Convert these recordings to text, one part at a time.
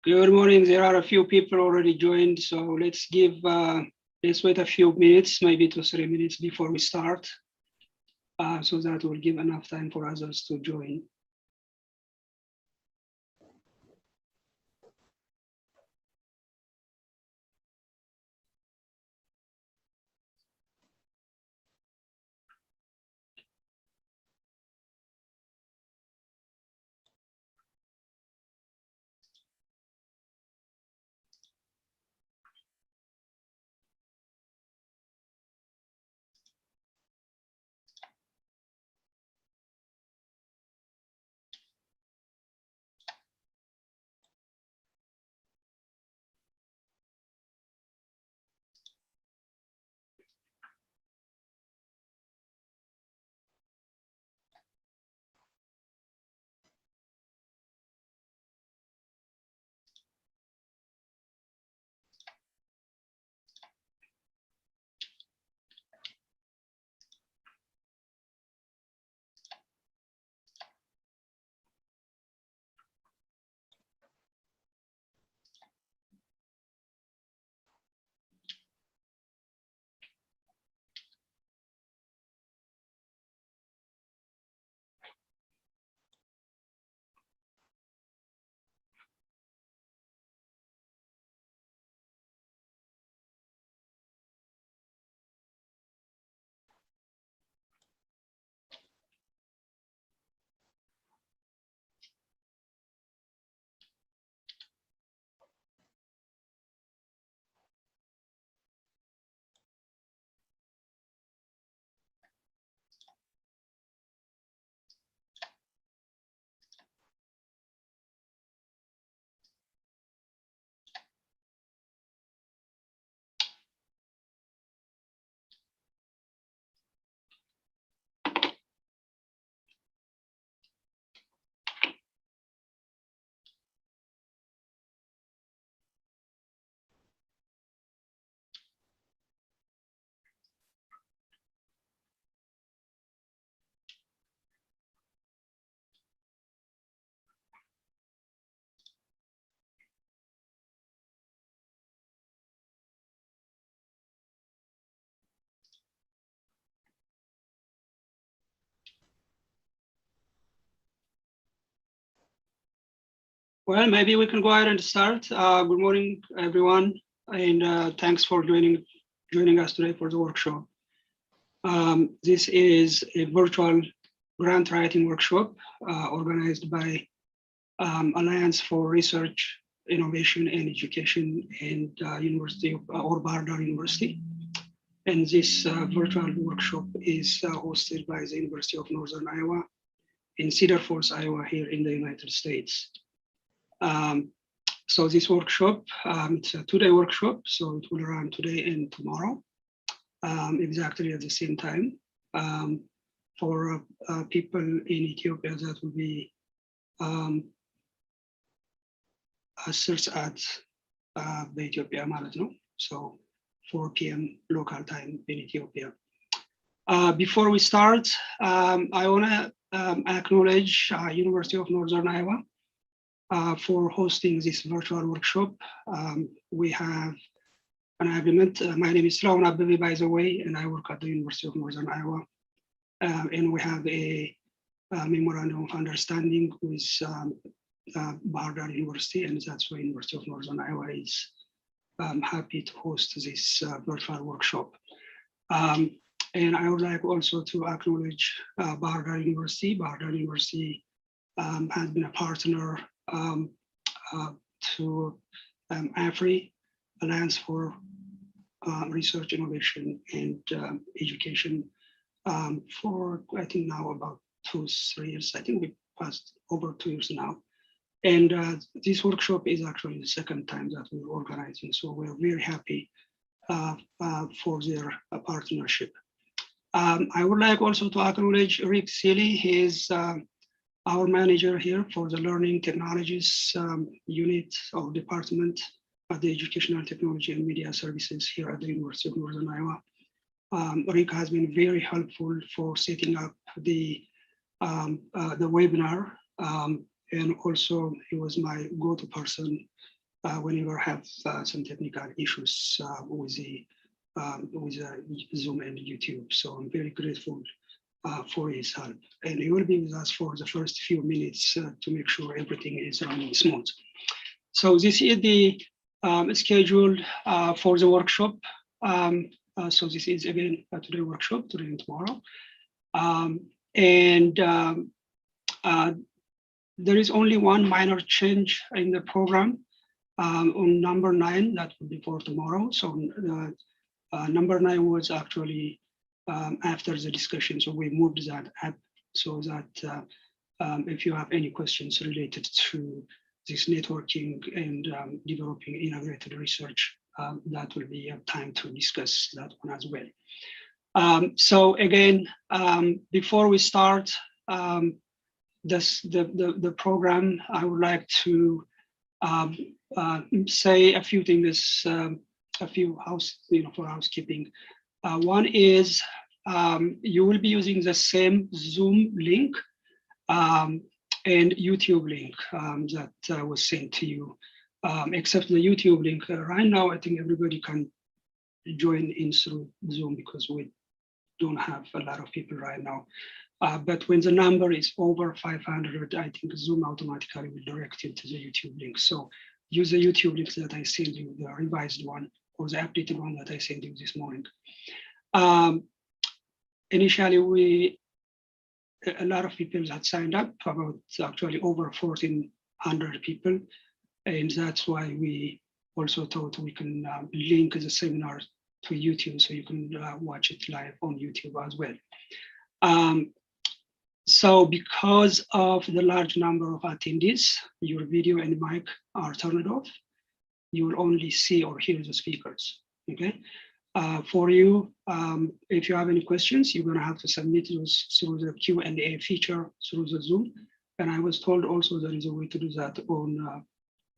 Good morning. There are a few people already joined, so let's wait a few minutes, maybe 2 or 3 minutes before we start, so that will give enough time for others to join. Well, maybe we can go ahead and start. Good morning, everyone, and thanks for joining us today for the workshop. This is a virtual grant writing workshop organized by Alliance for Research, Innovation, and Education and University of Bardar University. And this virtual workshop is hosted by the University of Northern Iowa in Cedar Falls, Iowa, here in the United States. So this workshop, it's a 2-day workshop, so it will run today and tomorrow, exactly at the same time. For people in Ethiopia, that will be starts at Ethiopia ማለት ነው. So 4 p.m. local time in Ethiopia. Before we start, I want to acknowledge University of Northern Iowa for hosting this virtual workshop. We have an agreement. My name is Slaun Abebe, by the way, and I work at the University of Northern Iowa. And we have a memorandum of understanding with Bardar University, and that's why University of Northern Iowa is happy to host this virtual workshop. And I would like also to acknowledge Bardar University. Bardar University has been a partner to AfRIE, Alliance for Research, Innovation, and Education for, I think now about 2 or 3 years. I think we passed over 2 years now. And this workshop is actually the second time that we're organizing. So we're very happy for their partnership. I would like also to acknowledge Rick Seeley. He is our manager here for the Learning Technologies unit of department at the Educational Technology and Media Services here at the University of Northern Iowa. Rick has been very helpful for setting up the webinar, and also he was my go-to person whenever have some technical issues with Zoom and YouTube. So I'm very grateful for his help. And he will be with us for the first few minutes to make sure everything is running smooth. So this is the schedule for the workshop. So this is again today workshop, today and tomorrow. There is only one minor change in the program on number 9, that will be for tomorrow. So number 9 was actually after the discussion. So we moved that up so that if you have any questions related to this networking and developing integrated research, that will be time to discuss that one as well. So again, before we start the program, I would like to say a few things, a few for housekeeping. One is you will be using the same Zoom link and YouTube link that was sent to you, except the YouTube link. Right now, I think everybody can join in through Zoom because we don't have a lot of people right now. But when the number is over 500, I think Zoom automatically will direct you to the YouTube link. So use the YouTube link that I sent you, the revised one, or the updated one that I sent you this morning. Initially, a lot of people had signed up, about actually over 1,400 people. And that's why we also thought we can link the seminar to YouTube so you can watch it live on YouTube as well. So because of the large number of attendees, your video and mic are turned off. You will only see or hear the speakers, okay? For you, if you have any questions, you're gonna have to submit those through the Q&A feature through the Zoom. And I was told also there is a way to do that on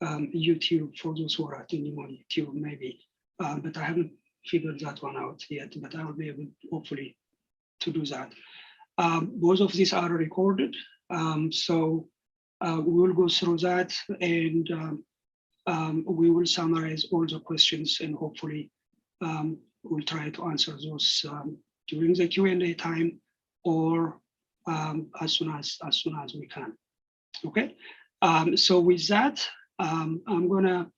YouTube for those who are attending on YouTube maybe, but I haven't figured that one out yet, but I will be able, hopefully, to do that. Both of these are recorded, so we will go through that and we will summarize all the questions and hopefully we'll try to answer those during the Q&A time or as soon as we can. Okay. So with that, I'm gonna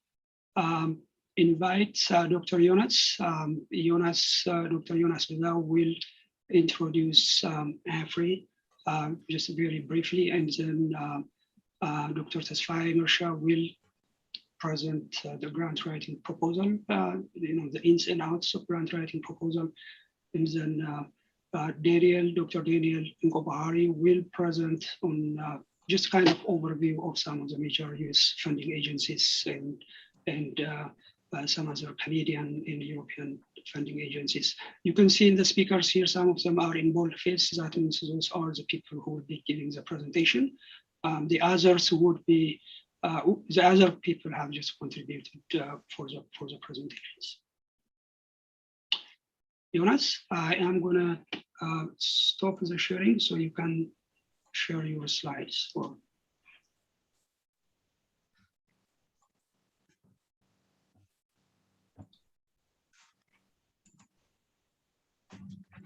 invite Dr. Jonas. Dr. Jonas Bedau will introduce AfRIE just very briefly, and then Dr. Tesfaye Mersha will present the grant writing proposal, the ins and outs of grant writing proposal, and then Dr. Daniel Ngobahari will present on just kind of overview of some of the major US funding agencies and some other Canadian and European funding agencies. You can see in the speakers here, some of them are in boldface. That means those are the people who will be giving the presentation. The others would be, the other people have just contributed for the presentations. Jonas, I am gonna stop the sharing so you can share your slides.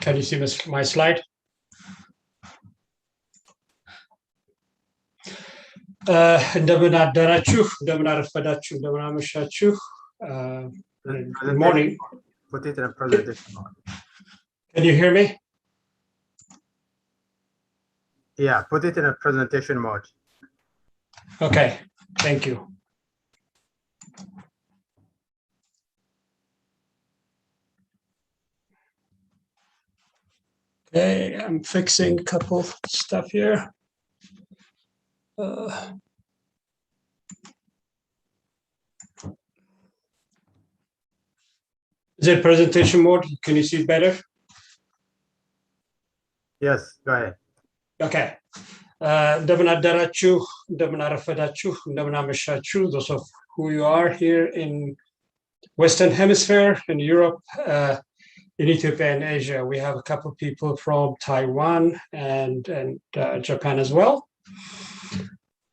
Can you see my slide? እንደምን አደራችሁ፣ እንደምን አረፈዳችሁ፣ እንደምን አመሻችሁ. Good morning. Put it in a presentation mode. Can you hear me? Yeah, put it in a presentation mode. Okay, thank you. Okay, I'm fixing a couple stuff here. Is it presentation mode? Can you see it better? Yes, go ahead. Okay. እንደምን አደራችሁ፣ እንደምን አረፈዳችሁ፣ እንደምን አመሻችሁ. Those of who you are here in Western Hemisphere, in Europe, in Ethiopia and Asia. We have a couple of people from Taiwan and Japan as well.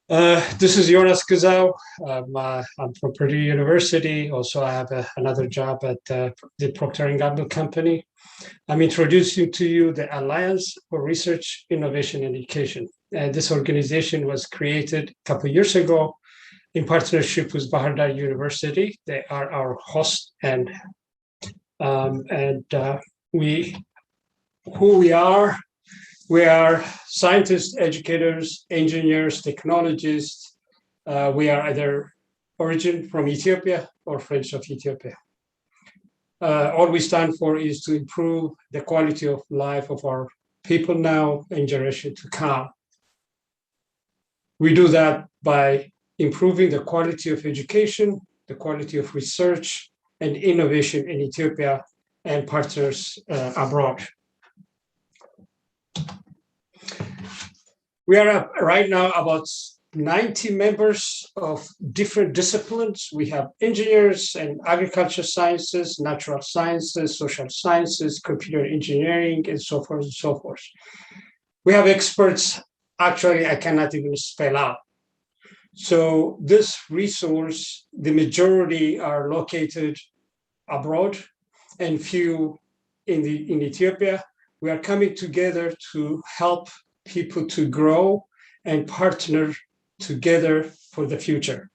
This is Jonas Kuzau. I'm from Purdue University. Also, I have another job at the Procter & Gamble company. I'm introducing to you the Alliance for Research, Innovation, and Education. This organization was created a couple of years ago in partnership with Bahar Dar University. They are our host, and who we are. We are scientists, educators, engineers, technologists. We are either origin from Ethiopia or French of Ethiopia. All we stand for is to improve the quality of life of our people now and generation to come. We do that by improving the quality of education, the quality of research and innovation in Ethiopia and partners abroad. We are right now about 90 members of different disciplines. We have engineers and agriculture sciences, natural sciences, social sciences, computer engineering, and so forth and so forth. We have experts, actually, I cannot even spell out. So this resource, the majority are located abroad and few in Ethiopia. We are coming together to help people to grow and partner together for the future.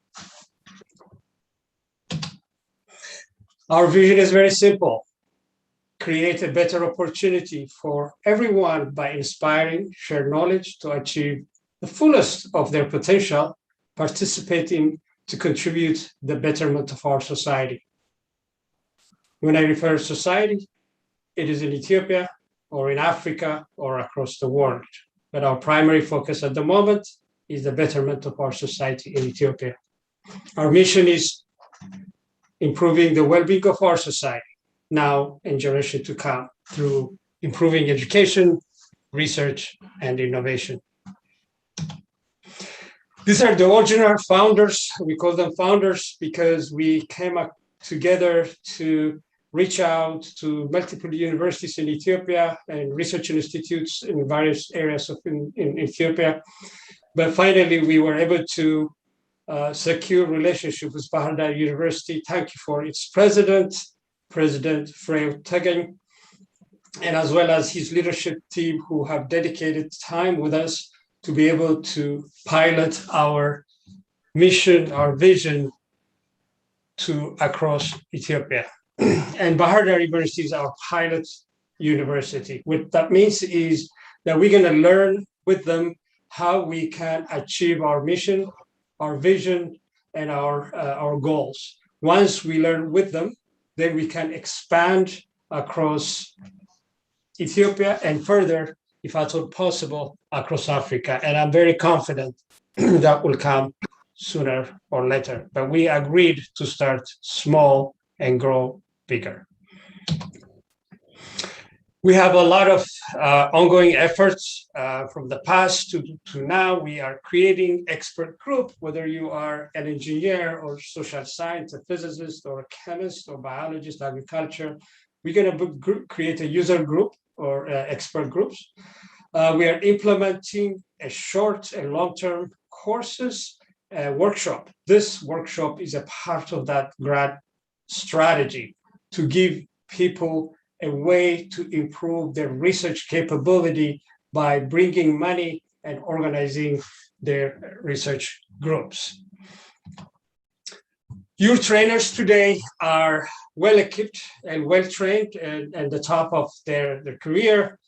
Our vision is very simple: create a better opportunity for everyone by inspiring shared knowledge to achieve the fullest of their potential, participating to contribute the betterment of our society. When I refer to society, it is in Ethiopia or in Africa or across the world. But our primary focus at the moment is the betterment of our society in Ethiopia. Our mission is improving the well-being of our society now and generation to come through improving education, research, and innovation. These are the original founders. We call them founders because we came up together to reach out to multiple universities in Ethiopia and research institutes in various areas in Ethiopia. But finally, we were able to secure relationship with Bahar Dar University. Thank you for its president, President Frey Tegen, and as well as his leadership team who have dedicated time with us to be able to pilot our mission, our vision to across Ethiopia. And Bahar Dar University is our pilot university. What that means is that we're going to learn with them how we can achieve our mission, our vision, and our goals. Once we learn with them, then we can expand across Ethiopia and further, if at all possible, across Africa. And I'm very confident that will come sooner or later. But we agreed to start small and grow bigger. We have a lot of ongoing efforts from the past to now. We are creating expert group, whether you are an engineer or social science, a physicist or a chemist or biologist, agriculture. We're going to create a user group or expert groups. We are implementing a short and long-term courses workshop. This workshop is a part of that grad strategy to give people a way to improve their research capability by bringing money and organizing their research groups. Your trainers today are well-equipped and well-trained and at the top of their career.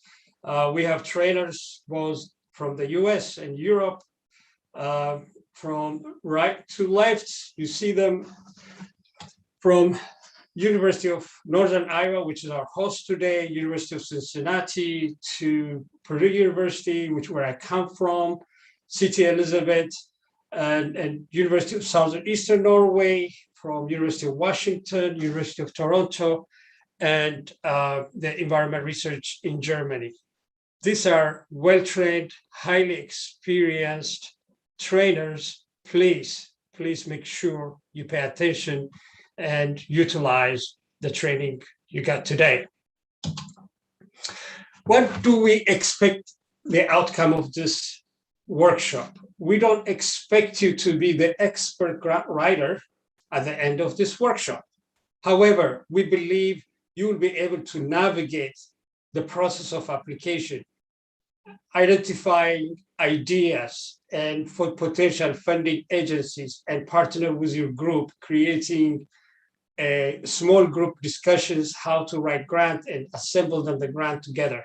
We have trainers both from the US and Europe, from right to left. You see them from University of Northern Iowa, which is our host today, University of Cincinnati, to Purdue University, where I come from, City Elizabeth, and University of Southeastern Norway, from University of Washington, University of Toronto, and the environment research in Germany. These are well-trained, highly experienced trainers. Please make sure you pay attention and utilize the training you got today. What do we expect the outcome of this workshop. We don't expect you to be the expert grant writer at the end of this workshop. However, we believe you will be able to navigate the process of application, identifying ideas and for potential funding agencies, and partner with your group, creating a small group discussions, how to write grant and assemble them the grant together,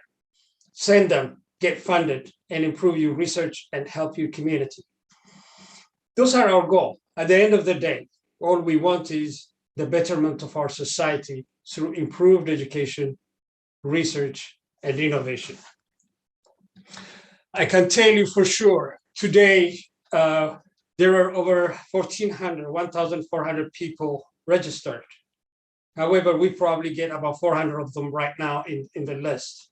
send them, get funded, and improve your research and help your community. Those are our goals. At the end of the day, all we want is the betterment of our society through improved education, research, and innovation. I can tell you for sure, today, there are over 1,400 people registered. However, we probably get about 400 of them right now in the list.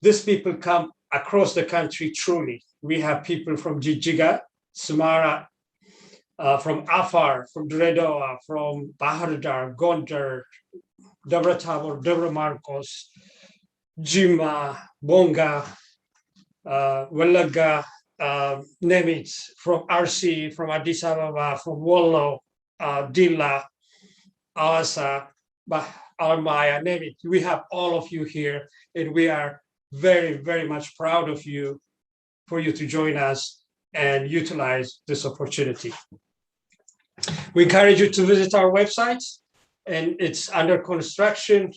These people come across the country truly. We have people from Jijiga, Sumara, from Afar, from Dredoa, from Bahar Dar, Gondar, Dabra Tabor, Dabra Marcos, Jima, Bonga, Walaga, Nemitz, from RC, from Addis Ababa, from Wollo, Dilla, Awasa, Almaya, Nemit. We have all of you here, and we are very, very much proud of you for you to join us and utilize this opportunity. We encourage you to visit our website, and it's under construction.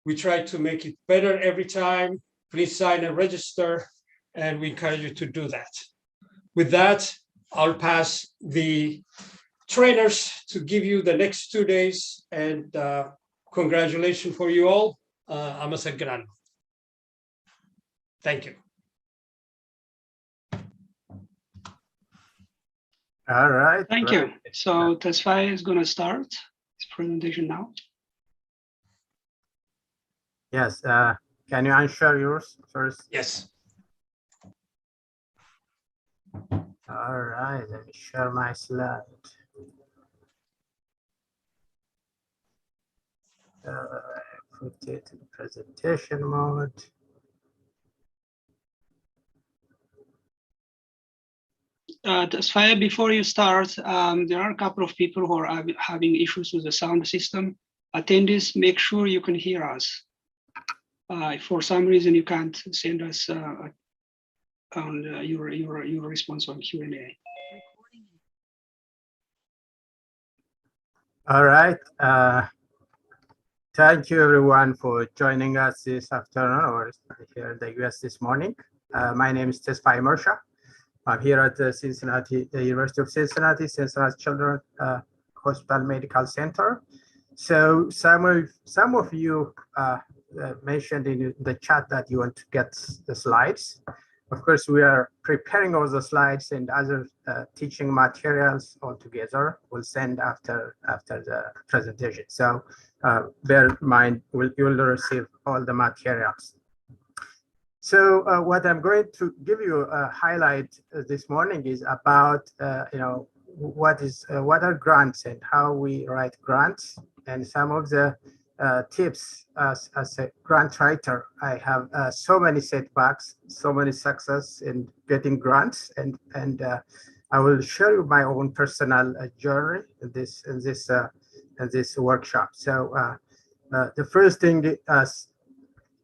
We try to make it better every time. Please sign and register, and we encourage you to do that. With that, I'll pass the trainers to give you the next 2 days, and congratulations for you all. Amasagrano. Thank you. All right. Thank you. So Tesfaye is going to start his presentation now. Yes. Can you unshare yours first? Yes. All right. Let me share my slide. Put it in presentation mode. Tesfaye, before you start, there are a couple of people who are having issues with the sound system. Attendees, make sure you can hear us. If for some reason you can't, send us on your response on Q&A. All right. Thank you everyone for joining us this afternoon or here in the US this morning. My name is Tesfaye Mersha. I'm here at the University of Cincinnati Children's Hospital Medical Center. So some of you mentioned in the chat that you want to get the slides. Of course, we are preparing all the slides and other teaching materials all together. We'll send after the presentation. So bear in mind, you will receive all the materials. So what I'm going to give you a highlight this morning is about what are grants and how we write grants, and some of the tips as a grant writer. I have so many setbacks, so many success in getting grants, and I will share you my own personal journey in this workshop. So the first thing as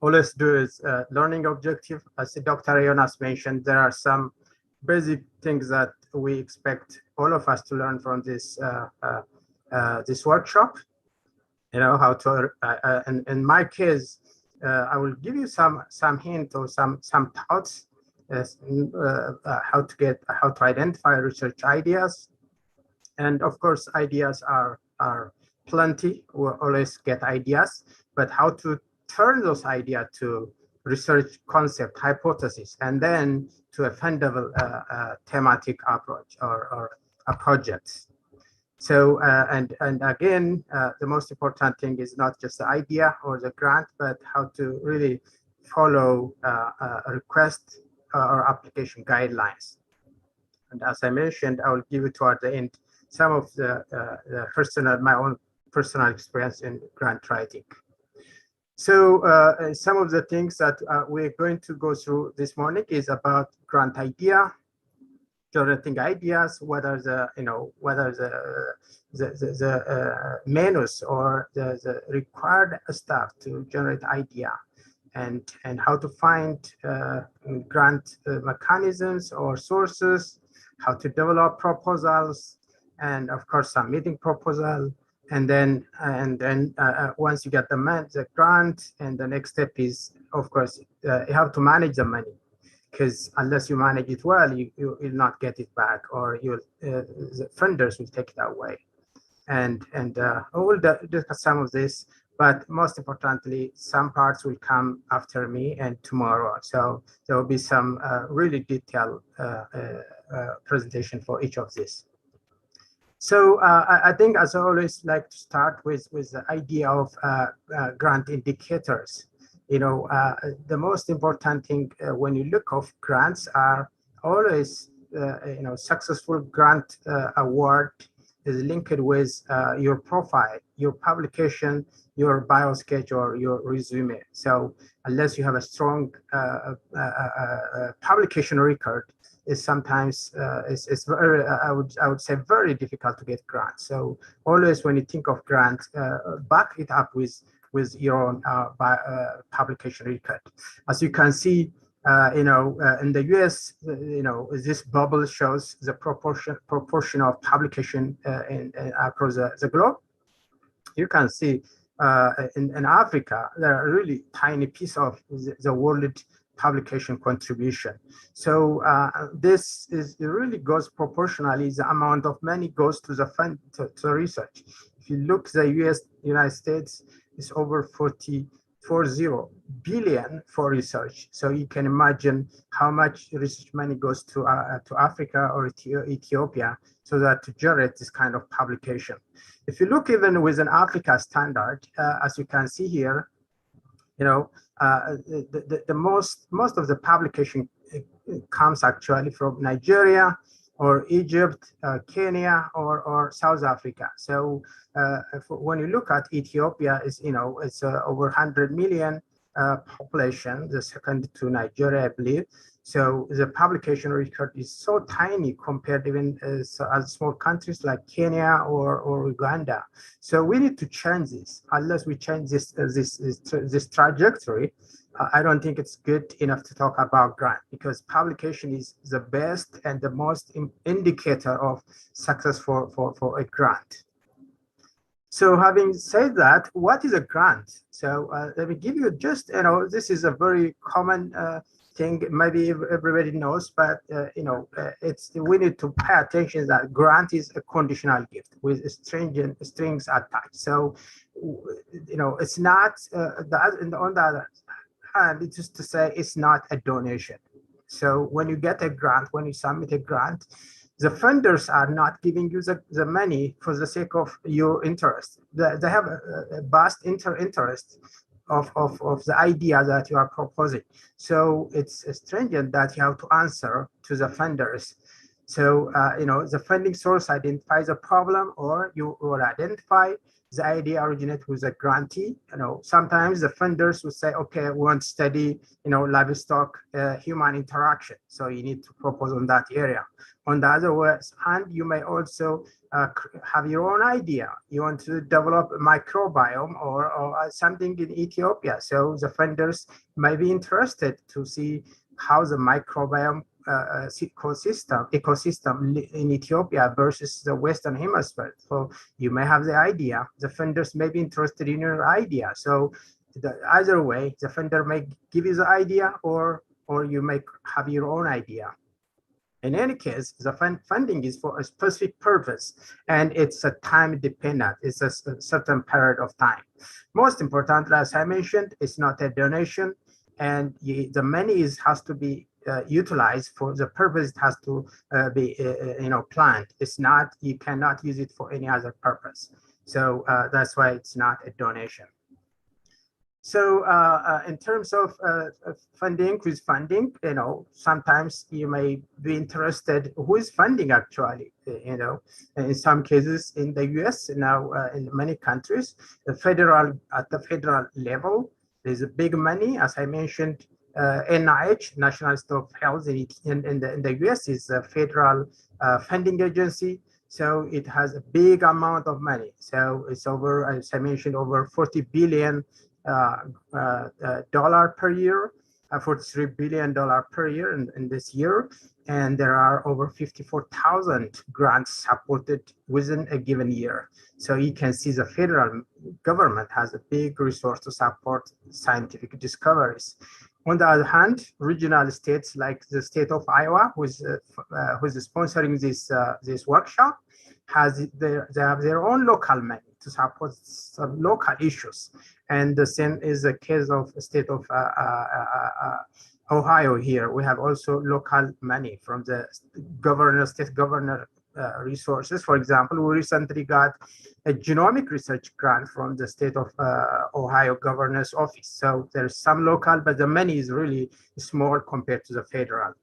always do is learning objective. As Dr. Jonas mentioned, there are some basic things that we expect all of us to learn from this this workshop. You know how to. And in my case, I will give you some hint or some thoughts as how to identify research ideas, and of course ideas are plenty. We always get ideas, but how to turn those ideas to research concept, hypothesis, and then to a fundable thematic approach or a project. So and again, the most important thing is not just the idea or the grant, but how to really follow a request or application guidelines. And as I mentioned, I will give you toward the end some of the my own personal experience in grant writing. So some of the things that we're going to go through this morning is about grant idea, generating ideas, whether the menus or the required stuff to generate idea, and how to find grant mechanisms or sources, how to develop proposals, and of course submitting proposal. And then once you get the grant, and the next step is, of course, you have to manage the money, because unless you manage it well, you will not get it back, or the funders will take it away. And I will discuss some of this, but most importantly, some parts will come after me and tomorrow. So there will be some really detailed presentation for each of these. So I think, as I always like to start with the idea of grant indicators. The most important thing when you look of grants are always, successful grant award is linked with your profile, your publication, your bio sketch, or your resume. So unless you have a strong publication record, is sometimes it's very, I would say, very difficult to get grants. So always when you think of grants, back it up with your own publication record. As you can see, in the US, this bubble shows the proportion of publication across the globe. You can see in Africa, there are really tiny piece of the world publication contribution. So this really goes proportionally. The amount of money goes to the fund to research. If you look, the United States is over 40 billion for research. So you can imagine how much research money goes to Africa or Ethiopia, so that to generate this kind of publication. If you look even with an Africa standard, as you can see here, the most of the publication comes actually from Nigeria or Egypt, Kenya, or South Africa. So when you look at Ethiopia, it's over 100 million population, the second to Nigeria, I believe. So the publication record is so tiny compared even as small countries like Kenya or Uganda. So we need to change this. Unless we change this trajectory, I don't think it's good enough to talk about grant, because publication is the best and the most indicator of success for a grant. So having said that, what is a grant? So let me give you just, this is a very common thing, maybe everybody knows, but we need to pay attention that grant is a conditional gift with strings attached. So it's not on the other hand, it's just to say it's not a donation. So when you get a grant, when you submit a grant, the funders are not giving you the money for the sake of your interest. They have a vast interest of the idea that you are proposing. So it's stringent that you have to answer to the funders. So, the funding source identifies a problem, or you will identify the idea originates with a grantee. Sometimes the funders will say, okay, we want to study, livestock, human interaction. So you need to propose on that area. On the other hand, you may also have your own idea. You want to develop a microbiome or something in Ethiopia. So the funders may be interested to see how the microbiome ecosystem in Ethiopia versus the Western Hemisphere. So you may have the idea, the funders may be interested in your idea. So either way, the funder may give you the idea, or you may have your own idea. In any case, the funding is for a specific purpose, and it's a time dependent. It's a certain period of time. Most importantly, as I mentioned, it's not a donation, and the money has to be utilized for the purpose. It has to be planned. It's not, you cannot use it for any other purpose. So that's why it's not a donation. So in terms of funding, who's funding, sometimes you may be interested who is funding actually, in some cases in the US now, in many countries, at the federal level, there's a big money. As I mentioned, NIH, National Institute of Health in the US, is a federal funding agency. So it has a big amount of money. So it's over, as I mentioned, over $40 billion per year, $43 billion per year in this year. And there are over 54,000 grants supported within a given year. So you can see the federal government has a big resource to support scientific discoveries. On the other hand, regional states like the state of Iowa, who is sponsoring this workshop, they have their own local money to support some local issues. And the same is the case of the state of Ohio here. We have also local money from the state governor resources. For example, we recently got a genomic research grant from the state of Ohio governor's office. So there's some local, but the money is really small compared to the federal.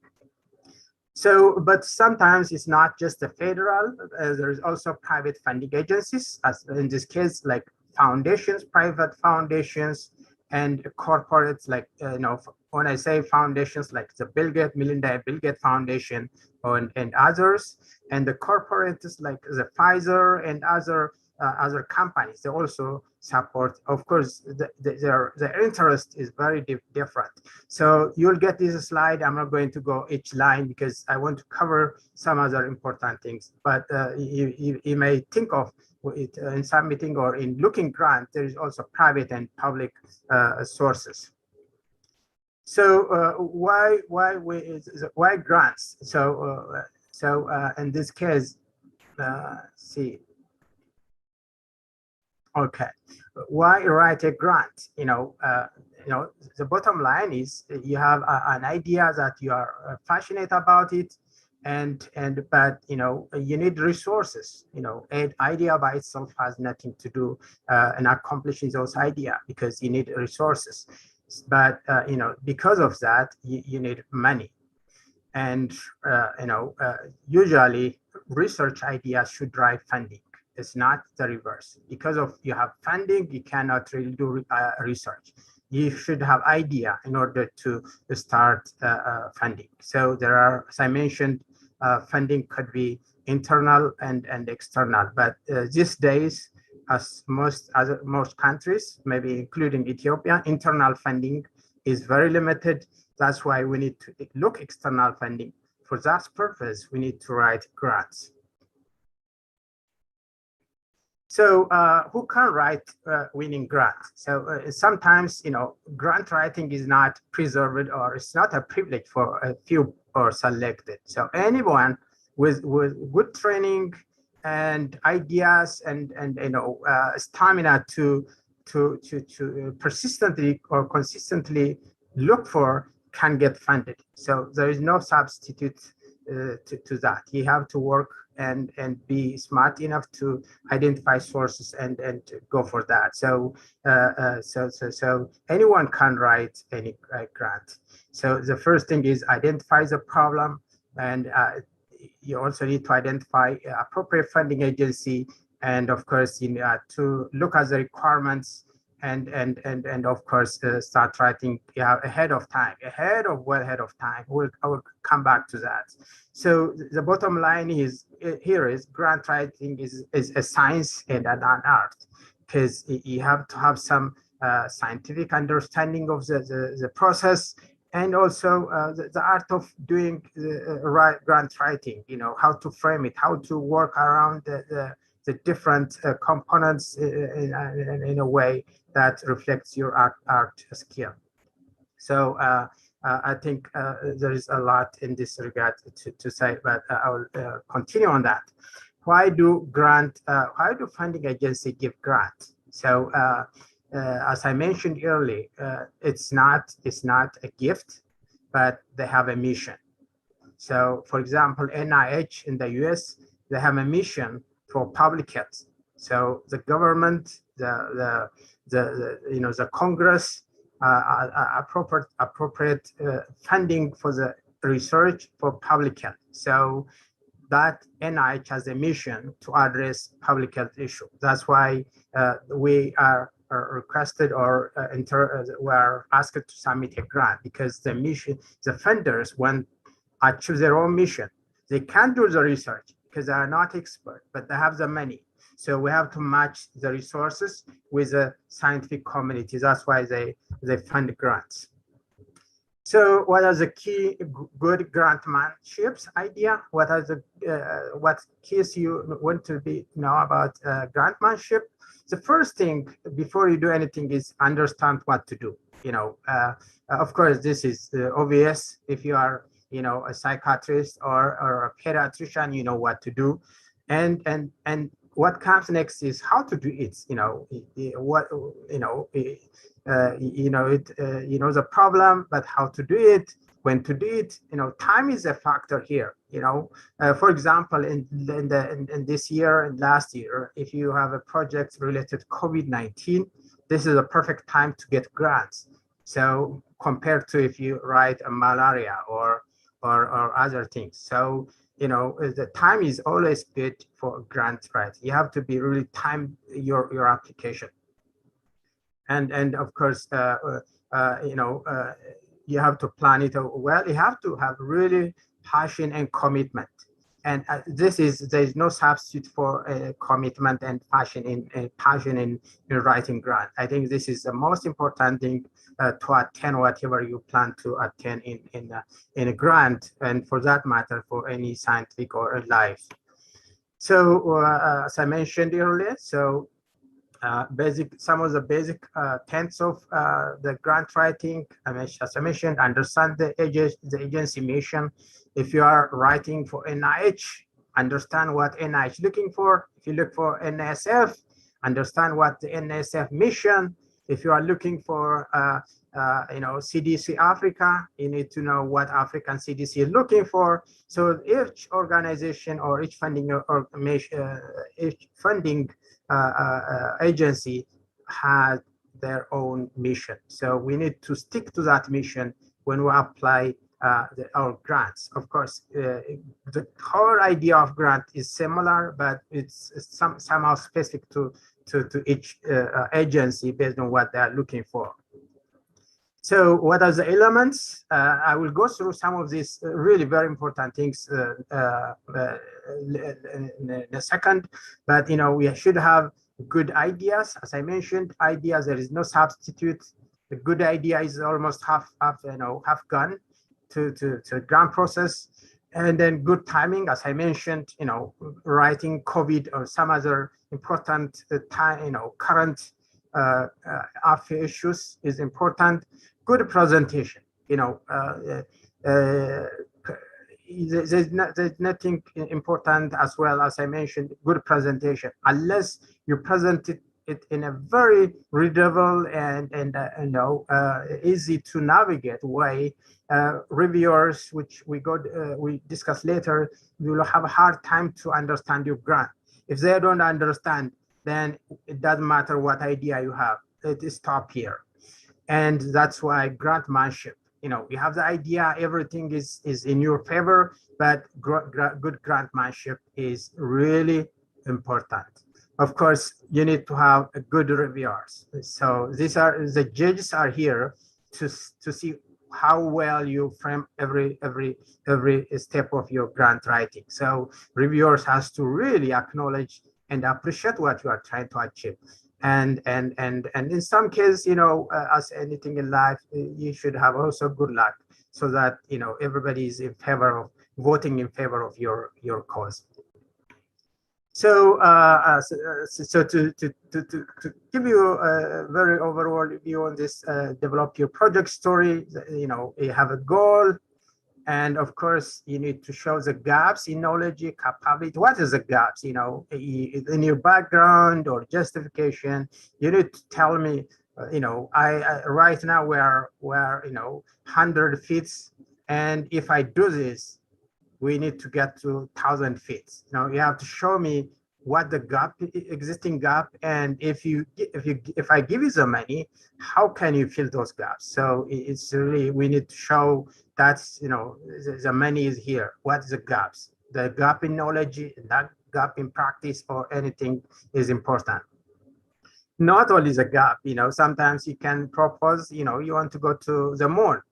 So, but sometimes it's not just the federal, there's also private funding agencies, as in this case, like foundations, private foundations, and corporates, like, when I say foundations, like the Bill Gates, Melinda Bill Gates Foundation, and others, and the corporates like the Pfizer and other companies, they also support. Of course, their interest is very different. So you'll get this slide. I'm not going to go each line because I want to cover some other important things. But you may think of it in submitting or in looking grant. There is also private and public sources. So why grants? So in this case, see. Okay, why write a grant? The bottom line is you have an idea that you are passionate about it, but you need resources. An idea by itself has nothing to do in accomplishing those ideas, because you need resources. But because of that, you need money, and usually research ideas should drive funding. It's not the reverse. Because of you have funding, you cannot really do research. You should have idea in order to start funding. So there are, as I mentioned, funding could be internal and external. But these days, as most countries, maybe including Ethiopia, internal funding is very limited. That's why we need to look external funding. For that purpose, we need to write grants. So who can write winning grants? So sometimes, grant writing is not preserved, or it's not a privilege for a few or selected. So anyone with good training and ideas and stamina to persistently or consistently look for can get funded. So there is no substitute to that. You have to work and be smart enough to identify sources and go for that. So so anyone can write any grant. So the first thing is identify the problem, and you also need to identify appropriate funding agency, and of course to look at the requirements, and of course start writing ahead of time. I will come back to that. So the bottom line is grant writing is a science and an art, because you have to have some scientific understanding of the process, and also the art of doing grant writing. How to frame it, how to work around the different components in a way that reflects your art skill. So I think there is a lot in this regard to say, but I will continue on that. Why do funding agencies give grants? So as I mentioned earlier, it's not a gift, but they have a mission. So for example, NIH in the US, they have a mission for public health. So the government, the Congress appropriate funding for the research for public health. So that NIH has a mission to address public health issue. That's why we are requested or were asked to submit a grant, because the funders want to achieve their own mission. They can't do the research because they are not expert, but they have the money. So we have to match the resources with the scientific community. That's why they fund grants. So what are the key good grantmanships idea? What are the what keys you want to know about grantmanship? The first thing before you do anything is understand what to do. Of course, this is obvious. If you are a psychiatrist or a pediatrician, you know what to do, and what comes next is how to do it. The problem, but how to do it, when to do it. Time is a factor here. For example, in this year and last year, if you have a project related to COVID-19, this is a perfect time to get grants. So compared to if you write a malaria or other things. So the time is always good for grant writing. You have to be really time your application. And of course, you have to plan it well. You have to have really passion and commitment. And there's no substitute for commitment and passion in writing grant. I think this is the most important thing to attend whatever you plan to attend in a grant, and for that matter, for any scientific or life. So as I mentioned earlier, so some of the basic tenets of the grant writing, as I mentioned, understand the agency mission. If you are writing for NIH, understand what NIH is looking for. If you look for NSF, understand what the NSF mission. If you are looking for CDC Africa, you need to know what African CDC is looking for. So each organization or each funding agency has their own mission. So we need to stick to that mission when we apply our grants. Of course, the whole idea of grant is similar, but it's somehow specific to each agency based on what they are looking for. So what are the elements? I will go through some of these really very important things in a second, but we should have good ideas. As I mentioned, ideas, there is no substitute. The good idea is almost half gone to grant process. And then good timing, as I mentioned, writing COVID or some other important current AfRIE issues is important. Good presentation, there's nothing important as well, as I mentioned, good presentation, unless you present it in a very readable and easy to navigate way. Reviewers, which we discuss later, will have a hard time to understand your grant. If they don't understand, then it doesn't matter what idea you have. It is stop here. And that's why grantmanship, you have the idea, everything is in your favor, but good grantmanship is really important. Of course, you need to have good reviewers. So the judges are here to see how well you frame every step of your grant writing. So reviewers has to really acknowledge and appreciate what you are trying to achieve. And in some cases, as anything in life, you should have also good luck, so that everybody is in favor of voting in favor of your cause. So to give you a very overall view on this, develop your project story. You have a goal. And of course, you need to show the gaps in knowledge, capability. What is the gaps? In your background or justification, you need to tell me. I right now we're 100 feet, and if I do this, we need to get to 1,000 feet. You have to show me what the existing gap, and if I give you the money, how can you fill those gaps? So it's really, we need to show that the money is here. What is the gaps? The gap in knowledge, that gap in practice, or anything is important. not only the gap, sometimes you can propose, you want to go to the moon,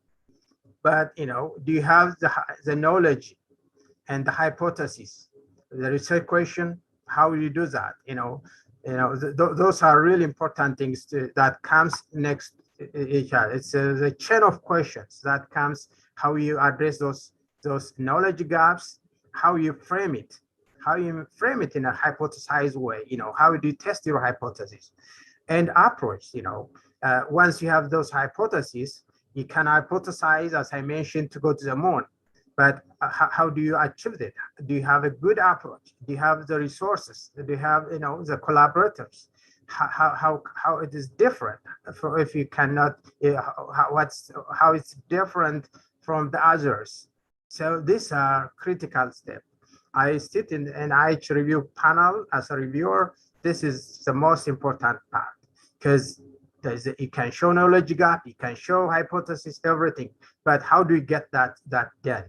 but, do you have the knowledge and the hypothesis, the research question, how you do that? Those are really important things that comes next each other. It's the chain of questions that comes, how you address those knowledge gaps, how you frame it in a hypothesized way, how do you test your hypothesis and approach, once you have those hypotheses, you can hypothesize, as I mentioned, to go to the moon. But how do you achieve that? Do you have a good approach? Do you have the resources? Do you have, the collaborators? How it is different if you cannot, how it's different from the others? So these are critical steps. I sit in an NIH review panel as a reviewer. This is the most important part, because you can show knowledge gap, you can show hypothesis, everything, but how do you get that done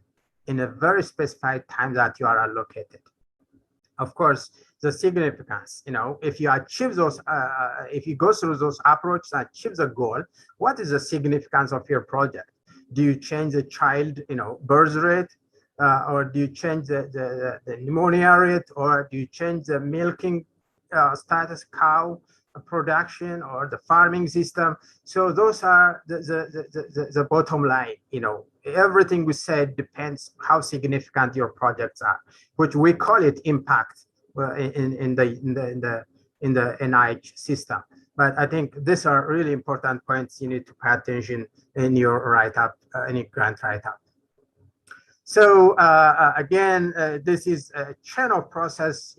in a very specified time that you are allocated? Of course, the significance, if you achieve those, if you go through those approaches and achieve the goal, what is the significance of your project? Do you change the child, birth rate, or do you change the pneumonia rate, or do you change the milking status cow production or the farming system? So those are the bottom line. Everything we said depends how significant your projects are, which we call it impact in the NIH system. But I think these are really important points you need to pay attention in your write-up, any grant write-up. So again, this is a chain of process,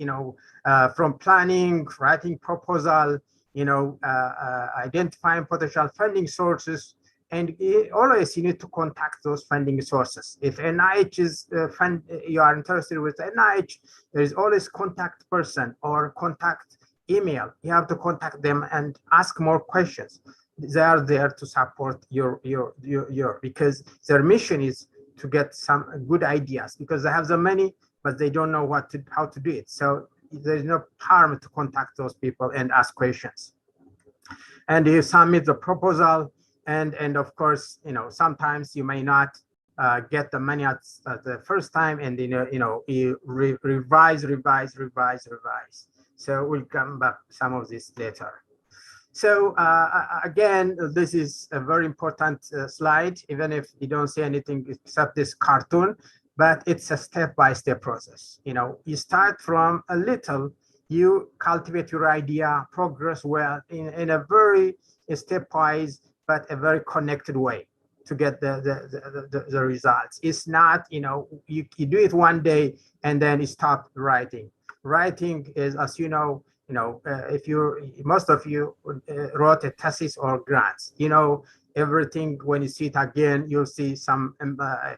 from planning, writing proposal, identifying potential funding sources, and always you need to contact those funding sources. If NIH is you are interested with NIH, there is always contact person or contact email. You have to contact them and ask more questions. They are there to support your because their mission is to get some good ideas, because they have the money, but they don't know how to do it. So there's no harm to contact those people and ask questions. And you submit the proposal, and of course, sometimes you may not get the money at the first time, and you revise. So we'll come back some of this later. So again, this is a very important slide, even if you don't see anything except this cartoon, but it's a step-by-step process. You start from a little, you cultivate your idea, progress well in a very stepwise, but a very connected way to get the results. It's not, you do it one day and then you stop writing. Writing is, as if most of you wrote a thesis or grants, everything. When you see it again, you'll see some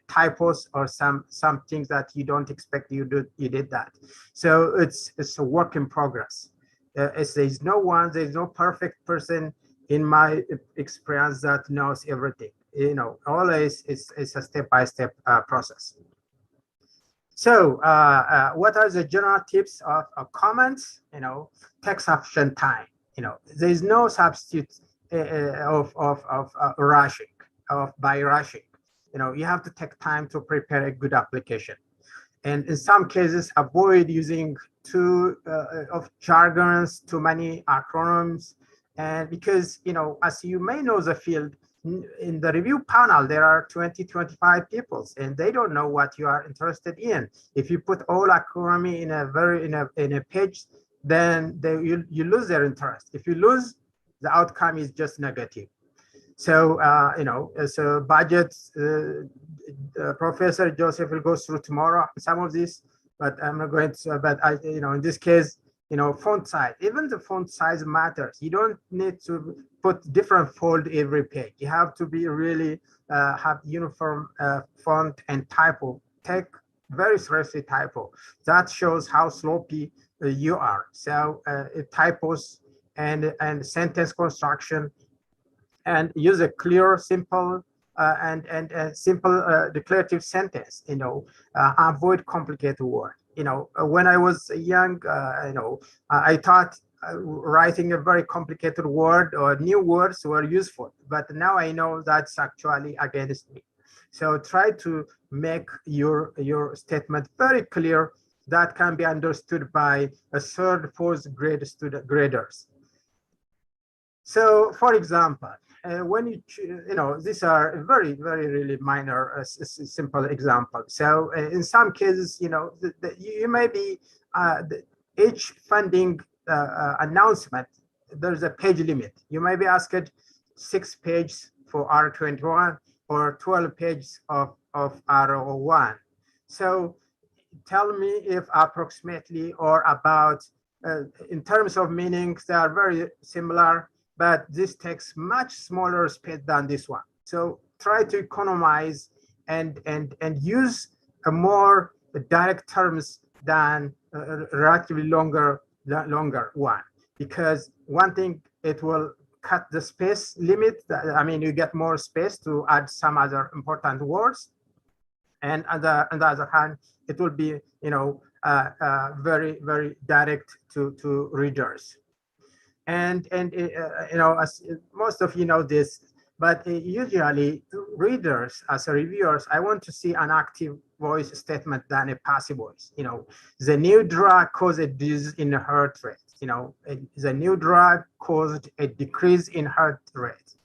typos or some things that you don't expect you did that. So it's a work in progress. There's no perfect person in my experience that knows everything. Always it's a step-by-step process. So what are the general tips of comments? Take sufficient time. There's no substitute of rushing, by rushing. You have to take time to prepare a good application. And in some cases, avoid using too many acronyms. And because, as you may know the field, in the review panel, there are 20-25 people, and they don't know what you are interested in. If you put all acronym in a page, then you lose their interest. If you lose, the outcome is just negative. So so budgets, Professor Joseph will go through tomorrow some of this, but I'm not going to. But in this case, font size, even the font size matters. You don't need to put different font every page. You have to be really have uniform font and typo. Take very seriously typo. That shows how sloppy you are. So typos and sentence construction, and use a clear, simple and simple declarative sentence. Avoid complicated words. When I was young, I thought writing a very complicated word or new words were useful, but now I know that's actually against me. So try to make your statement very clear that can be understood by a third, fourth grade graders. So, for example, when these are very, very really minor, simple examples. So, in some cases, you may be each funding announcement, there's a page limit. You may be asked 6 pages for R21 or 12 pages of R01. So, tell me if approximately or about, in terms of meanings, they are very similar, but this takes much smaller space than this one. So try to economize and use a more direct terms than a relatively longer one, because one thing, it will cut the space limit. I mean, you get more space to add some other important words, and on the other hand, it will be very, very direct to readers. And as most of you know this, but usually readers, as reviewers, I want to see an active voice statement than a passive voice. The new drug caused a decrease in heart rate. The new drug caused a decrease in heart rate.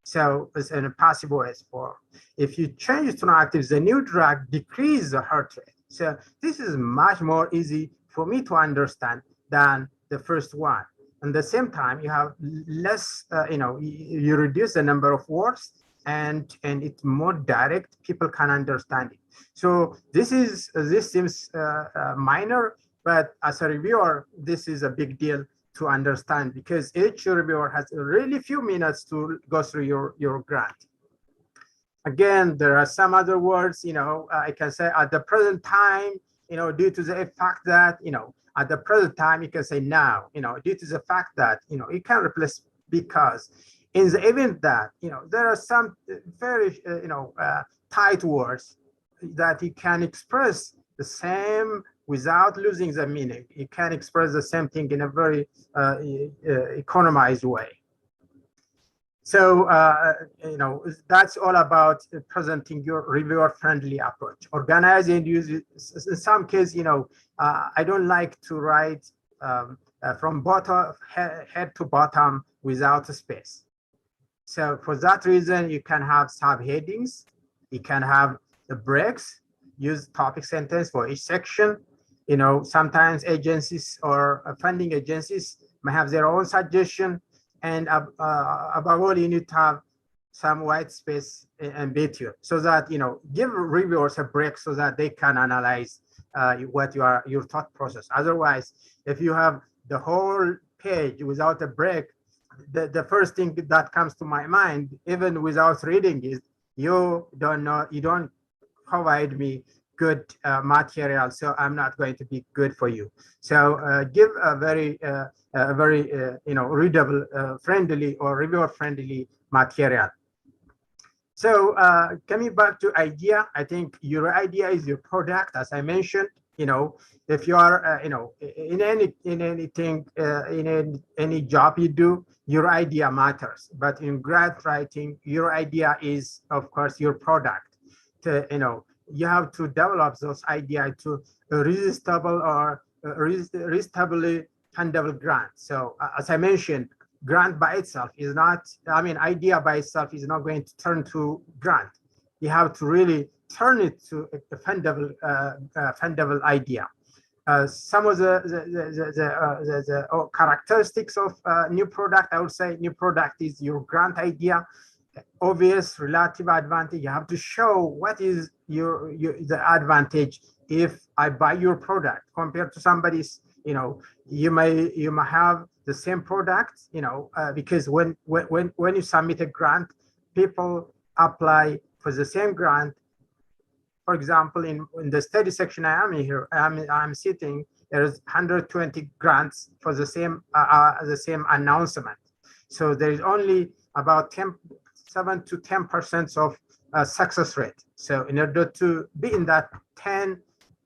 So it's in a passive voice form. If you change it to an active, the new drug decreases the heart rate. So this is much more easy for me to understand than the first one. At the same time, you have less, you reduce the number of words, and it's more direct. People can understand it. So this seems minor, but as a reviewer, this is a big deal to understand, because each reviewer has really few minutes to go through your grant. Again, there are some other words, I can say at the present time, due to the fact that, at the present time, you can say now, due to the fact that, you can replace because. In the event that, there are some very, tight words that you can express the same without losing the meaning. You can express the same thing in a very economized way. So, that's all about presenting your reviewer-friendly approach. Organize and use it. In some cases, I don't like to write from head to bottom without a space. So for that reason, you can have subheadings. You can have the breaks. Use topic sentence for each section. Sometimes agencies or funding agencies may have their own suggestion. And above all, you need to have some white space in between, so that give reviewers a break so that they can analyze what your thought process. Otherwise, if you have the whole page without a break, the first thing that comes to my mind, even without reading, is you don't provide me good material, so I'm not going to be good for you. So give a very readable, friendly or reviewer friendly material. So coming back to idea, I think your idea is your product, as I mentioned. If you are in any job you do, your idea matters. But in grant writing, your idea is, of course, your product. You have to develop those ideas to a resistible or resistably fundable grant. So as I mentioned, grant by itself is not, idea by itself is not going to turn to grant. You have to really turn it to a fundable idea. Some of the characteristics of new product, I would say new product is your grant idea. Obvious relative advantage. You have to show what is the advantage if I buy your product compared to somebody's. You may have the same product, because when you submit a grant, people apply for the same grant. For example, in the study section I'm sitting, there's 120 grants for the same announcement. So there is only about 7 to 10% of success rate. So in order to be in that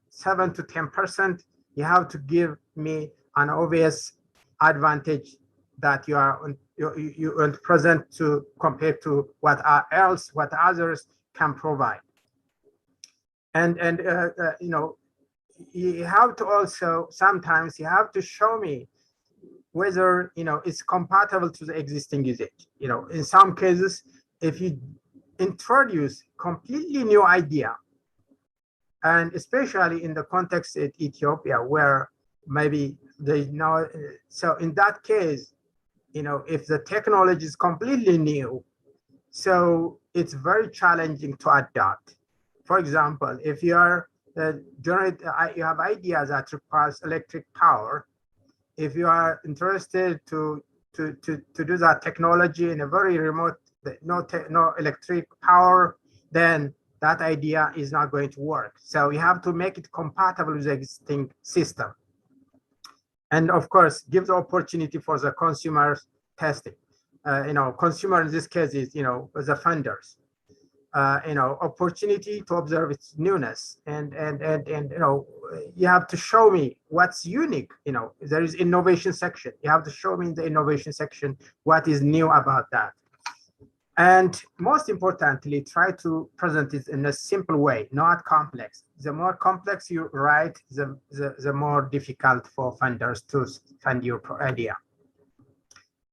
7 to 10%, you have to give me an obvious advantage that you will present to compared to what others can provide. And you know, you have to also sometimes you have to show me whether, you know, it's compatible to the existing usage. You know, in some cases, if you introduce completely new idea, and especially in the context in Ethiopia, where maybe they know, so in that case, you know, if the technology is completely new, so it's very challenging to adopt. For example, if you are you have ideas that requires electric power, if you are interested to do that technology in a very remote, no electric power, then that idea is not going to work. So you have to make it compatible with the existing system. And of course, give the opportunity for the consumers testing. You know, consumer in this case is, you know, the funders. You know, opportunity to observe its newness, and you know, you have to show me what's unique. You know, there is innovation section. You have to show me in the innovation section what is new about that. And most importantly, try to present it in a simple way, not complex. The more complex you write, the more difficult for funders to fund your idea.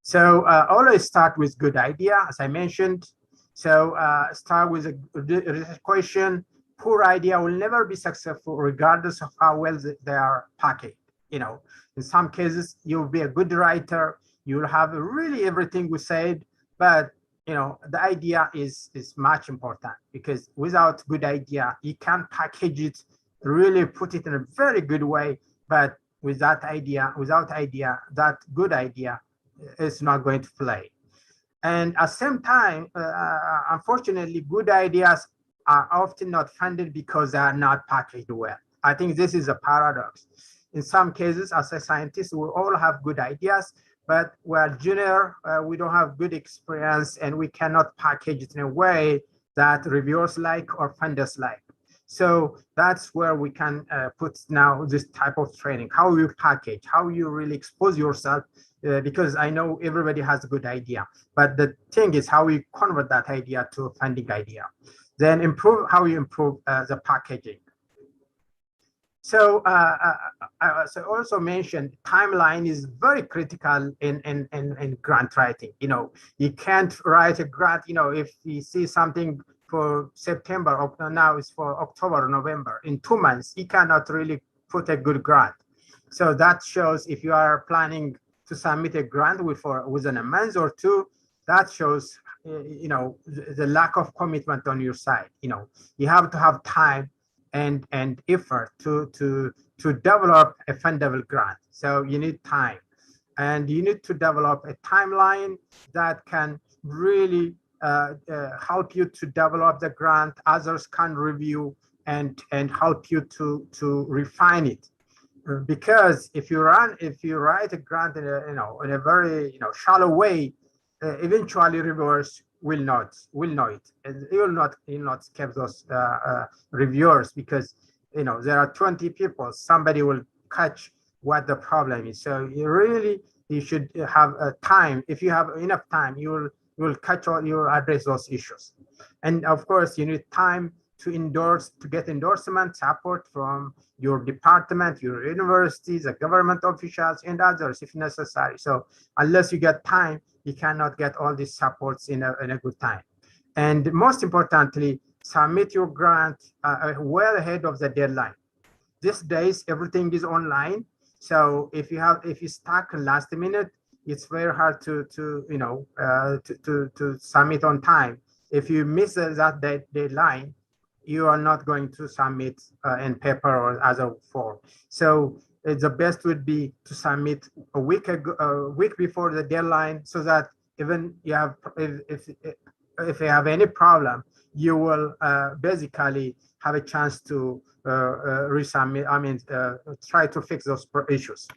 So always start with good idea, as I mentioned. So start with a question. Poor idea will never be successful regardless of how well they are packaged. You know, in some cases, you'll be a good writer. You'll have really everything we said, but you know, the idea is much important, because without good idea, you can't package it, really put it in a very good way. But without idea, that good idea is not going to play. And at the same time, unfortunately, good ideas are often not funded because they are not packaged well. I think this is a paradox. In some cases, as a scientist, we all have good ideas, but we're junior, we don't have good experience, and we cannot package it in a way that reviewers like or funders like. So that's where we can put now this type of training, how you package, how you really expose yourself, because I know everybody has a good idea, but the thing is how we convert that idea to a funding idea. Then how you improve the packaging. So I also mentioned timeline is very critical in grant writing. You know, you can't write a grant, you know, if you see something for September, or now it's for October, November, in 2 months, you cannot really put a good grant. So that shows if you are planning to submit a grant within a month or two, that shows, you know, the lack of commitment on your side. You know, you have to have time and effort to develop a fundable grant. So you need time, and you need to develop a timeline that can really help you to develop the grant. Others can review and help you to refine it. Because if you write a grant in a very, you know, shallow way, eventually reviewers will know it, and you'll not keep those reviewers, because, you know, there are 20 people, somebody will catch what the problem is. So you should have time. If you have enough time, you will catch all, you will address those issues. And of course, you need time to get endorsement support from your department, your universities, the government officials, and others if necessary. So unless you get time, you cannot get all these supports in a good time. And most importantly, submit your grant well ahead of the deadline. These days, everything is online. So if you stuck last minute, it's very hard to submit on time. If you miss that deadline, you are not going to submit in paper or other form. So the best would be to submit a week before the deadline, so that even if you have any problem, you will basically have a chance to resubmit. I mean, try to fix those issues.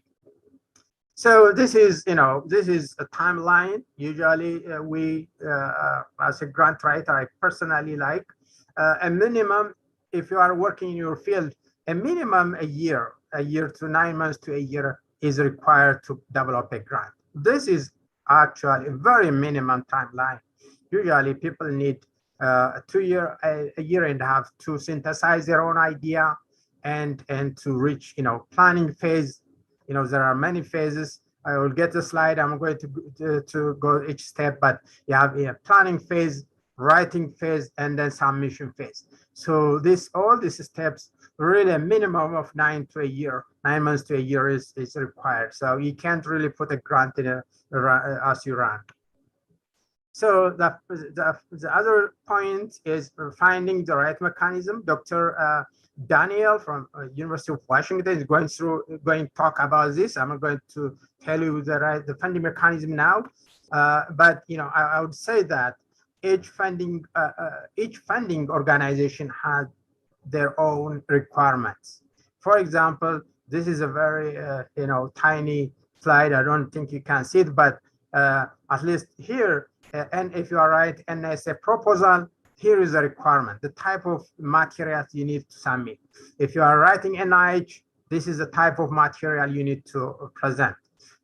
So this is a timeline. Usually we, as a grant writer, I personally like a minimum, if you are working in your field, a minimum a year to 9 months to a year is required to develop a grant. This is actually a very minimum timeline. Usually people need 2 years, a year and a half to synthesize their own idea and to reach, planning phase. There are many phases. I will get the slide. I'm going to go each step, but you have a planning phase, writing phase, and then submission phase. So all these steps, really a minimum of 9 months to a year is required. So you can't really put a grant in as you run. So the other point is finding the right mechanism. Dr. Daniel from University of Washington is going to talk about this. I'm not going to tell you the funding mechanism now, but I would say that each funding organization has their own requirements. For example, this is a very tiny slide. I don't think you can see it, but at least here, and if you are right, and as a proposal, here is a requirement, the type of materials you need to submit. If you are writing NIH, this is the type of material you need to present.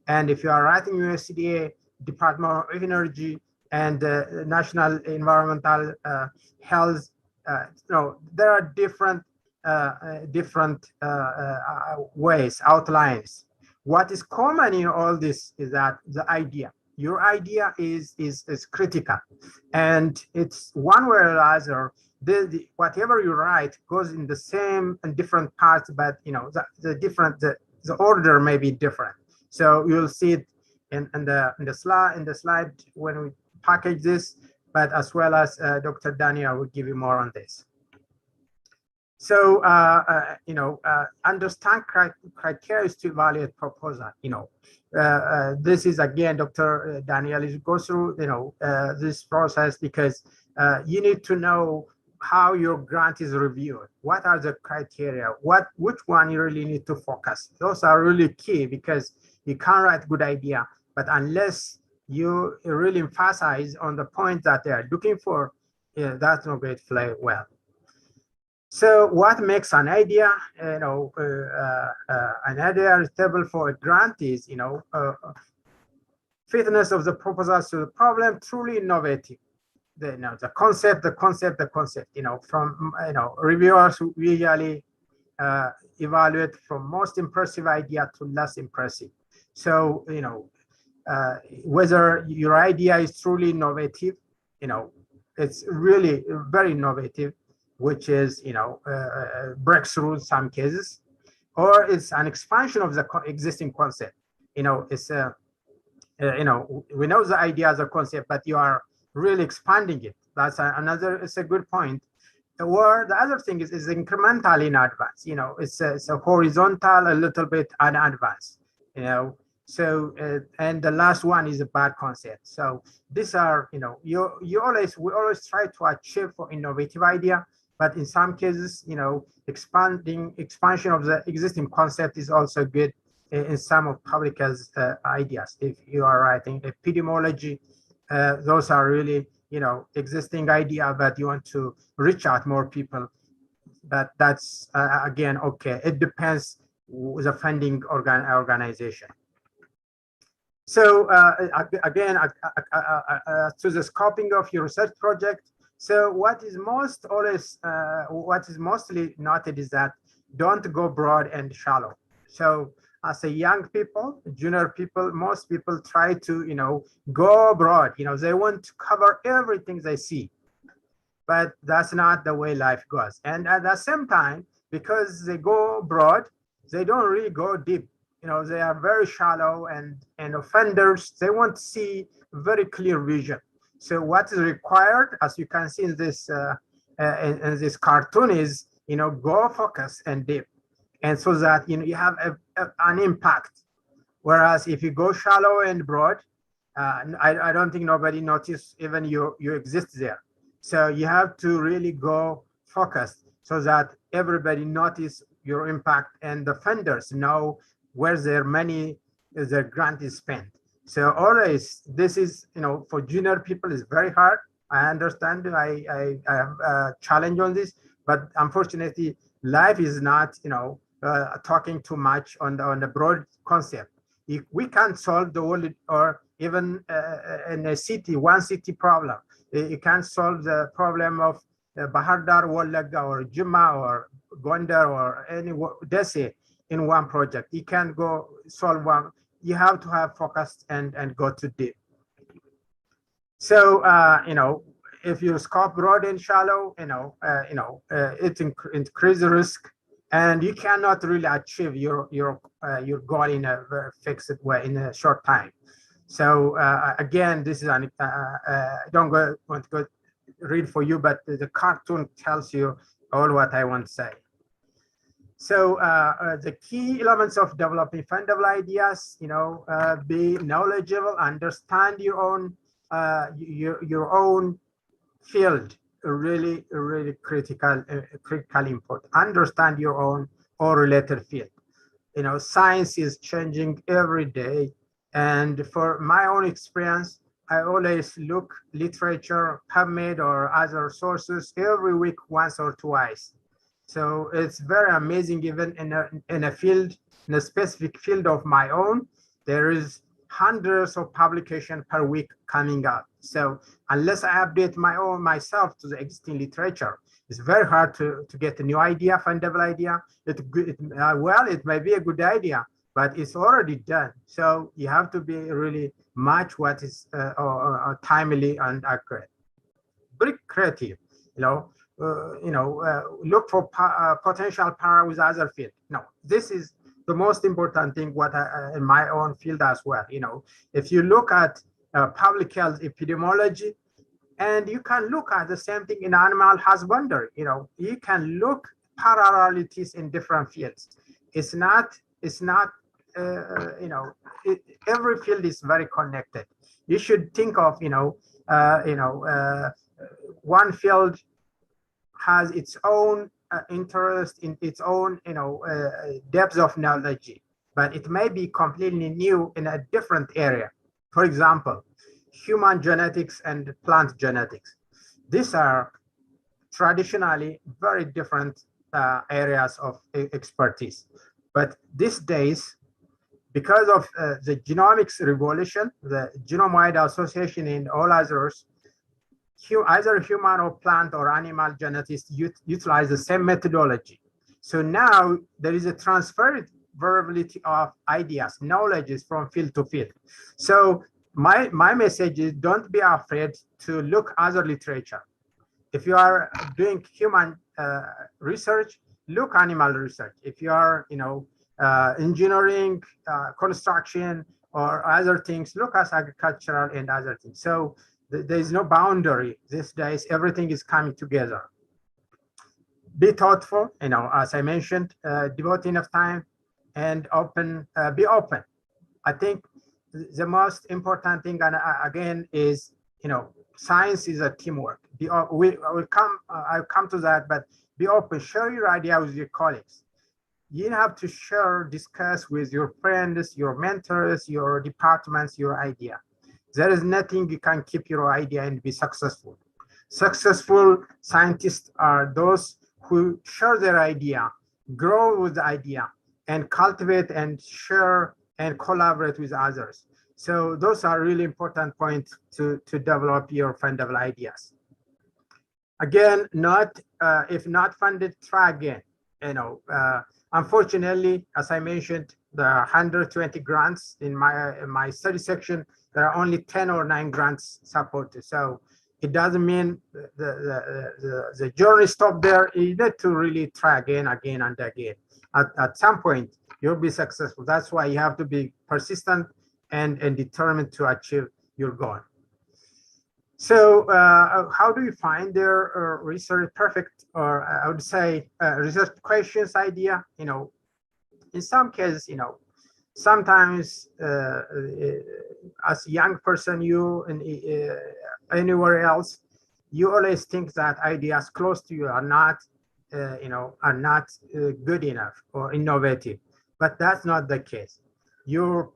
And if you are writing USDA, Department of Energy, and National Environmental Health, there are different ways, outlines. What is common in all this is that the idea. Your idea is critical, and it's one way or other. Whatever you write goes in the same and different parts, but the order may be different. So you'll see it in the slide when we package this, but as well as Dr. Daniel will give you more on this. So understand criteria to evaluate proposal. This is again, Dr. Daniel is go through this process because you need to know how your grant is reviewed. What are the criteria? Which one you really need to focus? Those are really key because you can't write good idea, but unless you really emphasize on the point that they are looking for, that's not going to play well. So what makes an idea, an idea suitable for a grant is, fitness of the proposal to the problem, truly innovative. The concept, from, reviewers who usually evaluate from most impressive idea to less impressive. So, whether your idea is truly innovative, it's really very innovative, which is, breakthrough in some cases, or it's an expansion of the existing concept. It's we know the idea as a concept, but you are really expanding it. That's it's a good point. Or the other thing is incremental in advance. It's a horizontal, a little bit in advance. So and the last one is a bad concept. So these are, we always try to achieve for innovative idea, but in some cases, expansion of the existing concept is also good in some of public health ideas. If you are writing epidemiology, those are really, existing idea, but you want to reach out more people. But that's again, okay. It depends the funding organization. So again, to the scoping of your research project. So what is mostly noted is that don't go broad and shallow. So as a young people, junior people, most people try to, go broad. They want to cover everything they see, but that's not the way life goes. And at the same time, because they go broad, they don't really go deep. They are very shallow and offenders. They want to see very clear vision. So what is required, as you can see in this cartoon, is go focus and deep, and so that you have an impact. Whereas if you go shallow and broad, I don't think nobody notice even you exist there. So you have to really go focused so that everybody notice your impact and the funders know where their money, their grant is spent. So always, this is, for junior people is very hard. I understand, I have a challenge on this, but unfortunately, life is not, talking too much on the broad concept. If we can't solve the world, or even in a city, one city problem, you can't solve the problem of Bahar Dar, Wallaga, or Juma, or Gondar, or any Desi in one project. You can't go solve one. You have to have focus and go to deep. So if you scope broad and shallow, it increases risk, and you cannot really achieve your goal in a very fixed way in a short time. So again, this is an don't want to go read for you, but the cartoon tells you all what I want to say. So the key elements of developing fundable ideas, be knowledgeable, understand your own field, really critically important. Understand your own or related field. Science is changing every day, and for my own experience, I always look literature, PubMed, or other sources every week, once or twice. So it's very amazing. Even in a field, in a specific field of my own, there is hundreds of publications per week coming out. So unless I update myself to the existing literature, it's very hard to get a new idea, fundable idea. It may be a good idea, but it's already done. So you have to be really match what is timely and accurate. Be creative, look for potential power with other field. No, this is the most important thing in my own field as well. If you look at public health epidemiology, and you can look at the same thing in animal husbandry, you can look parallelities in different fields. It's not every field is very connected. You should think of one field has its own interest in its own depth of knowledge, but it may be completely new in a different area. For example, human genetics and plant genetics. These are traditionally very different areas of expertise, but these days, because of the genomics revolution, the genome-wide association, and all others, either human or plant or animal genetics utilize the same methodology. So now there is a transferability of ideas, knowledge from field to field. So my message is, don't be afraid to look other literature. If you are doing human research, look animal research. If you are engineering, construction, or other things, look at agricultural and other things. So there is no boundary these days. Everything is coming together. Be thoughtful, as I mentioned, devote enough time, and be open. I think the most important thing, and again, is science is a teamwork. I'll come to that, but be open. Share your idea with your colleagues. You have to discuss with your friends, your mentors, your departments, your idea. There is nothing you can keep your idea and be successful. Successful scientists are those who share their idea, grow with the idea, and cultivate and share and collaborate with others. So those are really important points to develop your fundable ideas. Again, if not funded, try again. Unfortunately, as I mentioned, the 120 grants in my study section, there are only 10 or 9 grants supported. So it doesn't mean the journey stopped there. You need to really try again and again. At some point, you'll be successful. That's why you have to be persistent and determined to achieve your goal. So how do you find their research perfect, or I would say research questions idea? In some cases, sometimes as a young person, anywhere else, you always think that ideas close to you are not good enough or innovative, but that's not the case. Your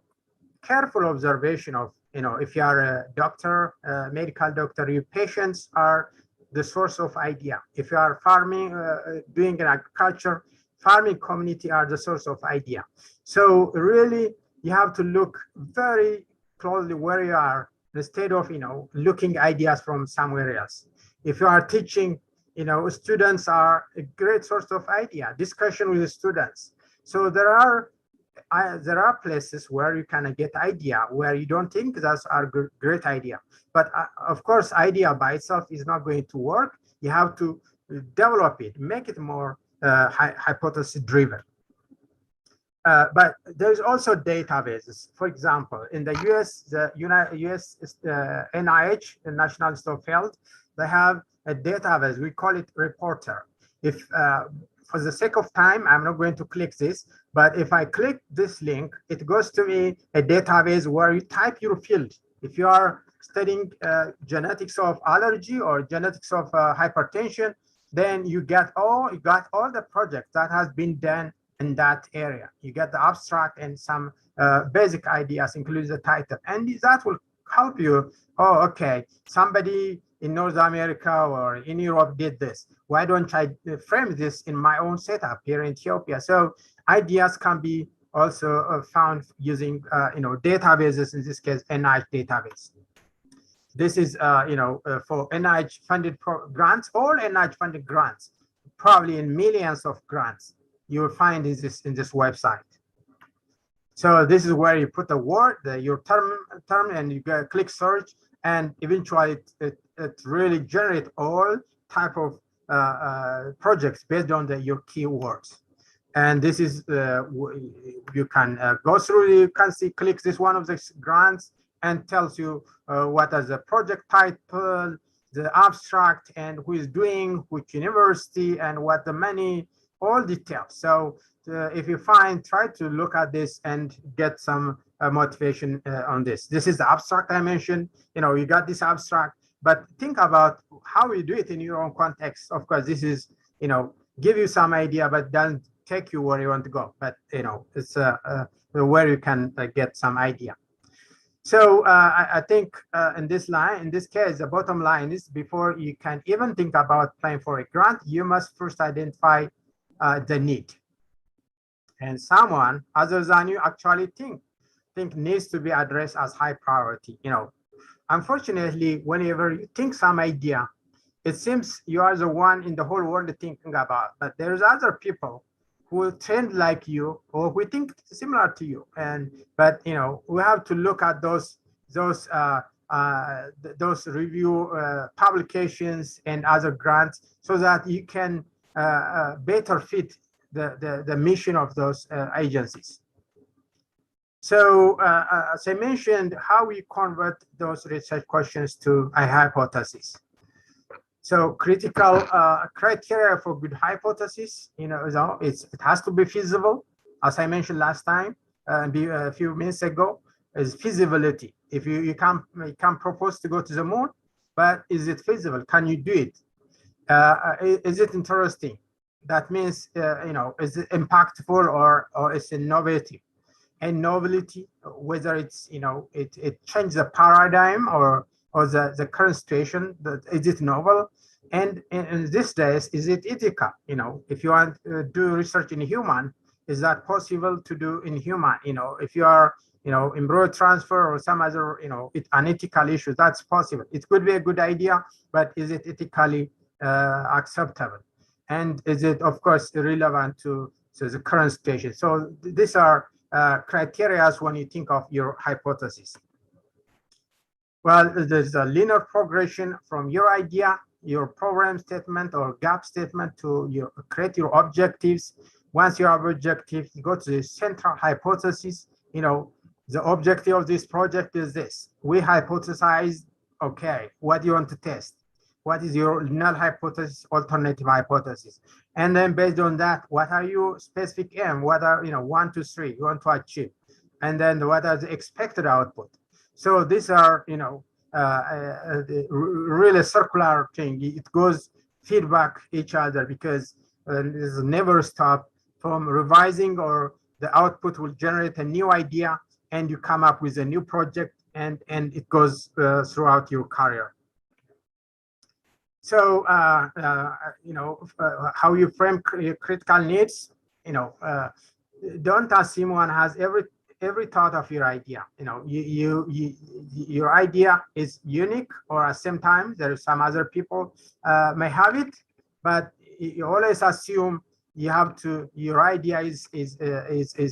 careful observation of, if you are a doctor, medical doctor, your patients are the source of idea. If you are farming, doing agriculture, farming community are the source of idea. So really, you have to look very closely where you are instead of, looking ideas from somewhere else. If you are teaching, students are a great source of idea, discussion with the students. So there are places where you can get idea where you don't think that's a great idea. But of course, idea by itself is not going to work. You have to develop it, make it more hypothesis driven. But there's also databases. For example, in the US, the US NIH, the National Institute of Health, they have a database. We call it Reporter. If for the sake of time, I'm not going to click this, but if I click this link, it goes to me a database where you type your field. If you are studying genetics of allergy or genetics of hypertension, then you got all the projects that has been done in that area. You get the abstract and some basic ideas, including the title, and that will help you. Oh, okay, somebody in North America or in Europe did this. Why don't I frame this in my own setup here in Ethiopia? So ideas can be also found using databases. In this case, NIH database. This is for NIH funded grants, all NIH funded grants, probably in millions of grants you will find in this website. So this is where you put the word, your term, and you click search, and eventually it really generates all type of projects based on your keywords. And this is you can go through. You can see, click this one of the grants and tells you what is the project title, the abstract, and who is doing, which university, and what the money, all details. So if you try to look at this and get some motivation on this. This is the abstract I mentioned. You got this abstract, but think about how you do it in your own context. Of course, this is, give you some idea, but doesn't take you where you want to go. But, it's where you can get some idea. So I think in this case, the bottom line is, before you can even think about applying for a grant, you must first identify the need. And someone other than you actually think needs to be addressed as high priority. Unfortunately, whenever you think some idea, it seems you are the one in the whole world thinking about, but there's other people who trend like you or who think similar to you. But we have to look at those review publications and other grants so that you can better fit the mission of those agencies. So as I mentioned, how we convert those research questions to a hypothesis. So critical criteria for good hypothesis, it has to be feasible. As I mentioned last time, a few minutes ago, is feasibility. If you can propose to go to the moon, but is it feasible? Can you do it? Is it interesting? That means, is it impactful or is it innovative? And novelty, whether it's, it changes the paradigm or the current situation, is it novel? And in these days, is it ethical? If you want to do research in human, is that possible to do in human? If you are, embryo transfer or some other, unethical issue, that's possible. It could be a good idea, but is it ethically acceptable? And is it, of course, relevant to the current situation? So these are criteria when you think of your hypothesis. Well, there's a linear progression from your idea, your program statement or gap statement to create your objectives. Once you have objectives, you go to the central hypothesis. The objective of this project is this. We hypothesize, okay, what do you want to test? What is your null hypothesis, alternative hypothesis? And then based on that, what are your specific aim? What are, 1, 2, 3 you want to achieve? And then what are the expected output? So these are, really circular thing. It goes feedback each other because there's never stop from revising, or the output will generate a new idea and you come up with a new project, and it goes throughout your career. So, how you frame critical needs. don't assume one has every thought of your idea. Your idea is unique, or at the same time there are some other people may have it, but you always assume your idea is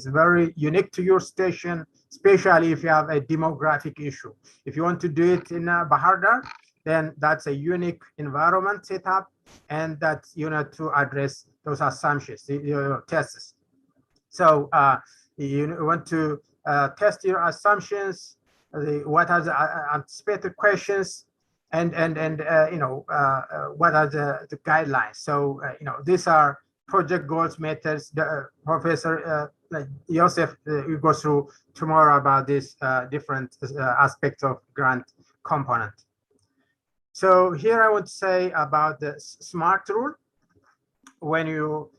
very unique to your station, especially if you have a demographic issue. If you want to do it in Bahar Dar, then that's a unique environment setup, and that's to address those assumptions, your tests. So you want to test your assumptions, what are the anticipated questions, and what are the guidelines. So these are project goals, methods. Professor Joseph will go through tomorrow about this different aspects of grant component. So here I want to say about the SMART rule. When you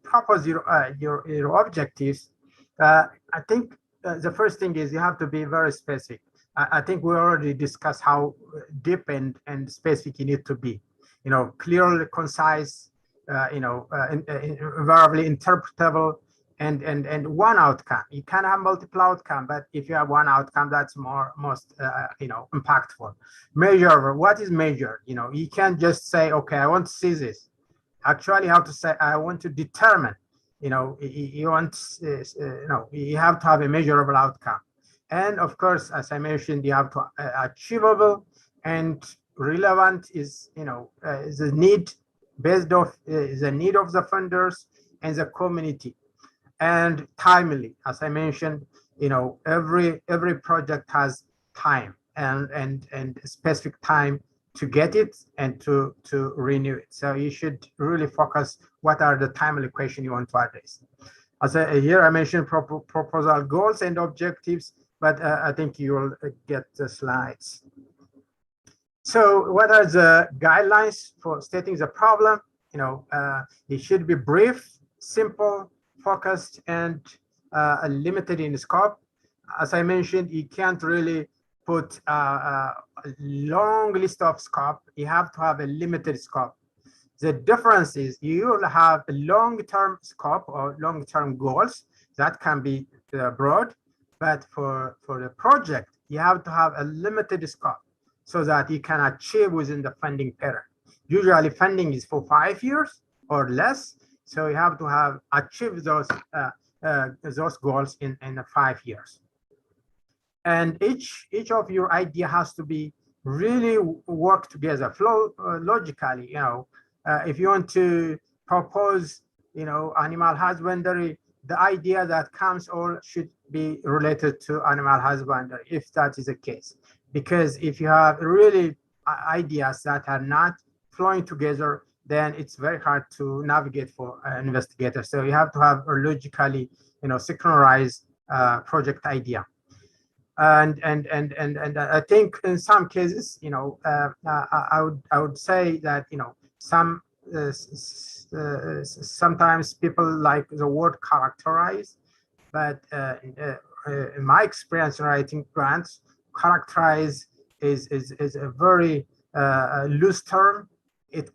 propose your objectives, I think the first thing is you have to be very specific. I think we already discussed how deep and specific you need to be. Clearly, concise, verbally interpretable, and one outcome. You can have multiple outcomes, but if you have one outcome, that's most impactful. Measurable. What is measured? You can't just say, okay, I want to see this. Actually, you have to say, I want to determine. You have to have a measurable outcome. And of course, as I mentioned, you have to achievable and relevant is the need based off the need of the funders and the community, and timely. As I mentioned, every project has time and specific time to get it and to renew it. So you should really focus what are the timely questions you want to address. As here I mentioned proposal goals and objectives, but I think you will get the slides. So what are the guidelines for stating the problem? It should be brief, simple, focused, and limited in scope. As I mentioned, you can't really put a long list of scope. You have to have a limited scope. The difference is you will have a long-term scope or long-term goals that can be broad, but for the project, you have to have a limited scope so that you can achieve within the funding period. Usually funding is for 5 years or less, so you have to have achieved those goals in 5 years. And each of your idea has to be really work together, flow logically. If you want to propose, animal husbandry, the idea that comes all should be related to animal husbandry, if that is the case. Because if you have really ideas that are not flowing together, then it's very hard to navigate for an investigator. So you have to have a logically, synchronized project idea. And I think in some cases, I would say that sometimes people like the word characterize, but in my experience in writing grants, characterize is a very loose term.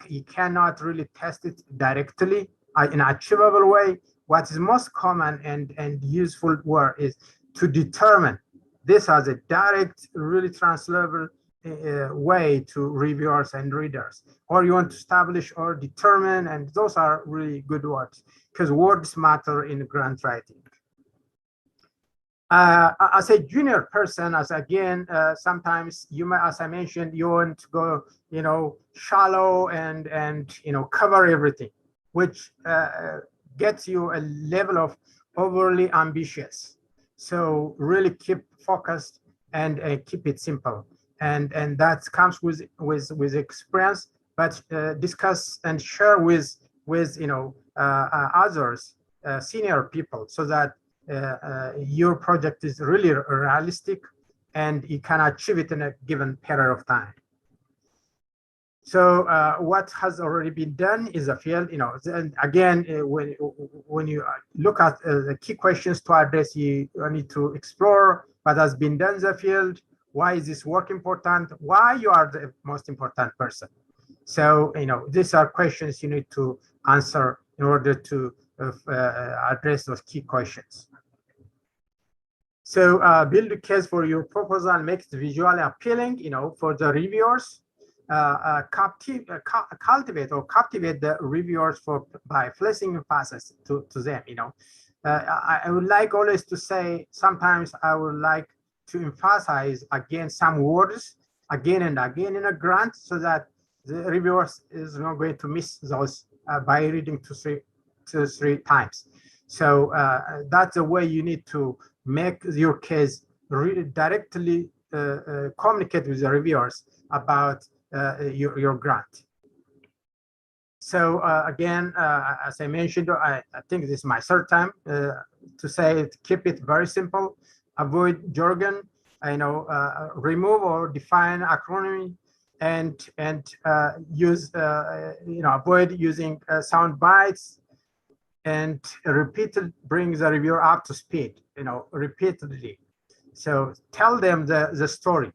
You cannot really test it directly in an achievable way. What is most common and useful word is to determine. This has a direct, really transferable way to reviewers and readers. Or you want to establish or determine, and those are really good words because words matter in grant writing. As a junior person, sometimes you may, as I mentioned, you want to go, shallow and cover everything, which gets you a level of overly ambitious. So really keep focused and keep it simple, and that comes with experience. But discuss and share with others, senior people, so that your project is really realistic and you can achieve it in a given period of time. So what has already been done is a field, and again, when you look at the key questions to address, you need to explore what has been done in the field, why is this work important, why you are the most important person. So, these are questions you need to answer in order to address those key questions. So build a case for your proposal, make it visually appealing, for the reviewers. Cultivate or captivate the reviewers by flashing passes to them. I would like always to say, sometimes I would like to emphasize again some words again and again in a grant, so that the reviewers is not going to miss those by reading two, three times. So that's the way you need to make your case directly communicate with the reviewers about your grant. So again, as I mentioned, I think this is my third time to say it, keep it very simple, avoid jargon, remove or define acronym, and use avoid using sound bites, and bring the reviewer up to speed, repeatedly. So tell them the story.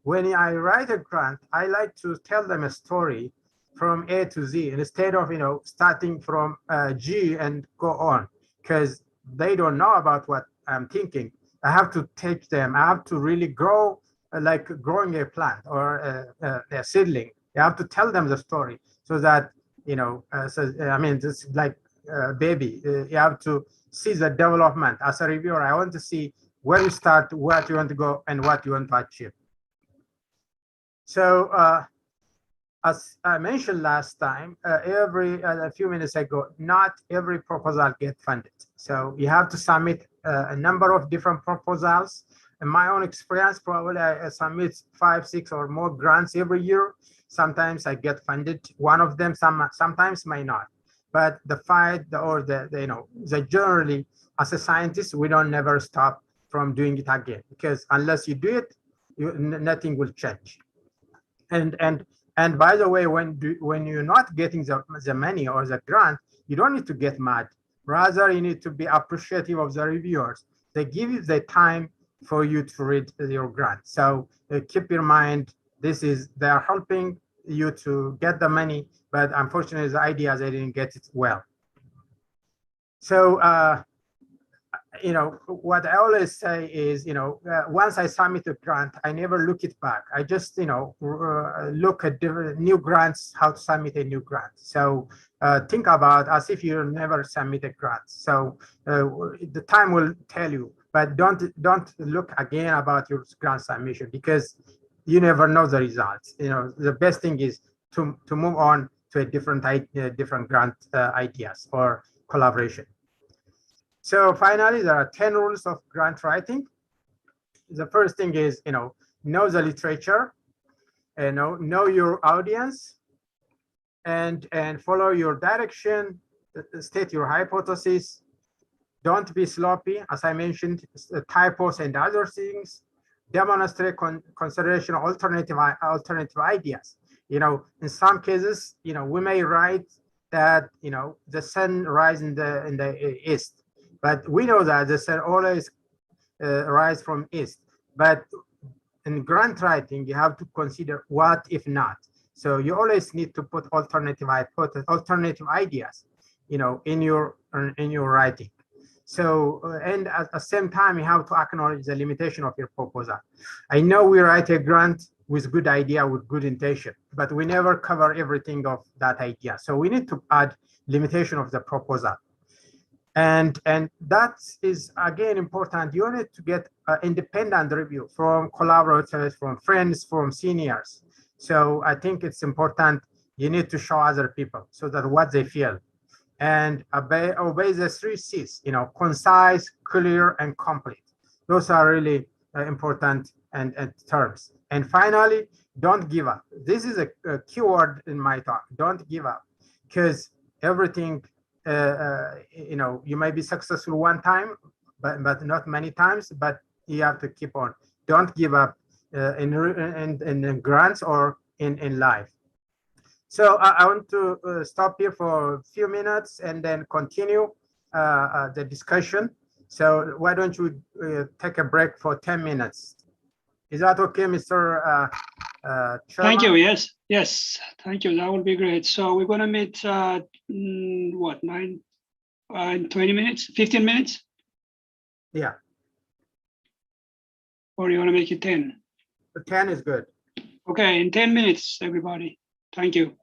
When I write a grant, I like to tell them a story from A to Z instead of starting from G and go on, because they don't know about what I'm thinking. I have to teach them. I have to really grow like growing a plant or a seedling. You have to tell them the story so that this is like baby. You have to see the development. As a reviewer, I want to see where you start, what you want to go, and what you want to achieve. So as I mentioned last time, a few minutes ago, not every proposal gets funded. So you have to submit a number of different proposals. In my own experience, probably I submit 5, 6 or more grants every year. Sometimes I get funded one of them, sometimes may not. But the generally, as a scientist, we don't never stop from doing it again, because unless you do it, nothing will change. And by the way, when you're not getting the money or the grant, you don't need to get mad. Rather, you need to be appreciative of the reviewers. They give you the time for you to read your grant. So keep in mind, they are helping you to get the money, but unfortunately, the ideas, they didn't get it well. So what I always say is, once I submit a grant, I never look it back. I just, look at different new grants, how to submit a new grant. So think about as if you never submit a grant. So the time will tell you, but don't look again about your grant submission, because you never know the results. The best thing is to move on to a different grant ideas or collaboration. So finally, there are 10 rules of grant writing. The first thing is, know the literature, know your audience, and follow your direction, state your hypothesis. Don't be sloppy, as I mentioned, typos and other things. Demonstrate consideration of alternative ideas. In some cases, we may write that the sun rises in the east. But we know that the sun always rise from east. But in grant writing, you have to consider what if not. So you always need to put alternative ideas, in your writing. So and at the same time, you have to acknowledge the limitation of your proposal. I know we write a grant with good idea, with good intention, but we never cover everything of that idea. So we need to add limitation of the proposal. And that is, again, important. You need to get independent review from collaborators, from friends, from seniors. So I think it's important. You need to show other people so that what they feel, and obey the 3 C's, concise, clear, and complete. Those are really important and terms. And finally, don't give up. This is a keyword in my talk. Don't give up, because everything, you may be successful one time, but not many times, but you have to keep on. Don't give up in grants or in life. So I want to stop here for a few minutes and then continue the discussion. So why don't you take a break for 10 minutes? Is that okay, Mr. Chairman? Thank you. Yes. Thank you. That would be great. So we're going to meet what, 9 in 20 minutes, 15 minutes? Yeah, Or you want to make it 10? 10 is good. Okay, in 10 minutes, everybody. Thank you.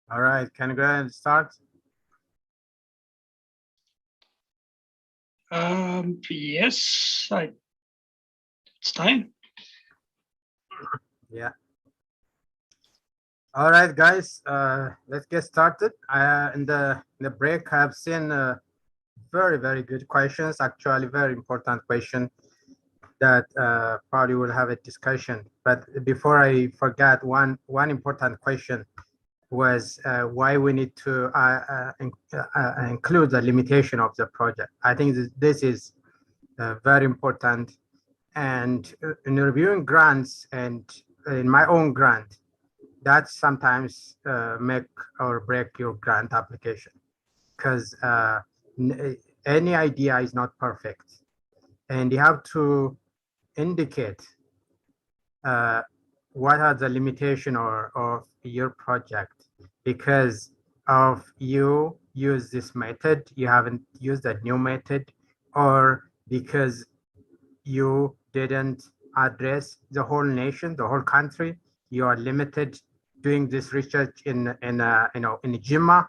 All right, can you go ahead and start? Yes, it's time. Yeah. All right, guys, let's get started. In the break, I've seen very good questions. Actually, very important question that probably will have a discussion. But before I forget, one important question was why we need to include the limitation of the project. I think this is very important. And in reviewing grants and in my own grant, that sometimes make or break your grant application, because any idea is not perfect. And you have to indicate what are the limitation of your project, because of you use this method, you haven't used a new method, or because you didn't address the whole nation, the whole country, you are limited doing this research in JIMA,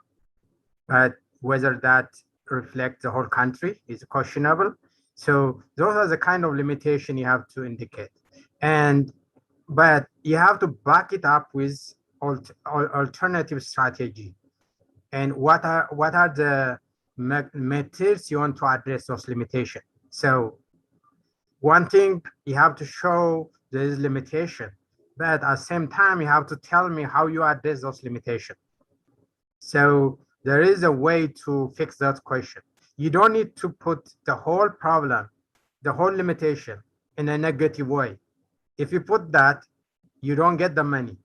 but whether that reflects the whole country is questionable. So those are the kind of limitation you have to indicate. But you have to back it up with alternative strategy. And what are the methods you want to address those limitations? So one thing, you have to show there is limitation, but at the same time, you have to tell me how you address those limitations. So there is a way to fix that question. You don't need to put the whole problem, the whole limitation in a negative way. If you put that, you don't get the money.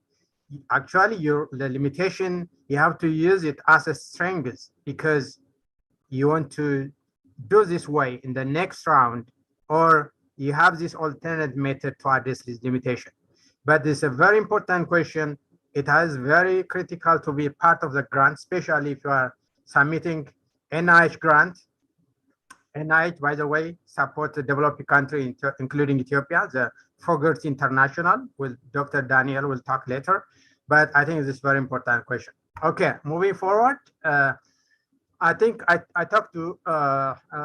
Actually, the limitation, you have to use it as a strength, because you want to do this way in the next round, or you have this alternate method to address this limitation. But it's a very important question. It is very critical to be part of the grant, especially if you are submitting NIH grant. NIH, by the way, supports the developing country, including Ethiopia, the Fogert International, with Dr. Daniel will talk later. But I think this is a very important question. Okay, moving forward. I think I talked to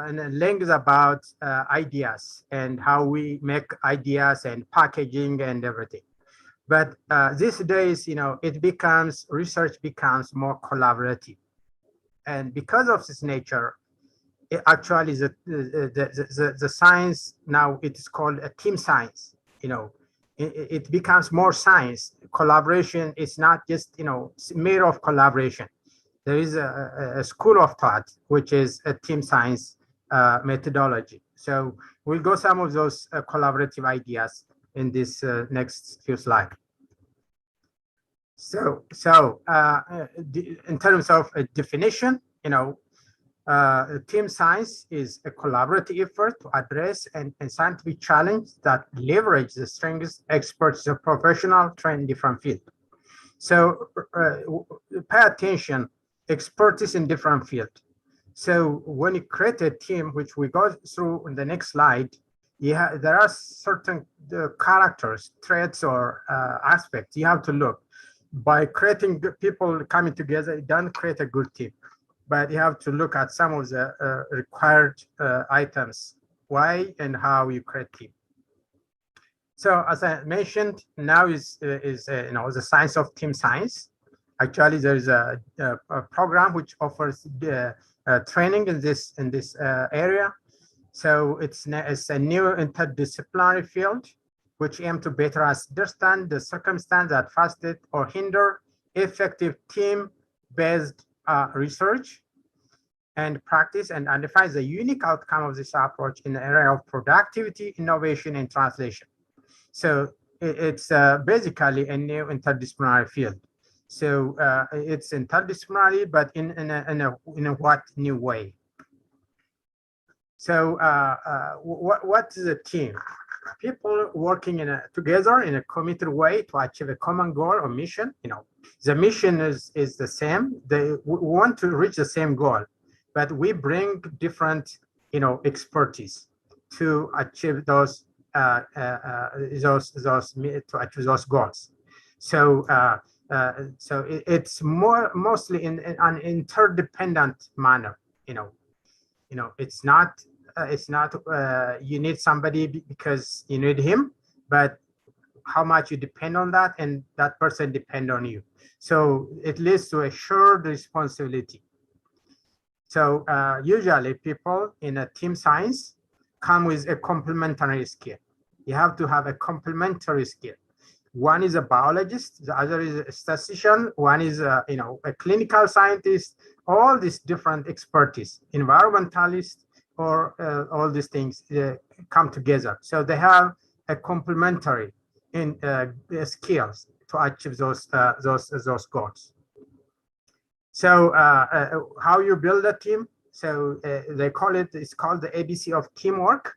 in length about ideas and how we make ideas and packaging and everything. But these days, research becomes more collaborative. And because of this nature, actually the science now, it is called a team science. It becomes more science. Collaboration is not just mere of collaboration. There is a school of thought, which is a team science methodology. So we'll go some of those collaborative ideas in this next few slides. So in terms of a definition, team science is a collaborative effort to address and scientific challenge that leverage the strengths, experts, of professional trained in different fields. So pay attention, expertise in different fields. So when you create a team, which we go through in the next slide, there are certain characters, traits, or aspects you have to look. By creating people coming together, it doesn't create a good team. But you have to look at some of the required items, why and how you create team. So as I mentioned, now is the science of team science. Actually, there is a program which offers training in this area. So it's a new interdisciplinary field which aim to better understand the circumstances that facilitate or hinder effective team-based research and practice, and identifies the unique outcome of this approach in the area of productivity, innovation, and translation. So it's basically a new interdisciplinary field. So it's interdisciplinary, but in a what new way? So what is a team? People working together in a committed way to achieve a common goal or mission. The mission is the same. We want to reach the same goal, but we bring different expertise to achieve those goals. So So it's mostly in an interdependent manner. It's not you need somebody because you need him, but how much you depend on that, and that person depend on you. So it leads to a shared responsibility. So usually people in a team science come with a complementary skill. You have to have a complementary skill. One is a biologist, the other is a statistician, one is a clinical scientist, all these different expertise, environmentalist, or all these things come together. So they have a complementary skills to achieve those goals. So how you build a team? So it's called the ABC of teamwork.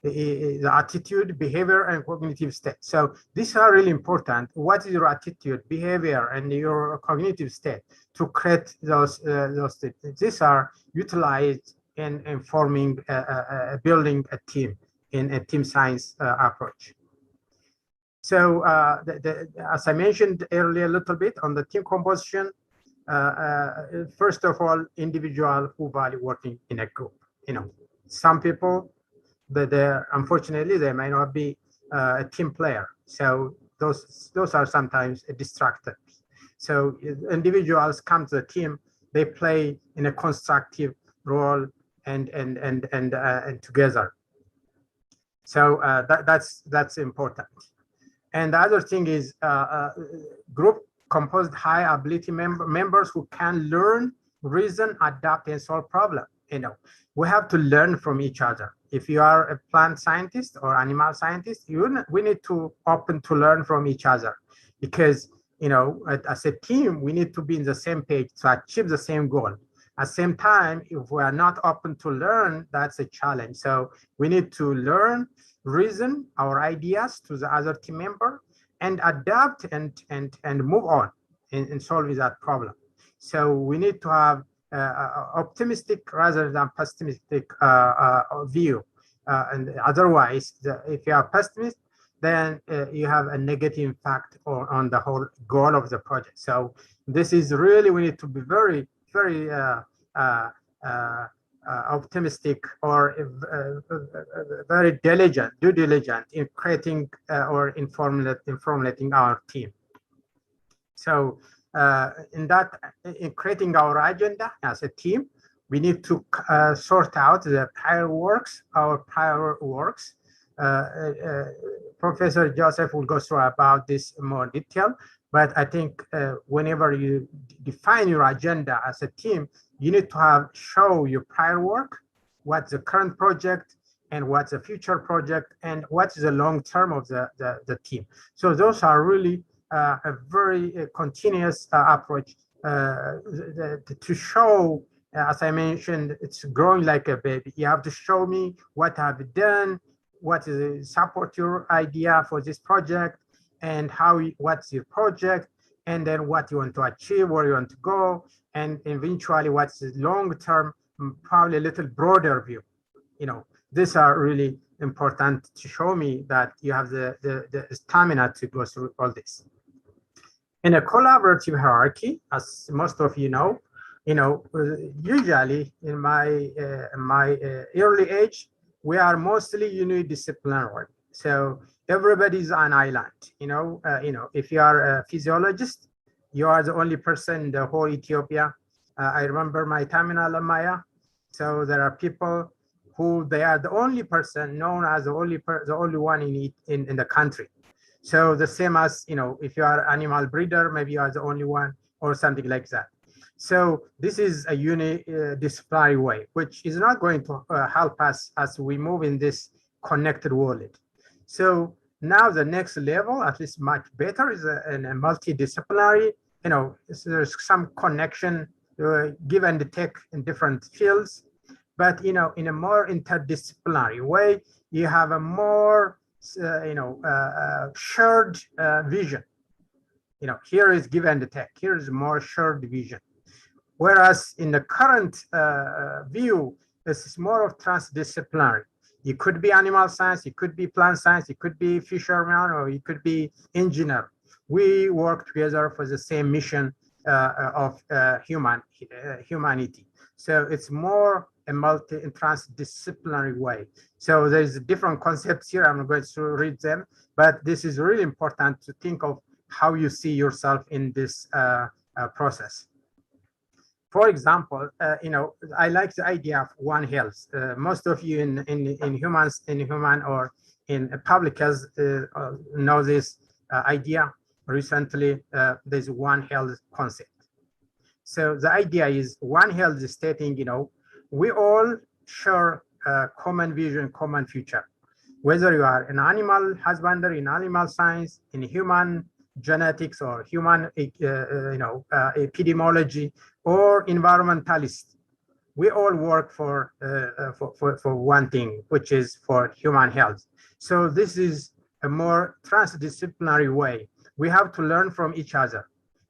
The attitude, behavior, and cognitive state. So these are really important. What is your attitude, behavior, and your cognitive state to create those things? These are utilized in forming, building a team in a team science approach. So as I mentioned earlier a little bit on the team composition, first of all, individual who value working in a group. Some people, unfortunately, they may not be a team player. So those are sometimes distractors. So individuals come to the team, they play in a constructive role and together. So that's important. And the other thing is group composed high ability members who can learn, reason, adapt, and solve problems. We have to learn from each other. If you are a plant scientist or animal scientist, we need to open to learn from each other, because as a team, we need to be in the same page to achieve the same goal. At the same time, if we are not open to learn, that's a challenge. So we need to learn, reason our ideas to the other team member, and adapt and move on in solving that problem. So we need to have optimistic rather than pessimistic view. And otherwise, if you are pessimist, then you have a negative impact on the whole goal of the project. So this is really, we need to be very, very optimistic or very due diligent in creating or in formulating our team. So in creating our agenda as a team, we need to sort out the prior works. Professor Joseph will go through about this in more detail, but I think whenever you define your agenda as a team, you need to show your prior work, what's the current project, and what's the future project, and what's the long term of the team. So those are really a very continuous approach to show, as I mentioned, it's growing like a baby. You have to show me what have you done, what is support your idea for this project, and what's your project, and then what you want to achieve, where you want to go, and eventually what's the long-term, probably a little broader view. These are really important to show me that you have the stamina to go through all this. In a collaborative hierarchy, as most of you know, usually in my early age, we are mostly unidisciplinary. So everybody's an island. If you are a physiologist, you are the only person in the whole Ethiopia. I remember my time in Alamaya. So there are people who they are the only person known as the only one in the country. So the same as, if you are an animal breeder, maybe you are the only one or something like that. So this is a unidisciplinary way, which is not going to help us as we move in this connected world. So now the next level, at least much better, is a multidisciplinary. There's some connection, give and take in different fields, but in a more interdisciplinary way, you have a more shared vision. Here is give and take. Here is more shared vision. Whereas in the current view, this is more of transdisciplinary. You could be animal science, you could be plant science, you could be fisherman, or you could be engineer. we work together for the same mission of humanity. So it's more a transdisciplinary way. So there's different concepts here. I'm going to read them, but this is really important to think of how you see yourself in this process. For example, I like the idea of One Health. Most of you in human or in public health know this idea. Recently, there's One Health concept. So the idea is One Health is stating, we all share a common vision, common future. Whether you are an animal husbandry, in animal science, in human genetics, or human epidemiology, or environmentalist, we all work for one thing, which is for human health. So this is a more transdisciplinary way. We have to learn from each other,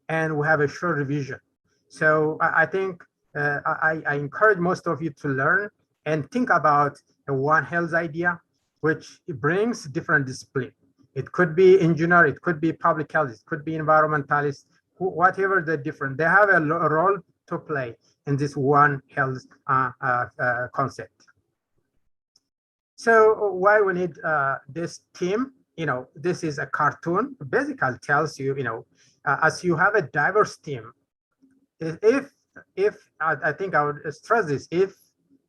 and we have a shared vision. So I think I encourage most of you to learn and think about a One Health idea, which brings different discipline. It could be engineer, it could be public health, it could be environmentalist, whatever the different. They have a role to play in this One Health concept. So why we need this team? This is a cartoon. Basically tells you, as you have a diverse team, if I think I would stress this, if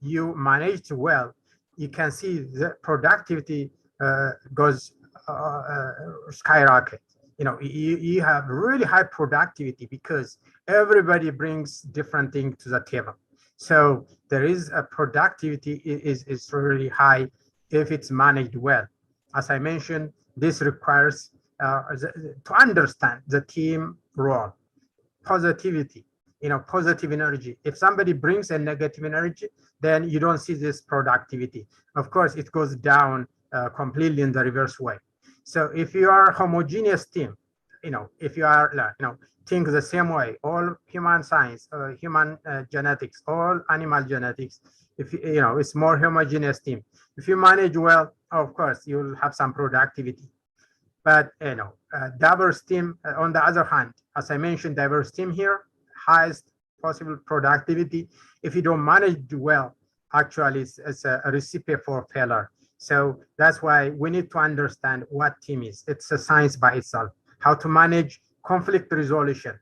you manage well, you can see the productivity goes skyrocket. You have really high productivity because everybody brings different things to the table. So there is a productivity is really high if it's managed well. As I mentioned, this requires to understand the team role, positivity, positive energy. If somebody brings a negative energy, then you don't see this productivity. Of course, it goes down completely in the reverse way. So if you are a homogeneous team, if you are, think the same way, all human science, human genetics, all animal genetics, if it's more homogeneous team. If you manage well, of course, you'll have some productivity. But diverse team, on the other hand, as I mentioned, diverse team here, highest possible productivity. If you don't manage well, actually, it's a recipe for failure. So that's why we need to understand what team is. It's a science by itself. How to manage conflict resolution,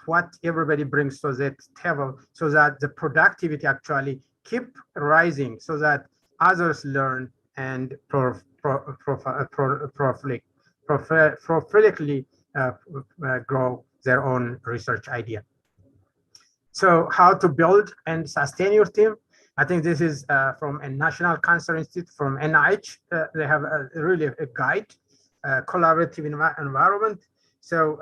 what everybody brings to the table, so that the productivity actually keep rising, so that others learn and prolifically grow their own research idea. So how to build and sustain your team? I think this is from a National Cancer Institute, from NIH. They have really a guide, collaborative environment. So,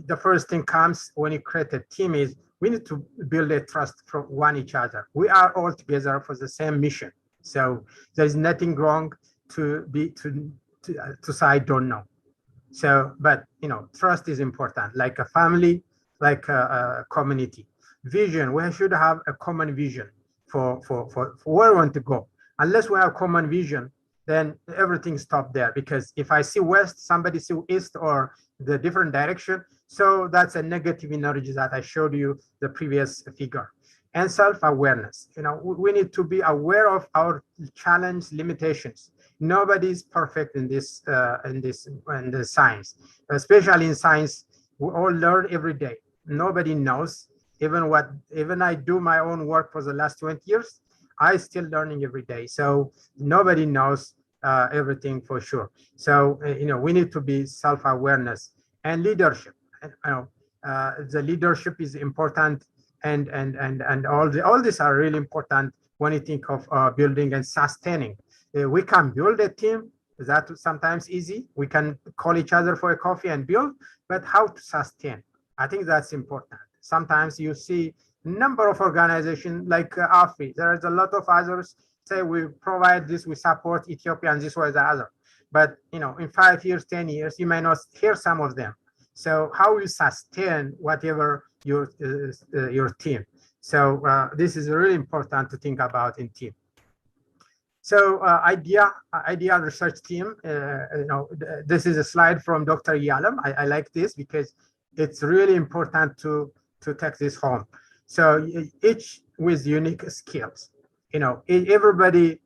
the first thing comes when you create a team is we need to build a trust from each other. We are all together for the same mission. So there's nothing wrong to say I don't know. So, but trust is important, like a family, like a community. Vision, we should have a common vision for where we want to go. Unless we have common vision, then everything stops there, because if I see west, somebody see east or the different direction. So that's a negative energy that I showed you the previous figure. And self-awareness, we need to be aware of our challenge limitations. Nobody is perfect in this science, especially in science. We all learn every day. Nobody knows. Even I do my own work for the last 20 years, I still learning every day. So nobody knows everything for sure. So we need to be self-awareness and leadership. The leadership is important, and all these are really important when you think of building and sustaining. We can build a team. That's sometimes easy. We can call each other for a coffee and build, but how to sustain? I think that's important. Sometimes you see number of organizations like AfRIE. There is a lot of others say we provide this, we support Ethiopia, and this was the other. But in 5 years, 10 years, you may not hear some of them. So how you sustain whatever your team? So this is really important to think about in team. So idea research team, this is a slide from Dr. Yalam. I like this because it's really important to take this home. So each with unique skills, everybody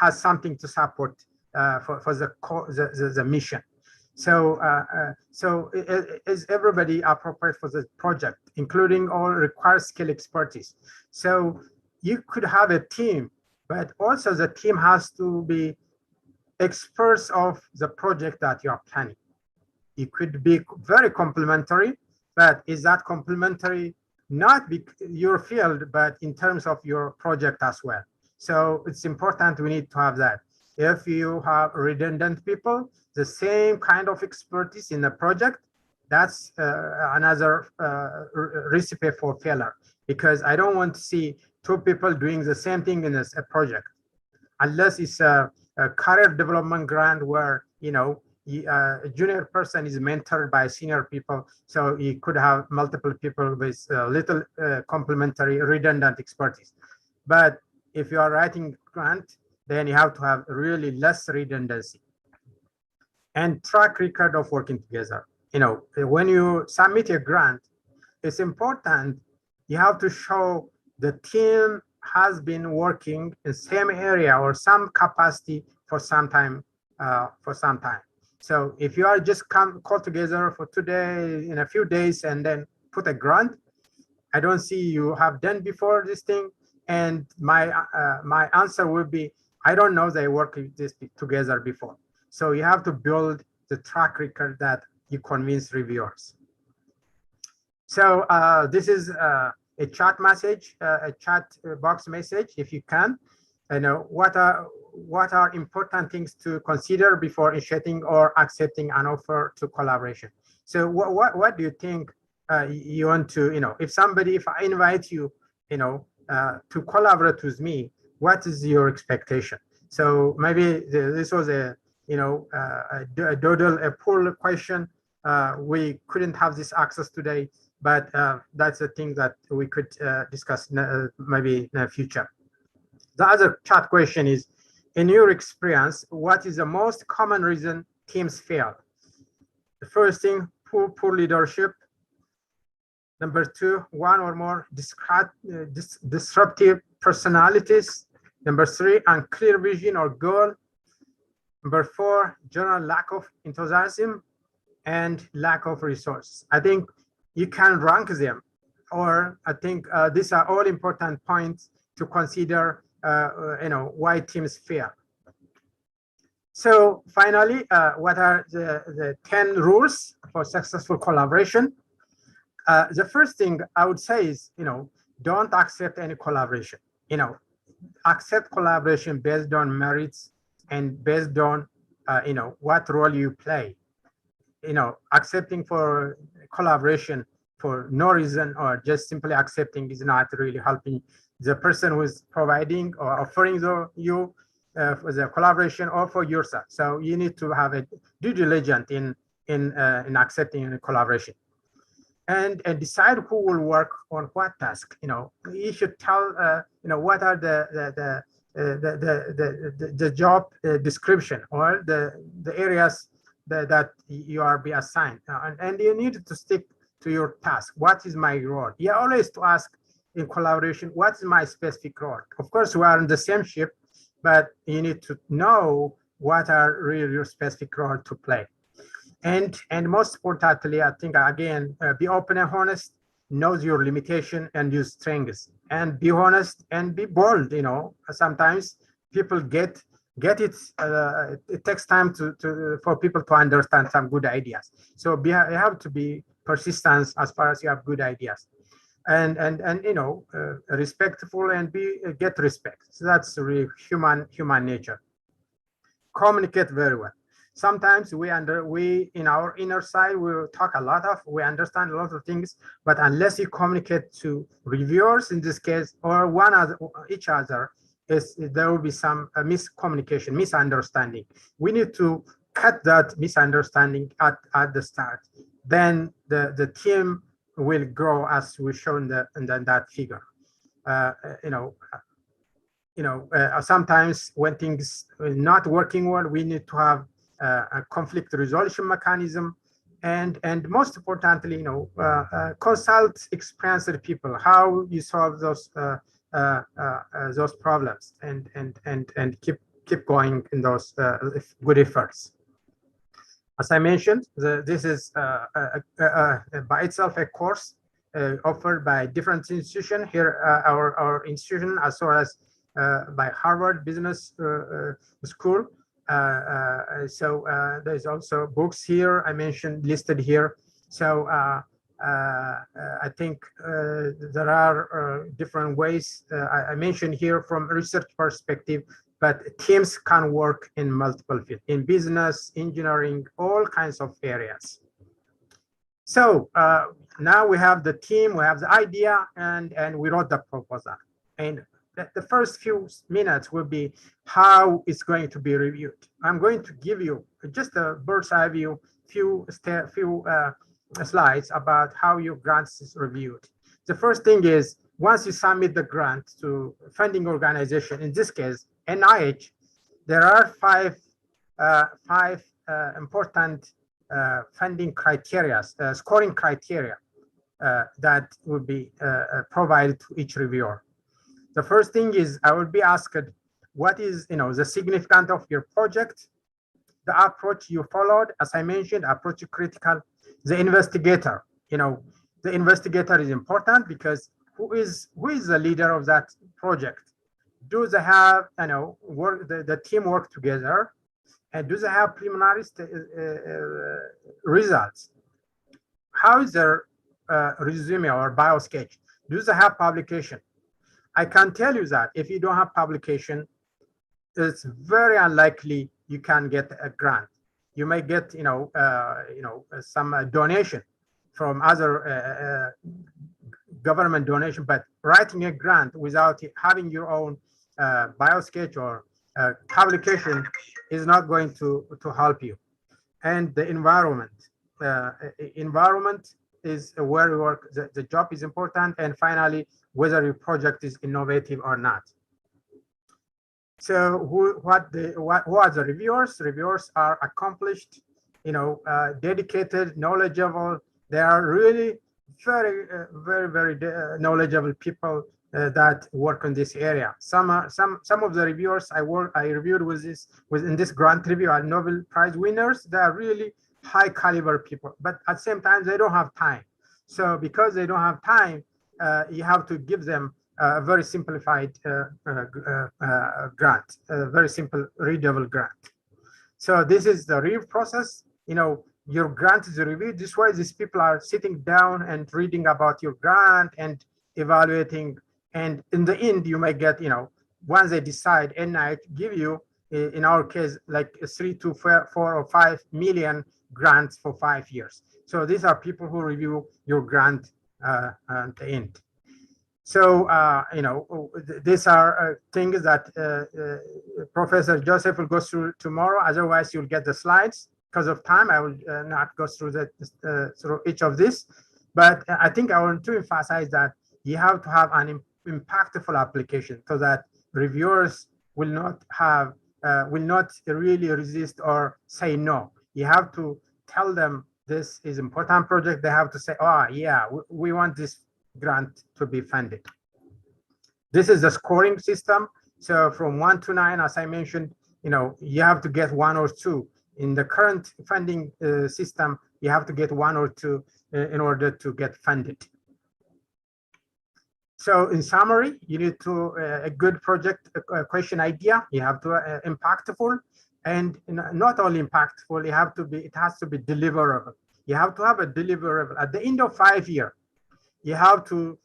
has something to support for the mission. So is everybody appropriate for the project, including all required skill expertise. So you could have a team, but also the team has to be experts of the project that you are planning. It could be very complementary, but is that complementary not your field, but in terms of your project as well? So it's important, we need to have that. If you have redundant people, the same kind of expertise in the project, that's another recipe for failure, because I don't want to see two people doing the same thing in a project, unless it's a career development grant where a junior person is mentored by senior people, so you could have multiple people with little complementary redundant expertise. But if you are writing grant, then you have to have really less redundancy and track record of working together. When you submit a grant, it's important you have to show the team has been working in the same area or some capacity for some time. So if you are just call together for today in a few days and then put a grant, I don't see you have done before this thing. And my answer will be, I don't know they work this together before. So you have to build the track record that you convince reviewers. So this is a chat message, a chat box message, if you can. What are important things to consider before initiating or accepting an offer to collaboration? So what do you think you want to, if I invite you, to collaborate with me, what is your expectation? So maybe this was a poll question. We couldn't have this access today, but that's a thing that we could discuss maybe in the future. The other chat question is, in your experience, what is the most common reason teams fail? The first thing, poor leadership. Number two, one or more disruptive personalities. Number three, unclear vision or goal. Number four, general lack of enthusiasm and lack of resources. I think you can rank them, or I think these are all important points to consider why teams fail. So finally, what are the 10 rules for successful collaboration? The first thing I would say is, don't accept any collaboration. Accept collaboration based on merits and based on, what role you play. Accepting for collaboration for no reason or just simply accepting is not really helping the person who is providing or offering you for the collaboration or for yourself. So you need to have a due diligence in accepting a collaboration. And decide who will work on what task. You should tell what are the job description or the areas that you are be assigned, and you need to stick to your task. What is my role? You always to ask in collaboration, what is my specific role? Of course, we are in the same ship, but you need to know what are really your specific role to play. And most importantly, I think, again, be open and honest, knows your limitation and your strengths, and be honest and be bold. Sometimes people get it. It takes time for people to understand some good ideas. So you have to be persistent as far as you have good ideas, and respectful and get respect. So that's really human nature. Communicate very well. Sometimes we in our inner side, we talk a lot we understand a lot of things, but unless you communicate to reviewers in this case, or each other, there will be some miscommunication, misunderstanding. We need to cut that misunderstanding at the start. Then the team will grow as we show in that figure. sometimes when things are not working well, we need to have a conflict resolution mechanism, and most importantly, consult experienced people how you solve those problems, and keep going in those good efforts. As I mentioned, this is by itself a course offered by different institutions here, our institution, as well as by Harvard Business School. So there's also books here I mentioned listed here. So I think there are different ways I mentioned here from a research perspective, but teams can work in multiple fields, in business, engineering, all kinds of areas. So now we have the team, we have the idea, and we wrote the proposal. And the first few minutes will be how it's going to be reviewed. I'm going to give you just a bird's eye view, few slides about how your grant is reviewed. The first thing is, once you submit the grant to funding organization, in this case, NIH, there are five important funding criteria, scoring criteria that will be provided to each reviewer. The first thing is, I will be asked, what is the significance of your project, the approach you followed, as I mentioned, approach critical, the investigator. The investigator is important because who is the leader of that project? Do they have the team work together, and do they have preliminary results? How is their resume or bio sketch? Do they have publication? I can tell you that if you don't have publication, it's very unlikely you can get a grant. You may get some donation from other government donation, but writing a grant without having your own bio sketch or publication is not going to help you. And the environment is where you work. The job is important, and finally, whether your project is innovative or not. So who are the reviewers? Reviewers are accomplished, dedicated, knowledgeable. They are really very knowledgeable people that work in this area. Some of the reviewers I reviewed within this grant review are Nobel Prize winners. They are really high caliber people, but at the same time they don't have time. So because they don't have time, you have to give them a very simplified grant, a very simple readable grant. So this is the review process. Your grant is reviewed. This way, these people are sitting down and reading about your grant and evaluating. And in the end, you may get, once they decide, NIH give you, in our case, like 3 to 4 or 5 million grants for 5 years. So these are people who review your grant at the end. So, these are things that Professor Joseph will go through tomorrow. Otherwise, you'll get the slides. Because of time, I will not go through through each of this. But I think I want to emphasize that you have to have an impactful application so that reviewers will not really resist or say no. You have to tell them this is important project. They have to say, oh yeah, we want this grant to be funded. This is the scoring system. So from 1 to 9, as I mentioned, you have to get 1 or 2. In the current funding system, you have to get 1 or 2 in order to get funded. So in summary, you need to a good project question idea. You have to impactful, and not only impactful. It has to be deliverable. You have to have a deliverable at the end of 5 years. You have to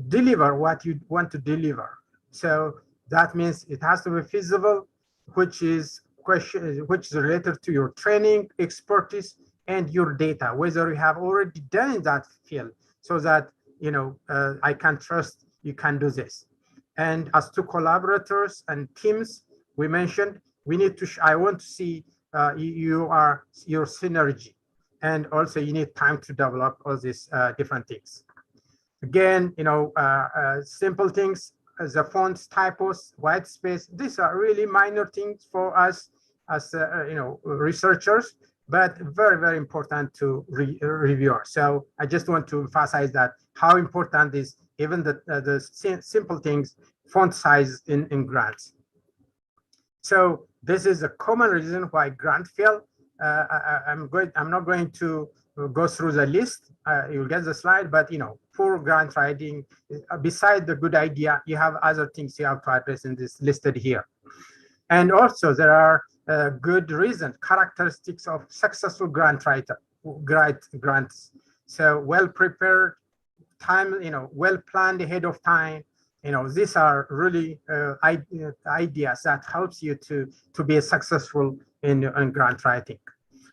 deliver what you want to deliver. So that means it has to be feasible, which is related to your training, expertise, and your data, whether you have already done in that field, so that I can trust you can do this. And as to collaborators and teams, we mentioned we need to. I want to see your synergy, and also you need time to develop all these different things. Again, simple things. the fonts, typos, white space, these are really minor things for us as researchers, but very, very important to review. So I just want to emphasize that how important is even the simple things, font size in grants. So this is a common reason why grant fail. I'm not going to go through the list. You'll get the slide, but poor grant writing, beside the good idea, you have other things you have to address in this listed here. And also there are good reasons, characteristics of successful grant writer, grants. So well prepared, time, well planned ahead of time. These are really ideas that helps you to be successful in grant writing.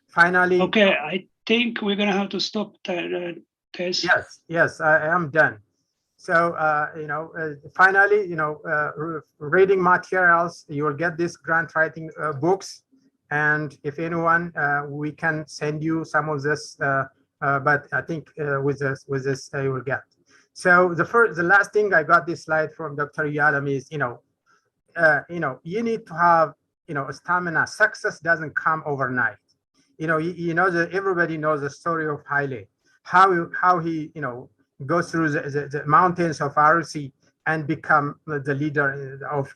Finally, okay, I think we're gonna have to stop the test. Yes, I am done. So finally, reading materials, you will get this grant writing books, and if anyone, we can send you some of this, but I think with this you will get. So the last thing, I got this slide from Dr. Yadam is, you need to have, stamina. Success doesn't come overnight. Everybody knows the story of Haile, how he, goes through the mountains of RC and become the leader of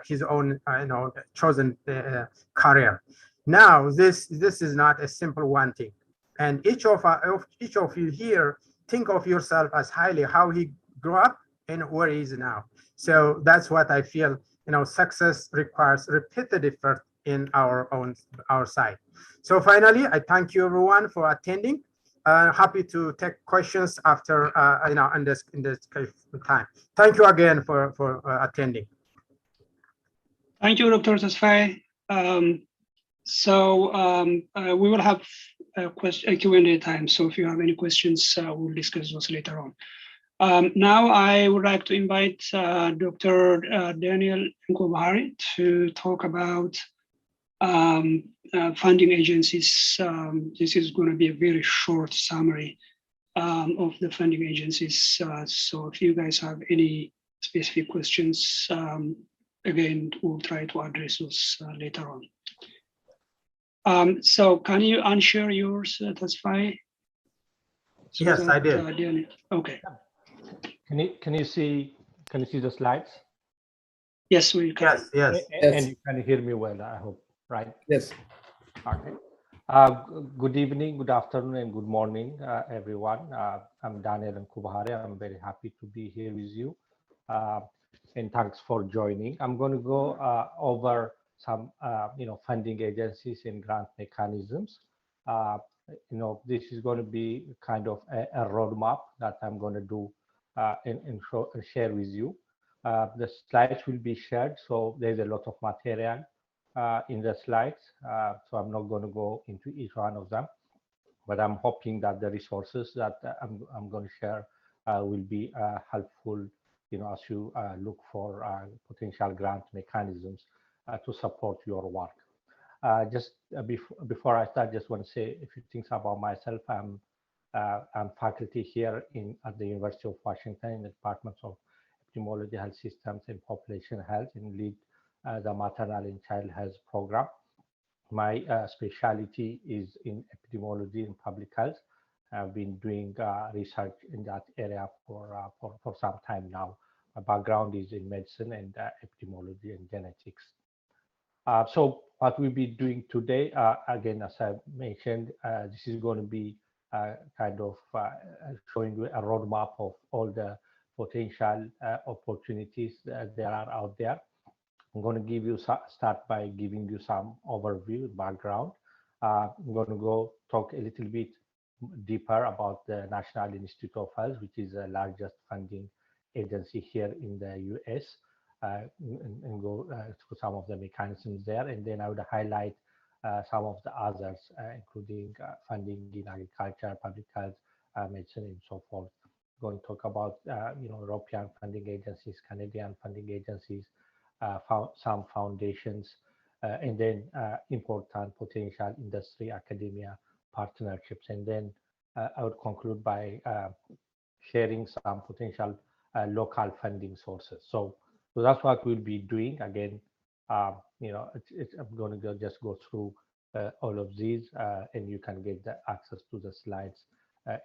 his own, chosen career. Now, this is not a simple one thing. And each of you here, think of yourself as Haile, how he grew up and where he is now. So that's what I feel, success requires repeated effort in our side. So finally, I thank you everyone for attending. Happy to take questions after, in this time. Thank you again for attending. Thank you, Dr. Tesfaye. We will have a Q&A time. So if you have any questions, we'll discuss those later on. Now I would like to invite Dr. Daniel Nkobahari to talk about funding agencies. This is going to be a very short summary of the funding agencies. So if you guys have any specific questions, again, we'll try to address those later on. So can you unshare yours, Tesfaye? So yes, I did. Okay. Can you see the slides? Yes, we can. Yes. And you can hear me well, I hope, right? Yes. Okay. Good evening, good afternoon, and good morning, everyone. I'm Daniel Nkobahari. I'm very happy to be here with you. And thanks for joining. I'm going to go over some, funding agencies and grant mechanisms. This is going to be kind of a roadmap that I'm going to do and share with you. The slides will be shared, so there's a lot of material in the slides, so I'm not going to go into each one of them, but I'm hoping that the resources that I'm going to share will be helpful, as you look for potential grant mechanisms to support your work. Just before I start, just want to say a few things about myself. I'm faculty here at the University of Washington in the Department of Epidemiology, Health Systems, and Population Health, and lead the maternal and child health program. My specialty is in epidemiology and public health. I've been doing research in that area for some time now. My background is in medicine and epidemiology and genetics. So what we'll be doing today, again, as I mentioned, this is going to be kind of showing you a roadmap of all the potential opportunities that there are out there. I'm going to give you start by giving you some overview, background. I'm going to talk a little bit deeper about the National Institute of Health, which is the largest funding agency here in the US, and go through some of the mechanisms there. And then I would highlight some of the others, including funding in agriculture, public health, medicine, and so forth. I'm going to talk about European funding agencies, Canadian funding agencies, some foundations, and then important potential industry academia partnerships. And then I would conclude by sharing some potential local funding sources. So that's what we'll be doing. Again, you know, I'm going to just go through all of these, and you can get the access to the slides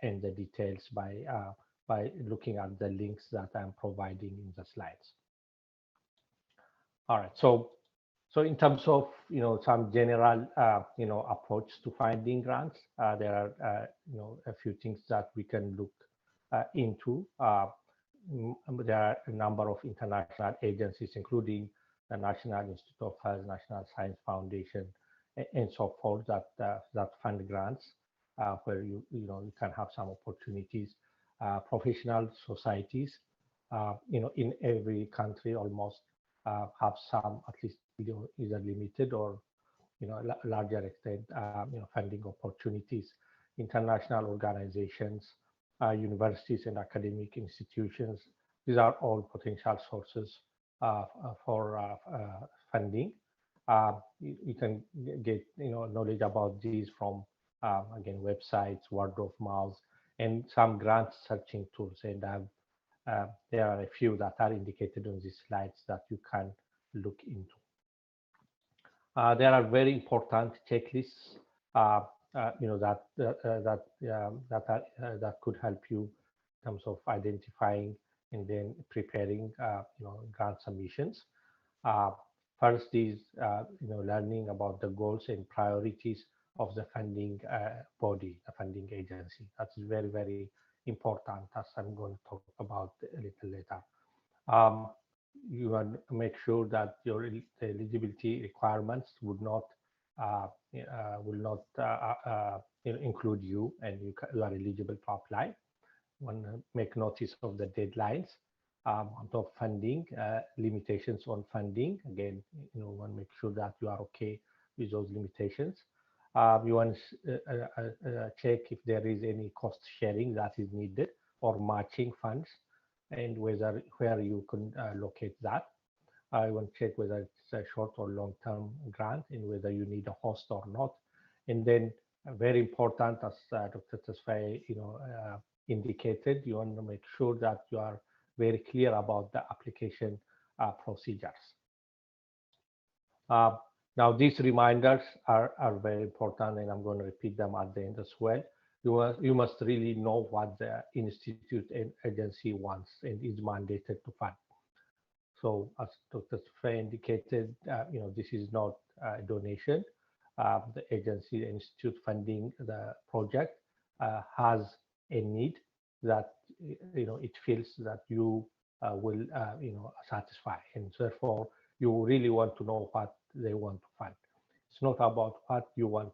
and the details by looking at the links that I'm providing in the slides. All right, so in terms of, you know, some general, you know, approach to finding grants, there are, you know, a few things that we can look into. There are a number of international agencies, including the National Institute of Health, National Science Foundation, and so forth, that fund grants, where you can have some opportunities. Professional societies, you know, in every country almost have some, at least, you know, either limited or, you know, larger extent, you know, funding opportunities. International organizations, universities and academic institutions, these are all potential sources for funding. You can get, you know, knowledge about these from, again, websites, word of mouth, and some grant searching tools. And there are a few that are indicated on these slides that you can look into. There are very important checklists, you know, that could help you in terms of identifying and then preparing, you know, grant submissions. First is, you know, learning about the goals and priorities of the funding body, the funding agency. That's very, very important, as I'm going to talk about a little later. You want to make sure that your eligibility requirements would not will not include you, and you are eligible to apply. You want to make notice of the deadlines on top of funding, limitations on funding. Again, you know, want to make sure that you are okay with those limitations. You want to check if there is any cost sharing that is needed or matching funds, and where you can locate that. I want to check whether it's a short or long-term grant and whether you need a host or not. And then, very important, as Dr. Tesfaye, you know, indicated, you want to make sure that you are very clear about the application procedures. Now, these reminders are very important, and I'm going to repeat them at the end as well. You must really know what the institute and agency wants and is mandated to fund. So, as Dr. Tesfaye indicated, you know, this is not a donation. The agency, the institute funding the project has a need that, you know, it feels that you will, you know, satisfy, and therefore you really want to know what they want to fund. It's not about what you want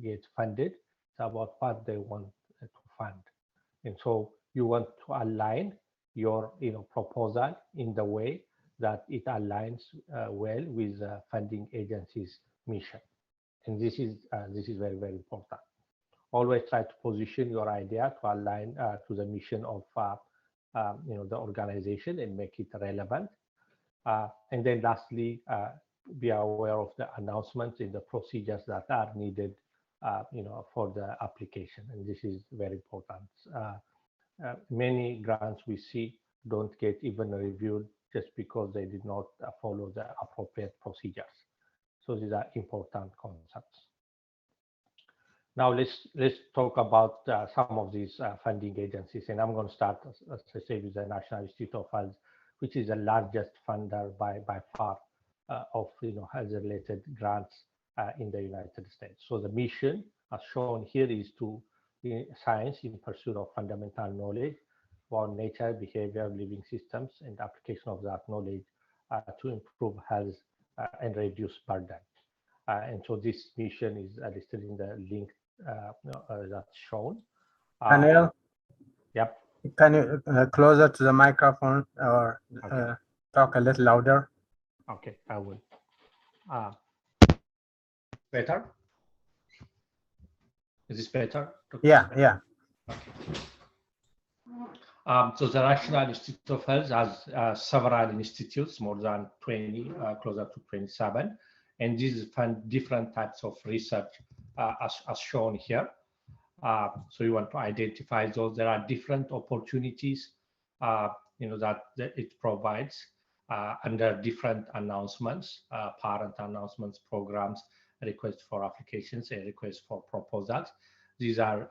get funded. It's about what they want to fund, and so you want to align your, you know, proposal in the way that it aligns well with the funding agency's mission, and this is very, very important. Always try to position your idea to align to the mission of you know, the organization and make it relevant. And then lastly, be aware of the announcements and the procedures that are needed, you know, for the application, and this is very important. Many grants we see don't get even reviewed just because they did not follow the appropriate procedures. So these are important concepts. Now let's talk about some of these funding agencies, and I'm going to start, as I say, with the National Institute of Health, which is the largest funder by far of, you know, health-related grants in the United States. So the mission, as shown here, is to science in pursuit of fundamental knowledge about nature, behavior, living systems, and application of that knowledge to improve health and reduce burden. And so this mission is listed in the link that's shown. Daniel? Yep. Can you closer to the microphone or Okay. talk a little louder? Okay, I will. Better? Is this better? Yeah, yeah. Okay. So the National Institute of Health has several institutes, more than 20, closer to 27, and these fund different types of research as shown here. So you want to identify those. There are different opportunities that it provides under different announcements, parent announcements, programs, request for applications, and request for proposals. These are,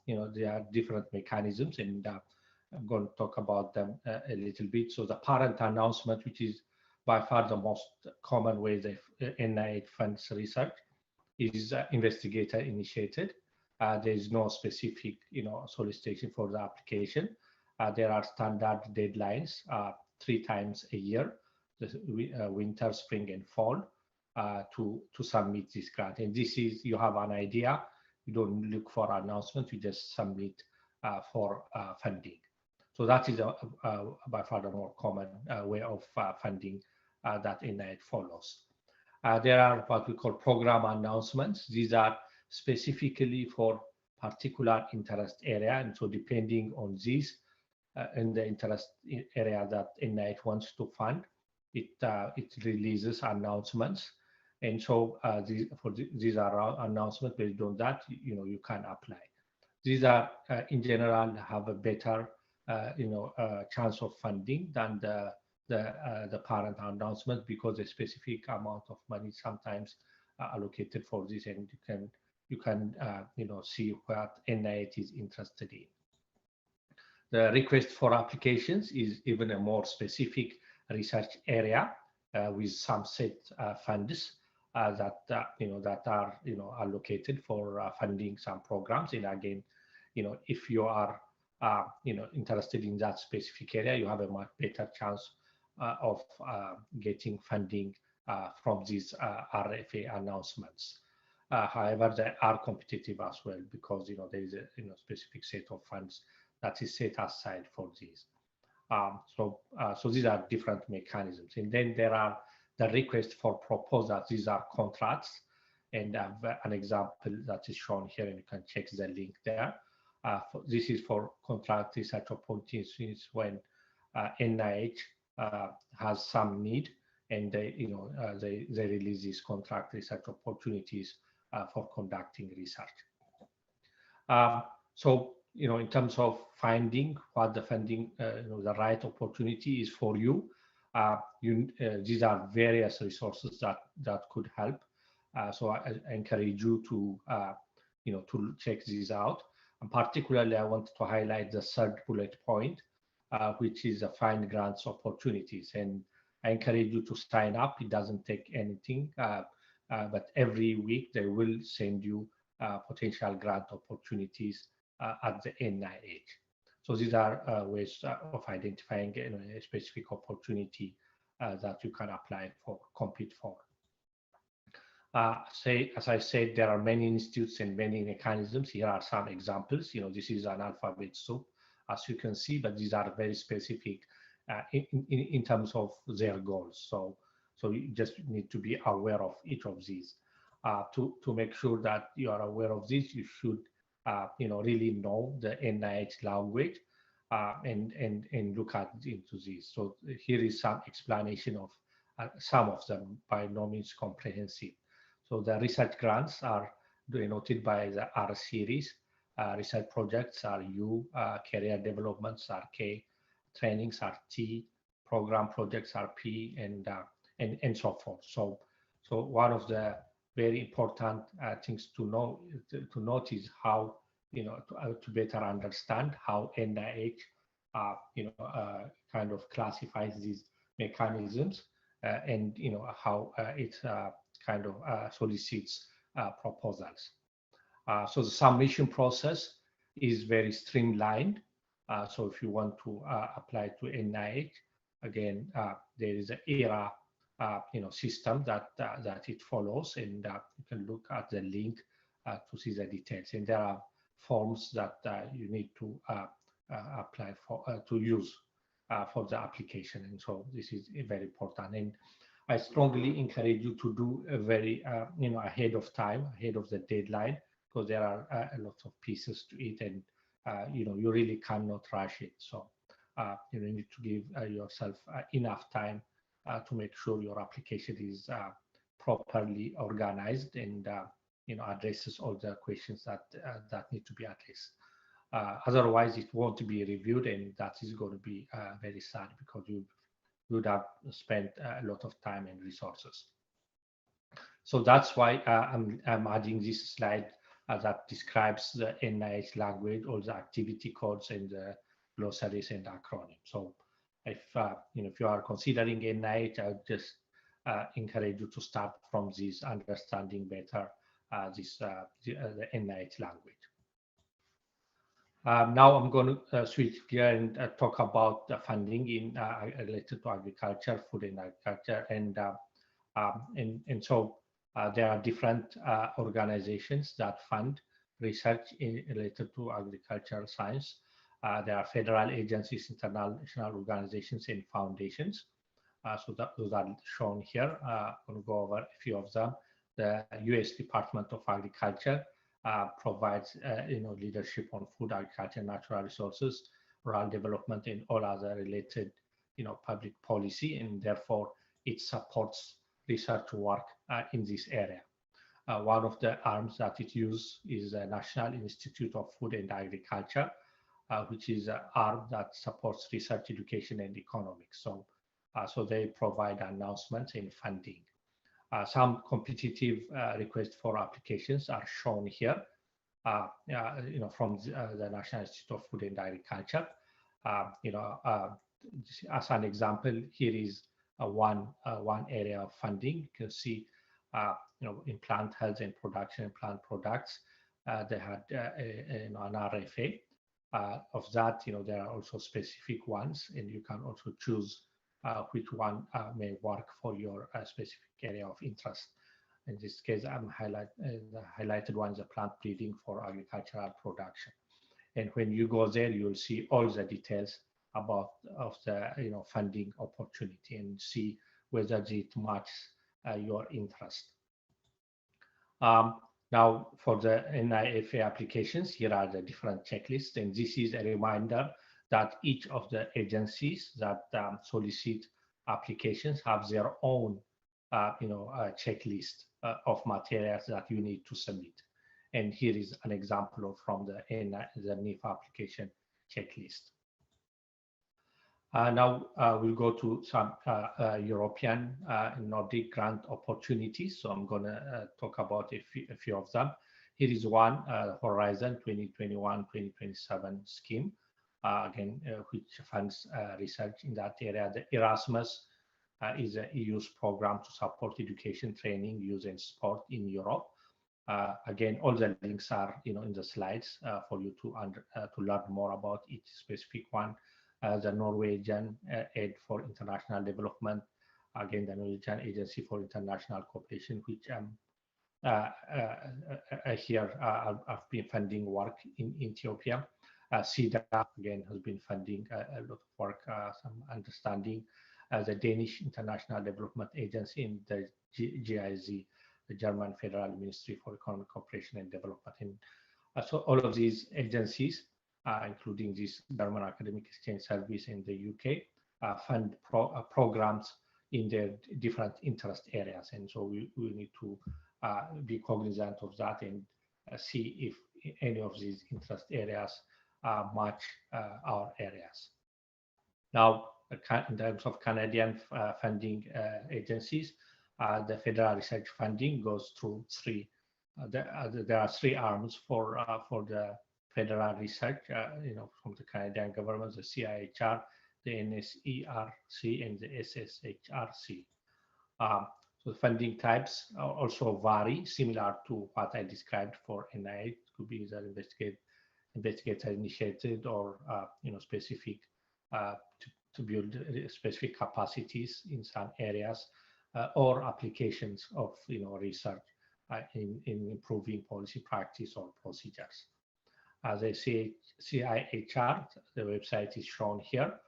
there are different mechanisms, and I'm going to talk about them a little bit. So the parent announcement, which is by far the most common way that NIH funds research, is investigator initiated. There is no specific, solicitation for the application. There are standard deadlines 3 times a year, the winter, spring, and fall, to submit this grant. And this is, you have an idea, you don't look for announcement, you just submit for funding. So that is by far the more common way of funding that NIH follows. There are what we call program announcements. These are specifically for particular interest area, and so depending on these in the interest area that NIH wants to fund, it releases announcements, and so these are announcements. Based on that, you can apply. These are in general have a better chance of funding than the parent announcement, because a specific amount of money sometimes allocated for this, and you can see what NIH is interested in. The request for applications is even a more specific research area with some set funds that are allocated for funding some programs. And again, if you are interested in that specific area, you have a much better chance of getting funding from these RFA announcements. However, they are competitive as well, because there is a specific set of funds that is set aside for these. So these are different mechanisms. And then there are the request for proposals. These are contracts, and an example that is shown here, and you can check the link there. This is for contract research opportunities when NIH has some need, and they release these contract research opportunities for conducting research. So in terms of finding what the funding, the right opportunity is for you, these are various resources that could help. So I encourage you to to check these out. And particularly, I want to highlight the third bullet point, which is find grants opportunities. And I encourage you to sign up. It doesn't take anything, but every week they will send you potential grant opportunities at the NIH. So these are ways of identifying a specific opportunity that you can apply for, compete for. As I said, there are many institutes and many mechanisms. Here are some examples. This is an alphabet soup, as you can see, but these are very specific in terms of their goals. So you just need to be aware of each of these. To make sure that you are aware of this, you should really know the NIH language and look into this. So here is some explanation of some of them, by no means comprehensive. So the research grants are denoted by the R series. Research projects are U, career developments are K, trainings are T, program projects are P, and so forth. So one of the very important things to note is how to better understand how NIH kind of classifies these mechanisms, and how it kind of solicits proposals. So the submission process is very streamlined. So if you want to apply to NIH, again, there is an ERA system that it follows, and you can look at the link to see the details. And there are forms that you need to apply for, to use for the application. And so this is very important. And I strongly encourage you to do a very ahead of time, ahead of the deadline, because there are a lot of pieces to it, and you really cannot rush it. So you need to give yourself enough time to make sure your application is properly organized and addresses all the questions that need to be addressed. Otherwise, it won't be reviewed, and that is going to be very sad because you would have spent a lot of time and resources. So that's why I'm adding this slide that describes the NIH language, all the activity codes and the glossaries and acronyms. So if if you are considering NIH, I would just encourage you to start from this, understanding better the NIH language. Now I'm going to switch gear and talk about the funding in related to agriculture, food and agriculture, and so there are different organizations that fund research related to agricultural science. There are federal agencies, international organizations, and foundations. So those are shown here. I'm going to go over a few of them. The U.S. Department of Agriculture provides leadership on food, agriculture, natural resources, rural development, and all other related public policy, and therefore it supports research work in this area. One of the arms that it uses is the National Institute of Food and Agriculture, which is an arm that supports research, education, and economics. So they provide announcements and funding. Some competitive requests for applications are shown here, from the National Institute of Food and Agriculture. As an example, here is one area of funding. You can see, in plant health and production and plant products, they had an RFA. Of that, there are also specific ones, and you can also choose which one may work for your specific area of interest. In this case, I'm the highlighted one is a plant breeding for agricultural production. And when you go there, you'll see all the details about the funding opportunity and see whether it matches your interest. Now, for the NIFA applications, here are the different checklists, and this is a reminder that each of the agencies that solicit applications have their own, checklist of materials that you need to submit. And here is an example from the NIFA application checklist. Now we'll go to some European Nordic grant opportunities. So I'm going to talk about a few of them. Here is one, Horizon 2021-2027 scheme, which funds research in that area. The Erasmus is an EU's program to support education, training, youth, and sport in Europe. Again, all the links are in the slides for you to learn more about each specific one. The Norwegian Aid for International Development, again the Norwegian Agency for International Cooperation, which here I've been funding work in Ethiopia. SIDA again has been funding a lot of work, some understanding. The Danish International Development Agency and the GIZ, the German Federal Ministry for Economic Cooperation and Development. And so all of these agencies, including this German Academic Exchange Service in the UK, fund programs in their different interest areas. And so we need to be cognizant of that and see if any of these interest areas match our areas. Now, in terms of Canadian funding agencies, the federal research funding goes through three. There are three arms for the federal research, from the Canadian government: the CIHR, the NSERC, and the SSHRC. So the funding types also vary, similar to what I described for NIH. It could be either investigator initiated or specific to build specific capacities in some areas, or applications of research in improving policy practice or procedures. As I say, CIHR, the website is shown here.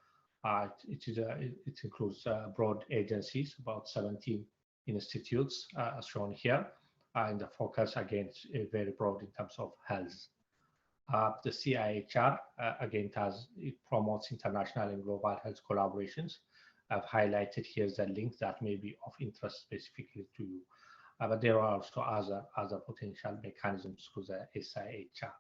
It includes broad agencies, about 17 institutes shown here, and the focus again is very broad in terms of health. The CIHR again it promotes international and global health collaborations. I've highlighted here the link that may be of interest specifically to you, but there are also other potential mechanisms for the SIHR.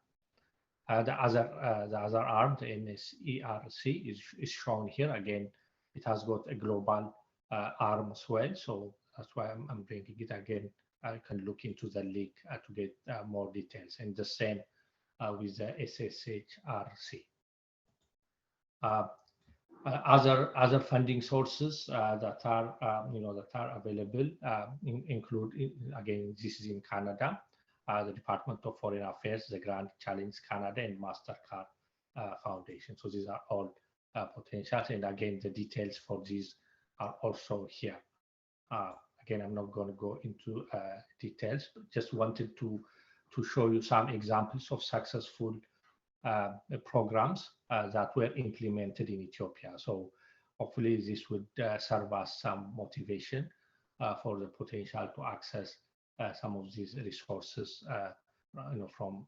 The other arm, the MSERC, is shown here. Again, it has got a global arm as well. So that's why I'm bringing it again. I can look into the link to get more details. And the same with the SSHRC. Other funding sources that are available include, again, this is in Canada, the Department of Foreign Affairs, the Grand Challenge Canada, and MasterCard Foundation. So these are all potentials, and again, the details for these are also here. Again, I'm not going to go into details, but just wanted to show you some examples of successful programs that were implemented in Ethiopia. So hopefully this would serve as some motivation for the potential to access some of these resources from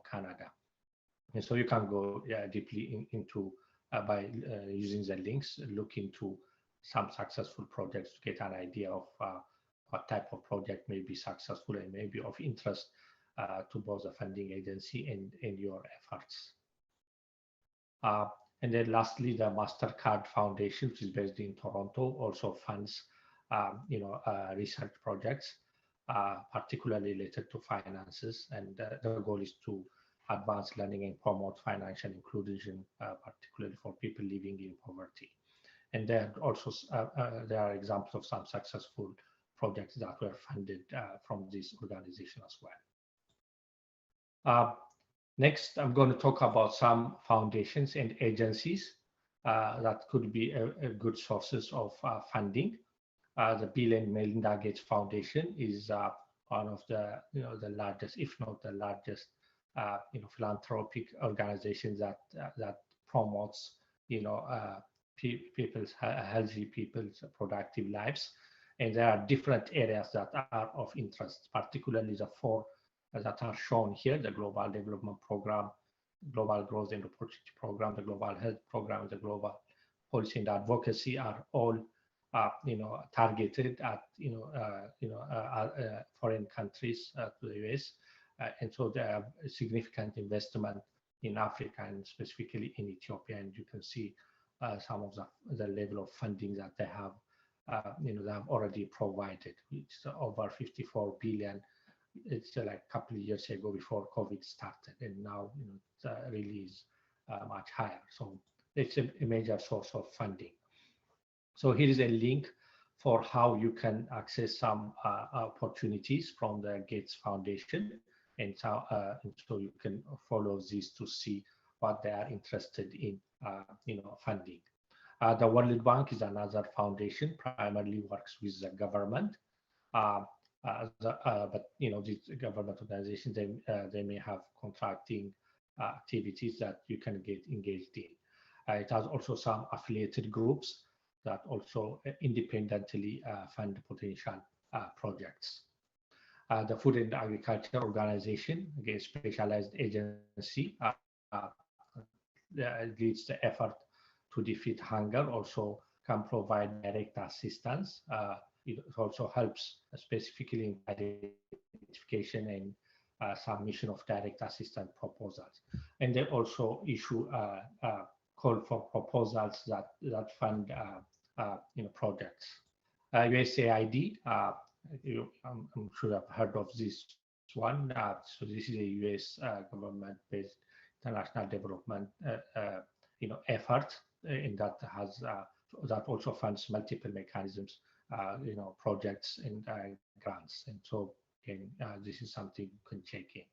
Canada. And so you can go deeply into by using the links, look into some successful projects to get an idea of what type of project may be successful and may be of interest to both the funding agency and your efforts. And then lastly, the MasterCard Foundation, which is based in Toronto, also funds research projects, particularly related to finances. And the goal is to advance learning and promote financial inclusion, particularly for people living in poverty. And then also there are examples of some successful projects that were funded from this organization as well. Next, I'm going to talk about some foundations and agencies that could be a good sources of funding. The Bill and Melinda Gates Foundation is one of the largest, if not the largest, philanthropic organizations that promotes people's healthy people's productive lives. And there are different areas that are of interest, particularly the four that are shown here: the Global Development Program, Global Growth and Opportunity Program, the Global Health Program, and the Global Policy and Advocacy are all targeted at foreign countries to the US, and so they have a significant investment in Africa and specifically in Ethiopia. And you can see some of the level of funding that they have, they have already provided. It's over 54 billion. It's like a couple of years ago before COVID started, and now it really is much higher. So it's a major source of funding. So here is a link for how you can access some opportunities from the Gates Foundation, and so you can follow these to see what they are interested in, funding. The World Bank is another foundation, primarily works with the government. But these government organizations, they may have contracting activities that you can get engaged in. It has also some affiliated groups that also independently fund potential projects. The Food and Agriculture Organization, again, specialized agency, leads the effort to defeat hunger, also can provide direct assistance. It also helps specifically in identification and submission of direct assistance proposals. And they also issue call for proposals that fund projects. USAID, I'm sure I've heard of this one. So this is a US government-based international development effort, and that also funds multiple mechanisms, projects and grants. And so again, this is something you can check in.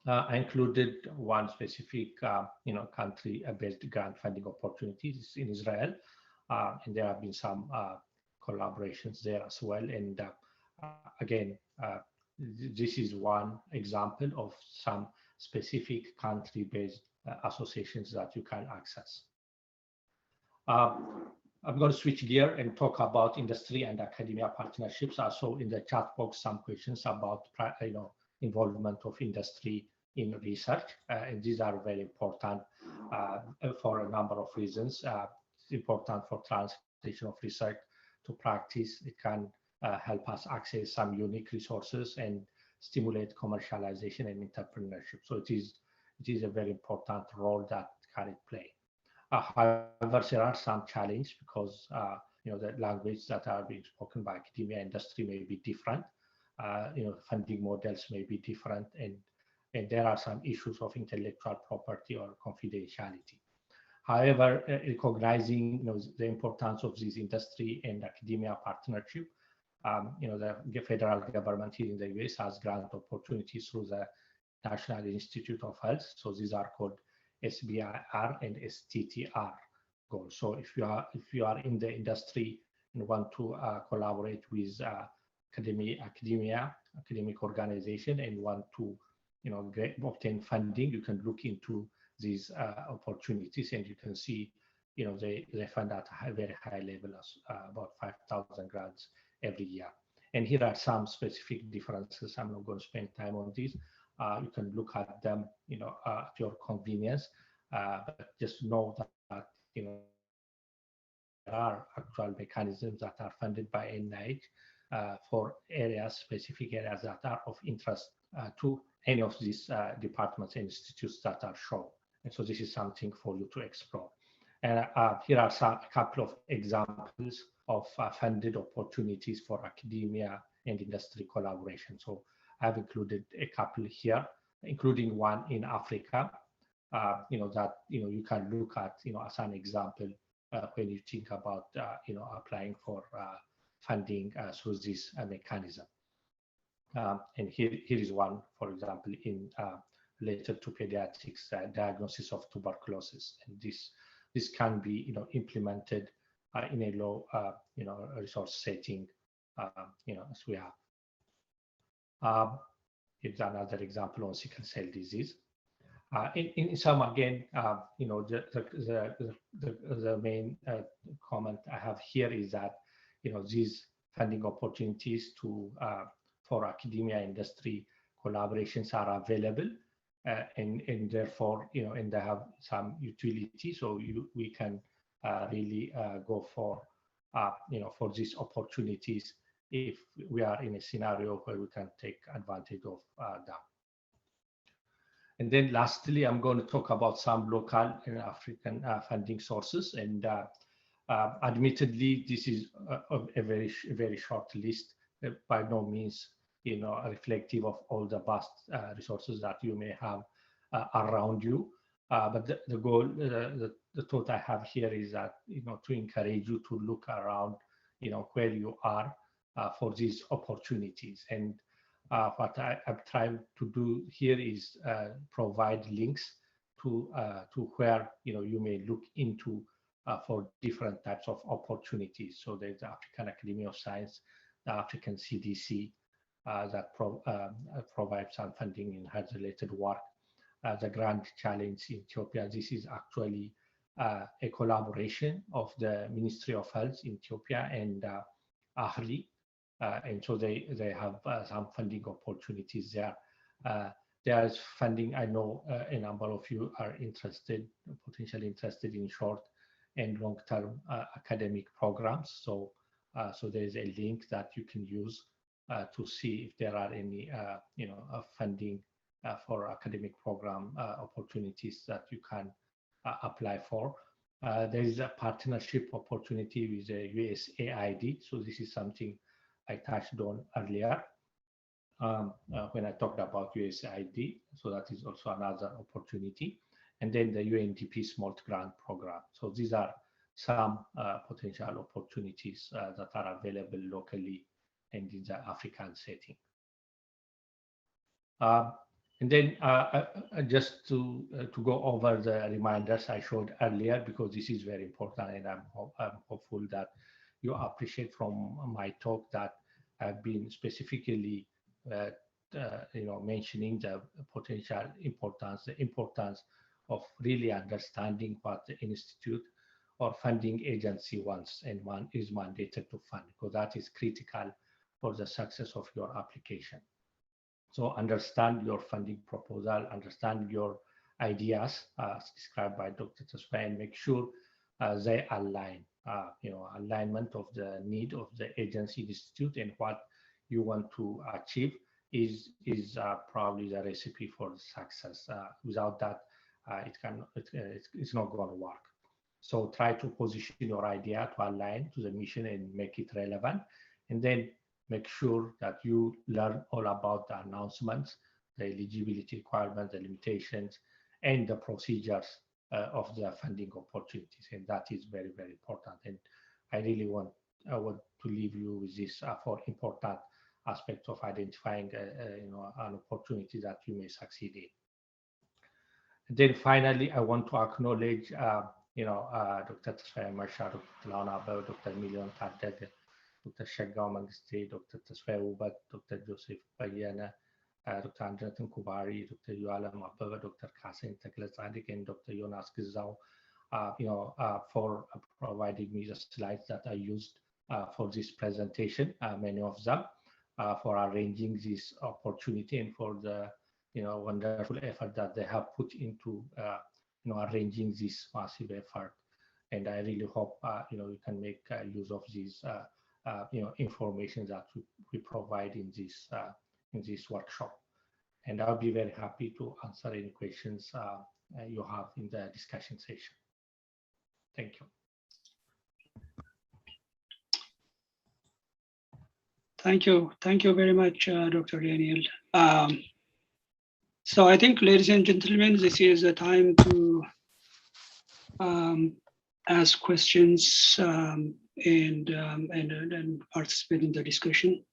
I included one specific, country-based grant funding opportunities in Israel, and there have been some collaborations there as well. And again, this is one example of some specific country-based associations that you can access. I'm going to switch gear and talk about industry and academia partnerships. Also in the chat box, some questions about involvement of industry in research, and these are very important for a number of reasons. It's important for translation of research to practice. It can help us access some unique resources and stimulate commercialization and entrepreneurship. So it is it is a very important role that can it play. However, there are some challenges because the language that are being spoken by academia industry may be different. Funding models may be different, and there are some issues of intellectual property or confidentiality. However, recognizing the importance of this industry and academia partnership, the federal government here in the US has grant opportunities through the National Institute of Health. So these are called SBIR and STTR goals. So if you are in the industry and want to collaborate with academic organization and want to obtain funding, you can look into these opportunities, and you can see they fund at a very high level, about 5,000 grants every year. And here are some specific differences. I'm not going to spend time on these. You can look at them at your convenience, but just know that there are actual mechanisms that are funded by NIH for specific areas that are of interest to any of these departments and institutes that are shown. And so this is something for you to explore. And here are a couple of examples of funded opportunities for academia and industry collaboration. So I've included a couple here, including one in Africa, that you can look at as an example when you think about applying for funding through this mechanism. And here is one, for example, in related to pediatrics diagnosis of tuberculosis, and this can be implemented in a low resource setting, as we have. Here's another example on sickle cell disease. In sum, again, the main comment I have here is that these funding opportunities for academia industry collaborations are available, and therefore and they have some utility. So we can really go for for these opportunities if we are in a scenario where we can take advantage of them. And then lastly, I'm going to talk about some local and African funding sources. And admittedly, this is a very short list, by no means reflective of all the vast resources that you may have around you. But the goal, the thought I have here is that to encourage you to look around where you are for these opportunities. And what I'm trying to do here is provide links to where you may look into for different types of opportunities. So there's the African Academy of Science, the African CDC that provides some funding in health-related work. The Grand Challenge in Ethiopia. This is actually a collaboration of the Ministry of Health in Ethiopia and AfRIE. And so they have some funding opportunities there. There is funding. I know a number of you are potentially interested in short and long-term academic programs. So there is a link that you can use to see if there are any funding for academic program opportunities that you can apply for. There is a partnership opportunity with the USAID. So this is something I touched on earlier when I talked about USAID. So that is also another opportunity. And then the UNDP SMART Grant Program. So these are some potential opportunities that are available locally and in the African setting. And then just to go over the reminders I showed earlier, because this is very important, and I'm hopeful that you appreciate from my talk that I've been specifically mentioning the potential importance, the importance of really understanding what the institute or funding agency wants and is mandated to fund, because that is critical for the success of your application. So understand your funding proposal, understand your ideas as described by Dr. Tesfaye, and make sure they align, alignment of the need of the agency institute and what you want to achieve, is probably the recipe for success. Without that, it's not going to work. So try to position your idea to align to the mission and make it relevant, and then make sure that you learn all about the announcements, the eligibility requirements, the limitations, and the procedures of the funding opportunities. And that is very, very important. And I really want to leave you with this for important aspects of identifying an opportunity that you may succeed in. And then finally, I want to acknowledge Dr. Tesfaye Marsha, Dr. Tilawun Abebe, Dr. Milion Tadege, Dr. Shaggaw Mangiste, Dr. Tesfaye Ubat, Dr. Joseph Bayana, Dr. Anjanathan Kubari, Dr. Yualam Abebe, Dr. Kasim Tekle-Tzadik, and Dr. Jonas Gizau, for providing me the slides that I used for this presentation, many of them, for arranging this opportunity and for the wonderful effort that they have put into arranging this massive effort. And I really hope you can make use of these information that we provide in this workshop. And I'll be very happy to answer any questions you have in the discussion session. Thank you. Thank you. Thank you very much, Dr. Daniel. So I think, ladies and gentlemen, this is the time to ask questions and participate in the discussion.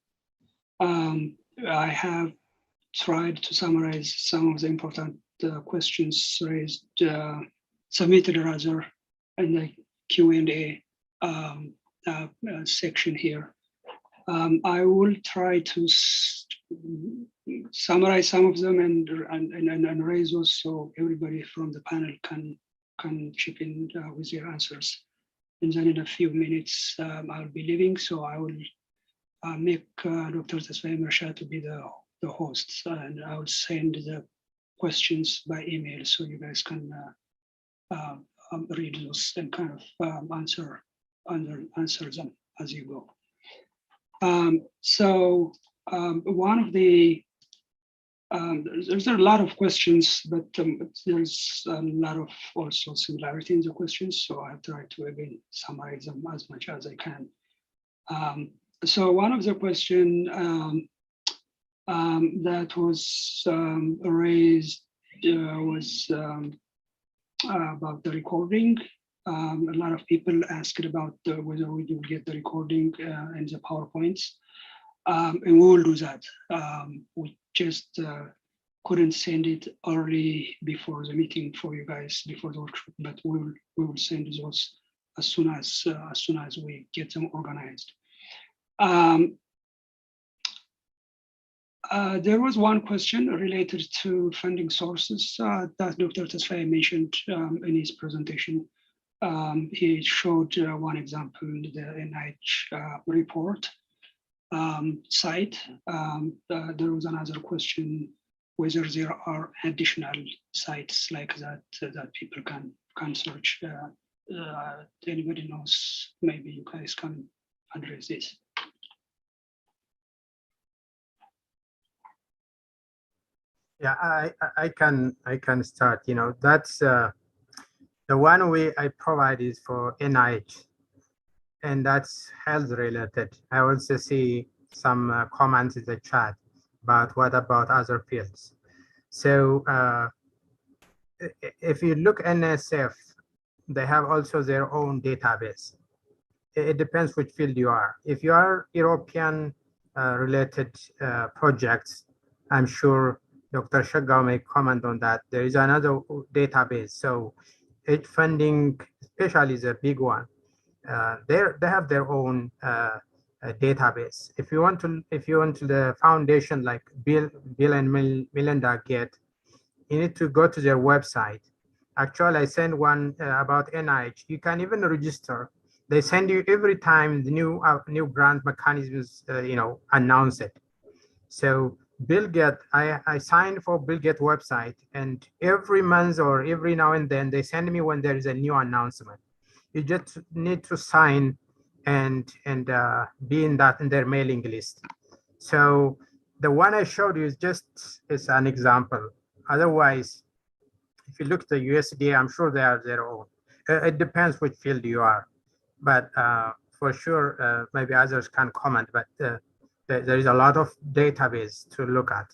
I have tried to summarize some of the important questions raised, submitted rather, in the Q&A section here. I will try to summarize some of them and raise those so everybody from the panel can chip in with their answers. And then in a few minutes, I'll be leaving, so I will make Dr. Tesfaye Marsha to be the host, and I will send the questions by email so you guys can read those and kind of answer them as you go. One of the there's a lot of questions, but there's a lot of also similarity in the questions. So I try to again summarize them as much as I can. So one of the question that was raised was about the recording. A lot of people asked about whether we will get the recording and the PowerPoints, and we will do that. We just couldn't send it early before the meeting for you guys before the workshop, but we will send those as soon as we get them organized. There was one question related to funding sources that Dr. Tesfaye mentioned in his presentation. He showed one example, the NIH report site. There was another question whether there are additional sites like that that people can search. Anybody knows? Maybe you guys can address this. Yeah, I can start. That's the one way I provide is for NIH, and that's health related. I also see some comments in the chat, but what about other fields? So if you look NSF, they have also their own database. It depends which field you are. If you are European related projects, I'm sure Dr. Shaggaw may comment on that. There is another database. So each funding, especially the big one, they have their own database. If you want to the foundation like Bill and Melinda Gates, you need to go to their website. Actually, I send one about NIH. You can even register. They send you every time the new grant mechanisms announce it. So Bill Gates, I signed for Bill Gates website, and every month or every now and then they send me when there is a new announcement. You just need to sign and be in their mailing list. So the one I showed you is an example. Otherwise, if you look at the USDA, I'm sure they are their own. It depends which field you are, but for sure, maybe others can comment, but there is a lot of database to look at.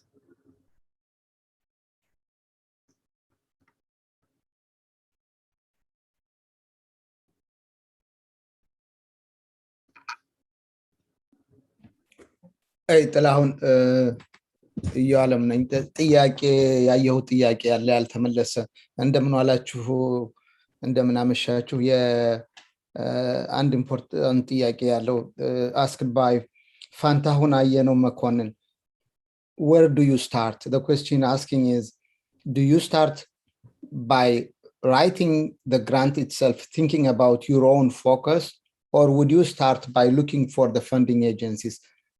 Hey, ጥላሁን እያለም ነኝ። ጥያቄ ያየሁት ጥያቄ ያለ ያልተመለሰ እንደምን ዋላችሁ እንደምን አመሻችሁ። አንድ ኢምፖርታንት ጥያቄ ያለው asked by ፋንታሁን አየነው መኮንን. Where do you start? The question asking is, do you start by writing the grant itself, thinking about your own focus, or would you start by looking for the funding agencies?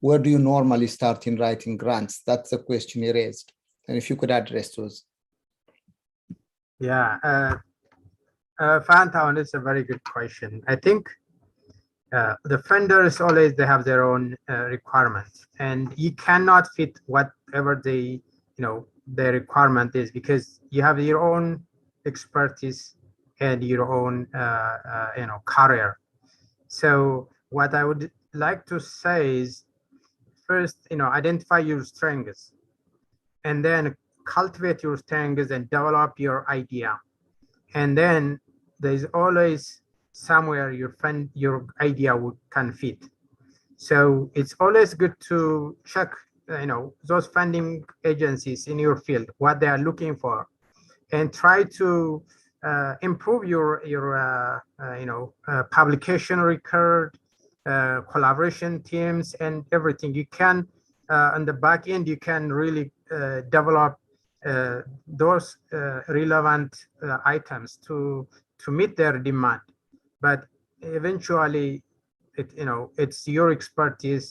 Where do you normally start in writing grants? That's the question he raised. And if you could address those. Yeah, Fantown is a very good question. I think the funders always, they have their own requirements, and you cannot fit whatever their requirement is, because you have your own expertise and your own career. So what I would like to say is, first, identify your strengths, and then cultivate your strengths and develop your idea. And then there's always somewhere your idea can fit. So it's always good to check, those funding agencies in your field, what they are looking for, and try to improve your publication record, collaboration teams, and everything. You can on the back end, you can really develop those relevant items to meet their demand. But eventually, it's your expertise,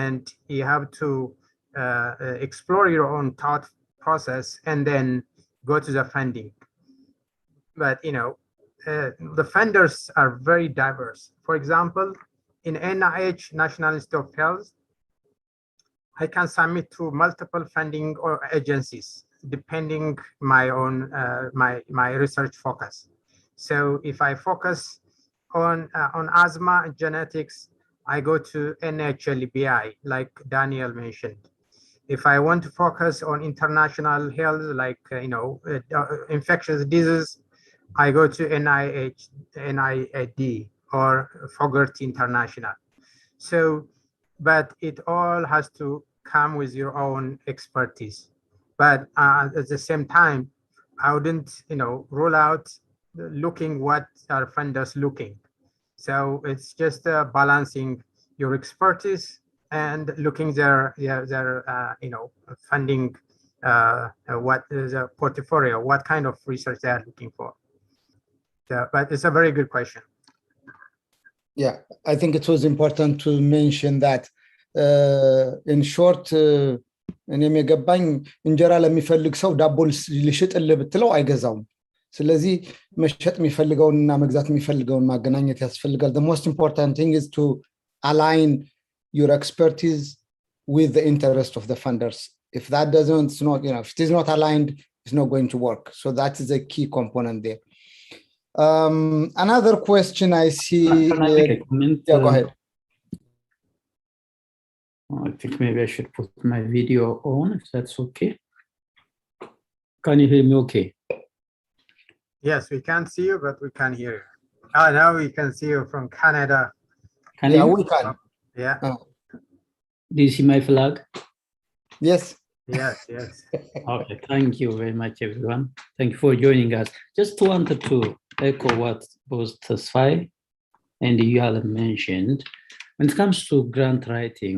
and you have to explore your own thought process and then go to the funding. But the funders are very diverse. For example, in NIH, National Institute of Health, I can submit to multiple funding or agencies depending my own my research focus. So if I focus on asthma and genetics, I go to NHLBI, like Daniel mentioned. If I want to focus on international health, like infectious disease, I go to NIAD or Fogarty International. So, but it all has to come with your own expertise. But at the same time, I wouldn't, rule out looking what are funders looking. So it's just balancing your expertise and looking their funding, what is a portfolio, what kind of research they are looking for. So, but it's a very good question. Yeah, I think it was important to mention that in short, እኔም የገባኝ እንጀራ ለሚፈልግ ሰው ዳቦ ሊሽጥልህ ብትለው አይገዛውም። ስለዚህ መሸጥ የሚፈልገውንና መግዛት የሚፈልገውን ማገናኘት ያስፈልጋል. The most important thing is to align your expertise with the interest of the funders. If that doesn't, it's not, if it is not aligned, it's not going to work. So that is a key component there. Another question I see. Can I make a comment? Yeah, go ahead. I think maybe I should put my video on, if that's okay. Can you hear me okay? Yes, we can't see you, but we can hear you. Now we can see you from Canada. Can Yeah, you? we can. Yeah. Do you see my flag? Yes. Yes, yes. Okay, thank you very much, everyone. Thank you for joining us. Just wanted to echo what both Tesfai and Yuval mentioned. When it comes to grant writing,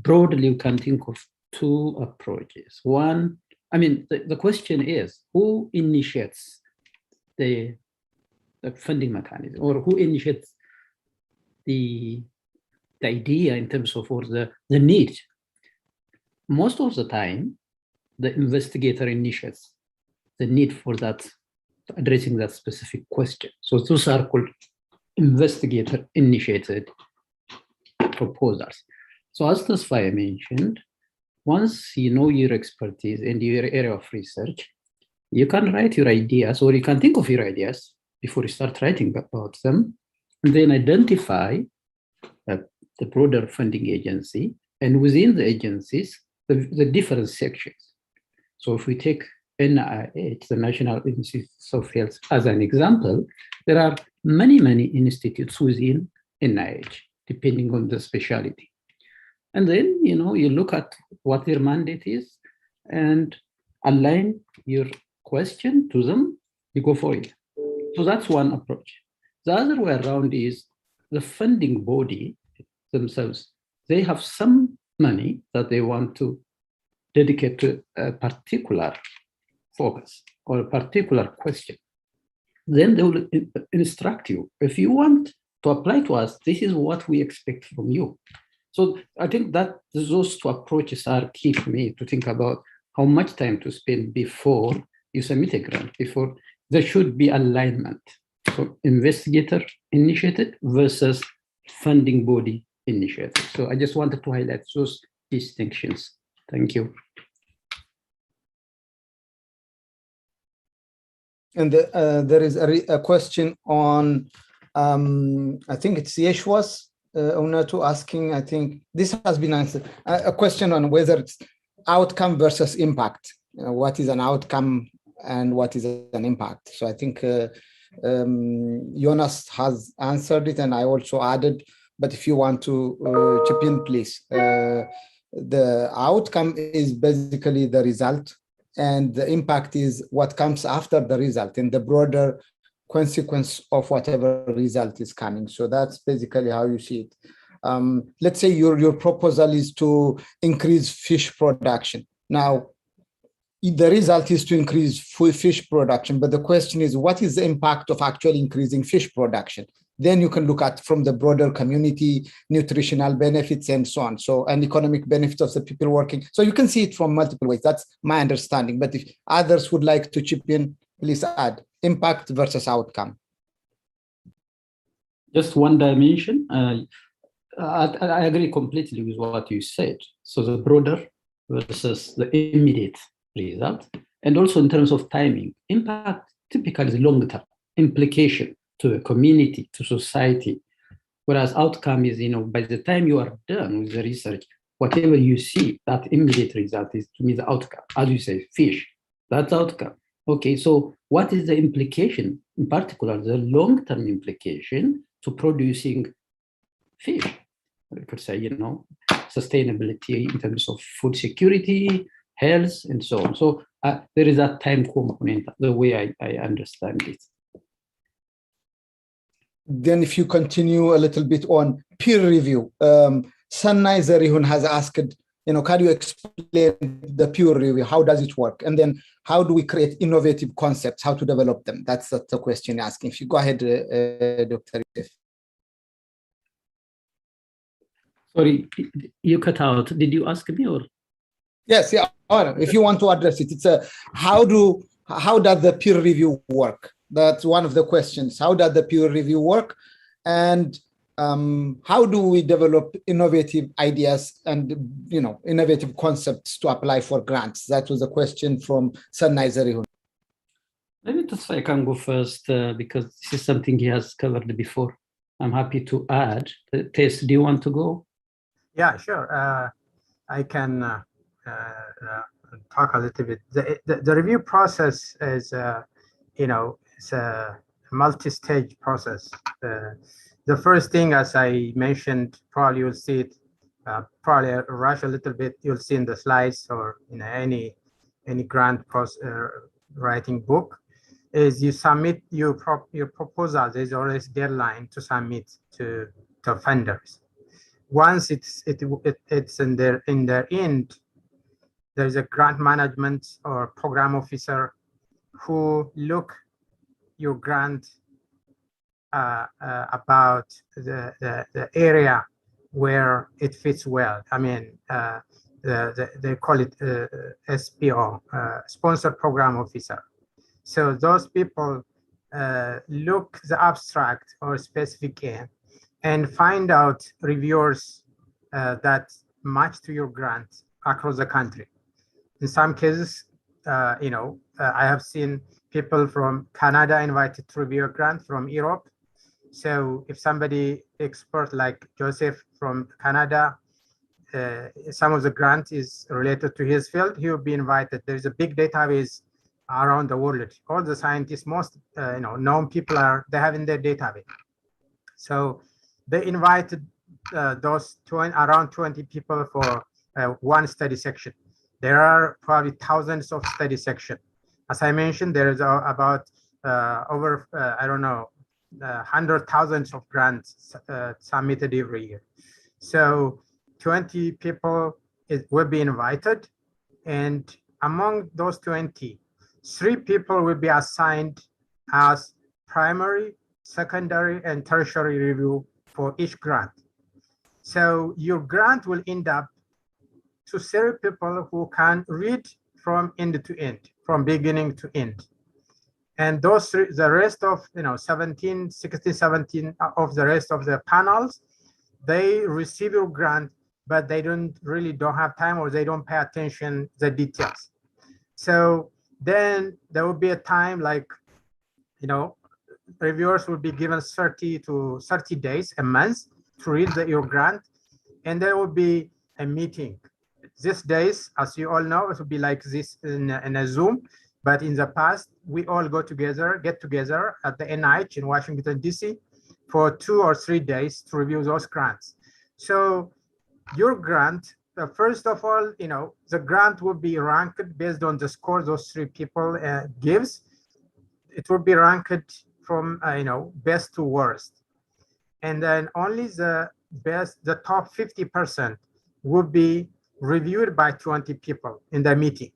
broadly, you can think of two approaches. One, the question is, who initiates the funding mechanism, or who initiates the idea in terms of the need? Most of the time, the investigator initiates the need for that, addressing that specific question. So those are called investigator-initiated proposals. So as Tesfai mentioned, once you know your expertise and your area of research, you can write your ideas, or you can think of your ideas before you start writing about them, and then identify the broader funding agency, and within the agencies, the different sections. So if we take NIH, the National Institutes of Health, as an example, there are many, many institutes within NIH, depending on the specialty. And then, you look at what their mandate is and align your question to them, you go for it. So that's one approach. The other way around is the funding body themselves. They have some money that they want to dedicate to a particular focus or a particular question. Then they will instruct you. If you want to apply to us, this is what we expect from you. So I think that those two approaches are key for me to think about how much time to spend before you submit a grant, before there should be alignment. So investigator initiated versus funding body initiated. So I just wanted to highlight those distinctions. Thank you. And there is a question on, I think it's Yeshwas Unatu asking, I think this has been answered, a question on whether it's outcome versus impact. What is an outcome and what is an impact? So I think Jonas has answered it, and I also added, but if you want to chip in, please. The outcome is basically the result, and the impact is what comes after the result and the broader consequence of whatever result is coming. So that's basically how you see it. Let's say your proposal is to increase fish production. Now, the result is to increase fish production, but the question is, what is the impact of actually increasing fish production? Then you can look at from the broader community, nutritional benefits and so on. So, and economic benefits of the people working. So you can see it from multiple ways. That's my understanding. But if others would like to chip in, please add impact versus outcome. Just one dimension. I agree completely with what you said. So the broader versus the immediate result. And also in terms of timing, impact typically is long-term implication to a community, to society, whereas outcome is, by the time you are done with the research, whatever you see, that immediate result is to me the outcome. As you say, fish, that's outcome. Okay, so what is the implication, in particular, the long-term implication to producing fish? We could say, sustainability in terms of food security, health, and so on. So there is that time component, the way I understand it. Then if you continue a little bit on peer review, Sanai Zarihun has asked, can you explain the peer review? How does it work? And then how do we create innovative concepts? How to develop them? That's the question asking. If you go ahead, Dr. Yusuf. Sorry, you cut out. Did you ask me or? Yes, yeah. If you want to address it, it's how does the peer review work? That's one of the questions. How does the peer review work? And how do we develop innovative ideas and innovative concepts to apply for grants? That was a question from Sanai Zarihun. Maybe that's why I can go first because this is something he has covered before. I'm happy to add. Tess, do you want to go? Yeah, sure. I can talk a little bit. The review process is, it's a multi-stage process. The first thing, as I mentioned, probably you'll see it, probably rush a little bit, you'll see in the slides or in any grant writing book, is you submit your proposal. There's always a deadline to submit to funders. Once it's in their end, there's a grant management or program officer who look your grant about the area where it fits well. I mean, they call it SPO, Sponsor Program Officer. So those people look the abstract or specific aim and find out reviewers that match to your grant across the country. In some cases, I have seen people from Canada invited to review a grant from Europe. So if somebody expert like Joseph from Canada, some of the grant is related to his field, he will be invited. There's a big database around the world. All the scientists, most known people they have in their database. So they invited around 20 people for one study section. There are probably thousands of study sections. As I mentioned, there is about over, 100,000 of grants submitted every year. So 20 people will be invited. And among those 20, 3 people will be assigned as primary, secondary, and tertiary review for each grant. So your grant will end up to 3 people who can read from end to end, from beginning to end. And those, the rest of, 17 of the rest of the panels, they receive your grant, but they don't have time, or they don't pay attention to the details. So then there will be a time like, reviewers will be given 30 to 30 days, a month, to read your grant. And there will be a meeting. These days, as you all know, it will be like this in a Zoom. But in the past, we all get together at the NIH in Washington, D.C. for 2 or 3 days to review those grants. So your grant, first of all, the grant will be ranked based on the score those 3 people gives. It will be ranked from, best to worst. And then only the top 50% will be reviewed by 20 people in the meeting.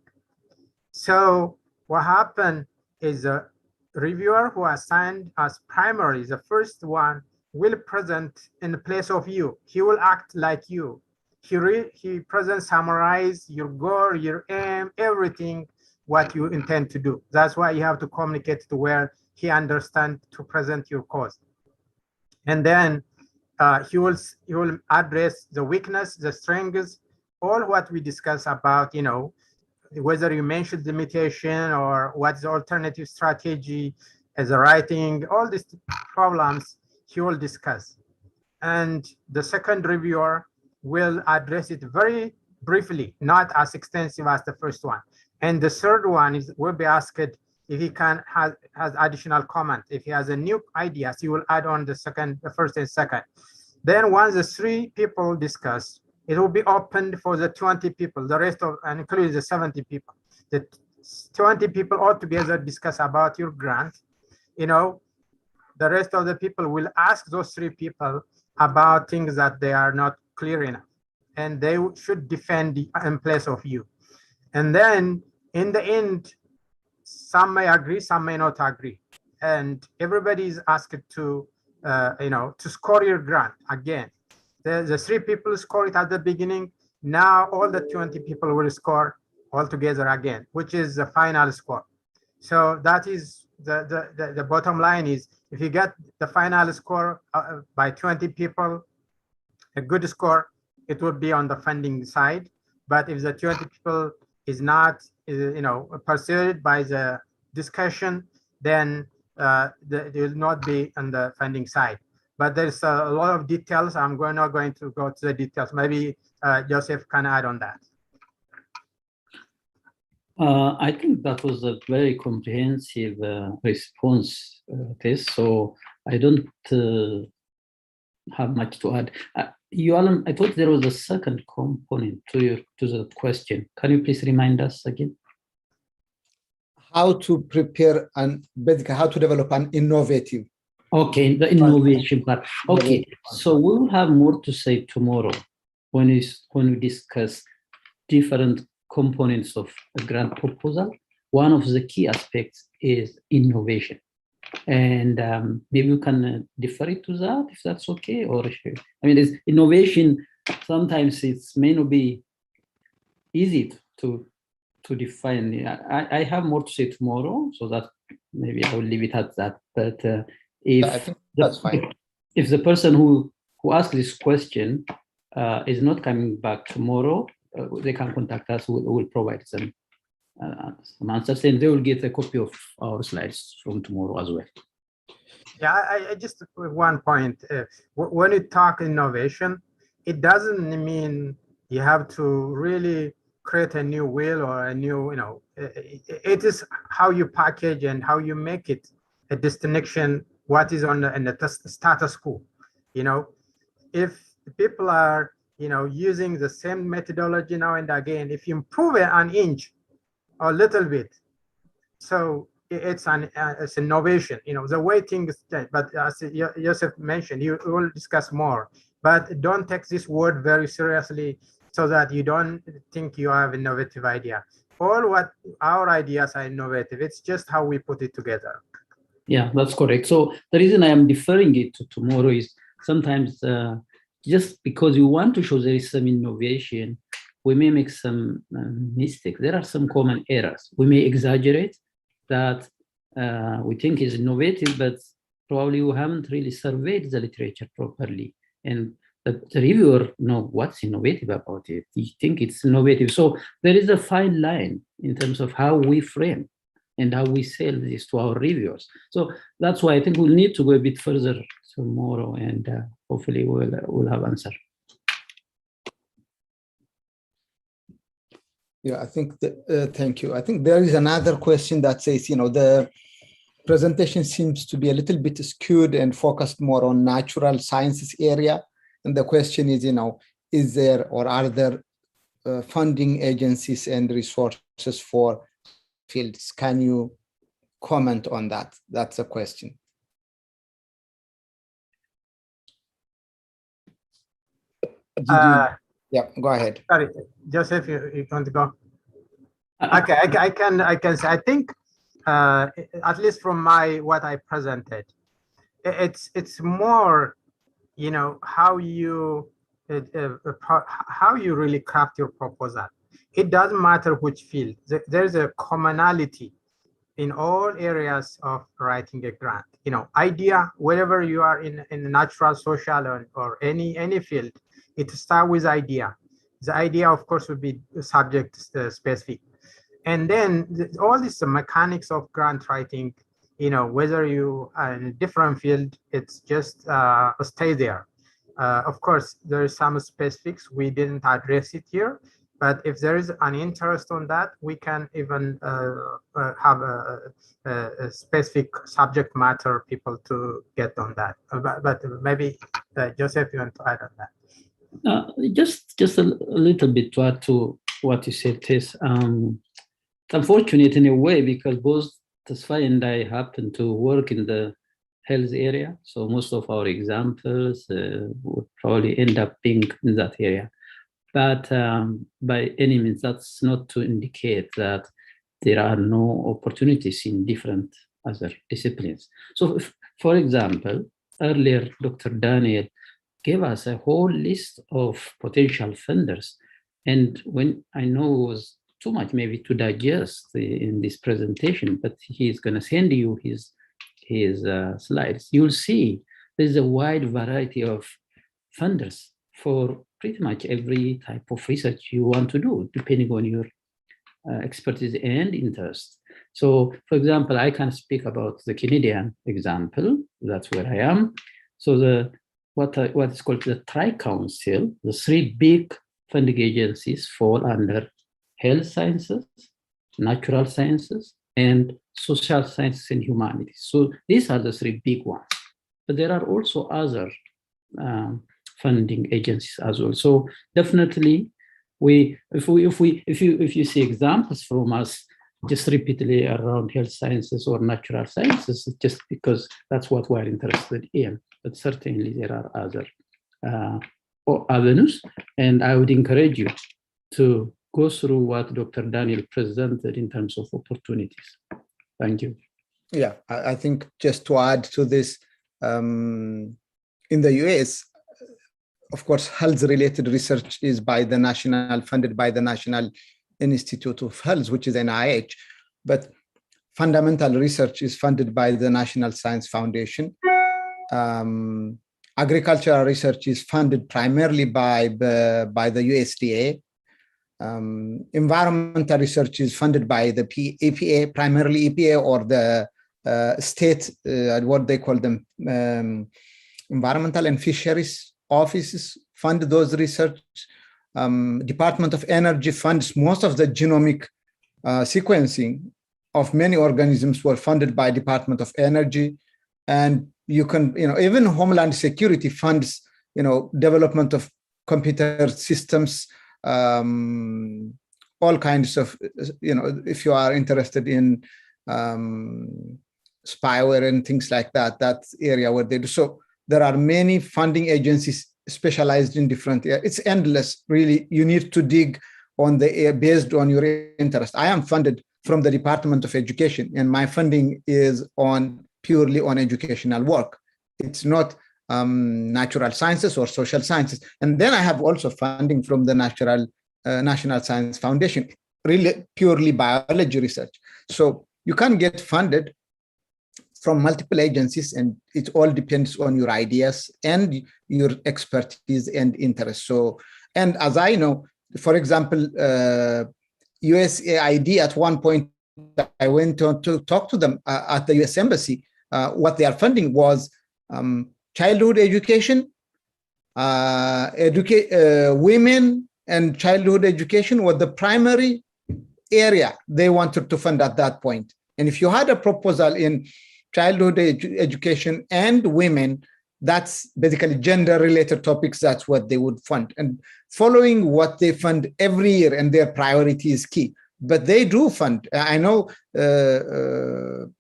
So what happened is the reviewer who assigned as primary, the first one, will present in place of you. He will act like you. He presents, summarize your goal, your aim, everything, what you intend to do. That's why you have to communicate to where he understands to present your cause. And then he will address the weakness, the strengths, all what we discuss about, whether you mentioned the mutation or what's the alternative strategy as a writing, all these problems he will discuss. And the second reviewer will address it very briefly, not as extensive as the first one. And the third one will be asked if he has additional comment. If he has a new ideas, he will add on the first and second. Then once the 3 people discuss, it will be opened for the 20 people, the rest of, and including the 70 people. The 20 people all together discuss about your grant. The rest of the people will ask those 3 people about things that they are not clear enough, and they should defend in place of you. And then in the end, some may agree, some may not agree. And everybody is asked to, to score your grant again. The 3 people score it at the beginning. Now all the 20 people will score all together again, which is the final score. So that is the bottom line is, if you get the final score by 20 people, a good score, it will be on the funding side. But if the 20 people is not, persuaded by the discussion, then they will not be on the funding side. But there's a lot of details. I'm not going to go to the details. Maybe Joseph can add on that. I think that was a very comprehensive response, Tess. So I don't have much to add. Alan, I thought there was a second component to the question. Can you please remind us again? How to prepare and basically how to develop an innovative. Okay, the innovation part. Okay, so we will have more to say tomorrow when we discuss different components of a grant proposal. One of the key aspects is innovation. And maybe we can defer it to that, if that's okay. Or I mean, innovation, sometimes it may not be easy to define. I have more to say tomorrow, so that maybe I will leave it at that. But I think that's fine. If the person who asked this question is not coming back tomorrow, they can contact us. We'll provide them some answers, and they will get a copy of our slides from tomorrow as well. Yeah, I just one point. When you talk innovation, it doesn't mean you have to really create a new wheel or a new, it is how you package and how you make it a destination, what is on the status quo. If people are, using the same methodology now and again, if you improve it an inch or a little bit, so it's innovation, the way things change. But as Joseph mentioned, you will discuss more, but don't take this word very seriously so that you don't think you have innovative idea. All what our ideas are innovative. It's just how we put it together. Yeah, that's correct. So the reason I am deferring it to tomorrow is sometimes just because you want to show there is some innovation, we may make some mistakes. There are some common errors. We may exaggerate that we think is innovative, but probably we haven't really surveyed the literature properly. And the reviewer know what's innovative about it. You think it's innovative. So there is a fine line in terms of how we frame and how we sell this to our reviewers. So that's why I think we'll need to go a bit further tomorrow, and hopefully we'll have answer. Yeah, I think thank you. I think there is another question that says, the presentation seems to be a little bit skewed and focused more on natural sciences area. And the question is, is there or are there funding agencies and resources for fields? Can you comment on that? That's a question. Yeah, go ahead. Sorry, Joseph, you want to go? Okay, I can say, I think at least from what I presented, it's more, how you really craft your proposal. It doesn't matter which field. There's a commonality in all areas of writing a grant. Idea, wherever you are in natural, social, or any field, it starts with idea. The idea, of course, would be subject specific. And then all these mechanics of grant writing, whether you are in a different field, it's just stay there. Of course, there is some specifics. We didn't address it here, but if there is an interest on that, we can even have a specific subject matter people to get on that. But maybe Joseph, you want to add on that? Just a little bit to add to what you said, Tess. It's unfortunate in a way because both Tesfaye and I happen to work in the health area. So most of our examples would probably end up being in that area. But by any means, that's not to indicate that there are no opportunities in different other disciplines. So for example, earlier, Dr. Daniel gave us a whole list of potential funders. And when I know it was too much maybe to digest in this presentation, but he's going to send you his slides. You'll see there's a wide variety of funders for pretty much every type of research you want to do, depending on your expertise and interest. So, for example, I can speak about the Canadian example. That's where I am. So what is called the Tri-Council, the three big funding agencies fall under health sciences, natural sciences, and social sciences and humanities. So these are the three big ones. But there are also other funding agencies as well. So definitely, if you see examples from us just repeatedly around health sciences or natural sciences, just because that's what we're interested in. But certainly there are other avenues, and I would encourage you to go through what Dr. Daniel presented in terms of opportunities. Thank you. Yeah, I think just to add to this, in the US, of course, health-related research is funded by the National Institute of Health, which is NIH, but fundamental research is funded by the National Science Foundation. Agricultural research is funded primarily by the USDA. environmental research is funded by the EPA, primarily EPA, or the state, what they call them, environmental and fisheries offices fund those research. Department of Energy funds most of the genomic sequencing of many organisms were funded by Department of Energy. And you can, even Homeland Security funds, development of computer systems, all kinds of, if you are interested in spyware and things like that, that's area where they do. So there are many funding agencies specialized in different areas. It's endless, really. You need to dig on the based on your interest. I am funded from the Department of Education, and my funding is purely on educational work. It's not natural sciences or social sciences. And then I have also funding from the National Science Foundation, really purely biology research. So you can get funded from multiple agencies, and it all depends on your ideas and your expertise and interest. So, and as I know, for example, USAID, at one point, I went on to talk to them at the US Embassy. What they are funding was childhood education, women and childhood education were the primary area they wanted to fund at that point. And if you had a proposal in childhood education and women, that's basically gender-related topics, that's what they would fund. And following what they fund every year, and their priority is key. But they do fund. I know the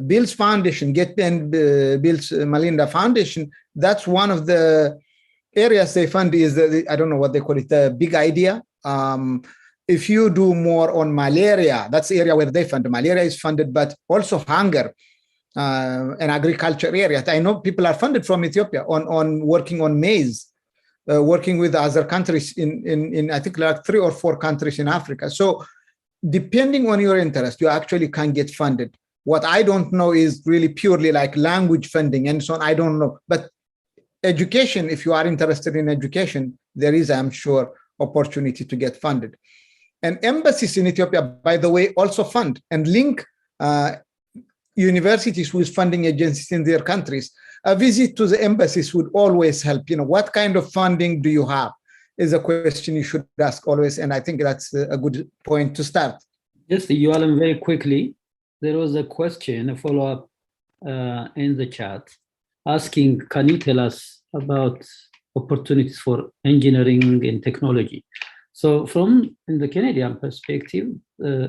Bill's Foundation, Bill's Melinda Foundation, that's one of the areas they fund is, I don't know what they call it, the big idea. If you do more on malaria, that's the area where they fund. Malaria is funded, but also hunger and agriculture area. I know people are funded from Ethiopia on working on maize, working with other countries in I think like 3 or 4 countries in Africa. So depending on your interest, you actually can get funded. What I don't know is really purely like language funding and so on. I don't know. But education, if you are interested in education, there is, I'm sure, opportunity to get funded. And embassies in Ethiopia, by the way, also fund and link universities with funding agencies in their countries. A visit to the embassies would always help. What kind of funding do you have is a question you should ask always. And I think that's a good point to start. Just, Yoalam, very quickly, there was a question, a follow-up in the chat, asking, can you tell us about opportunities for engineering and technology? So from in the Canadian perspective,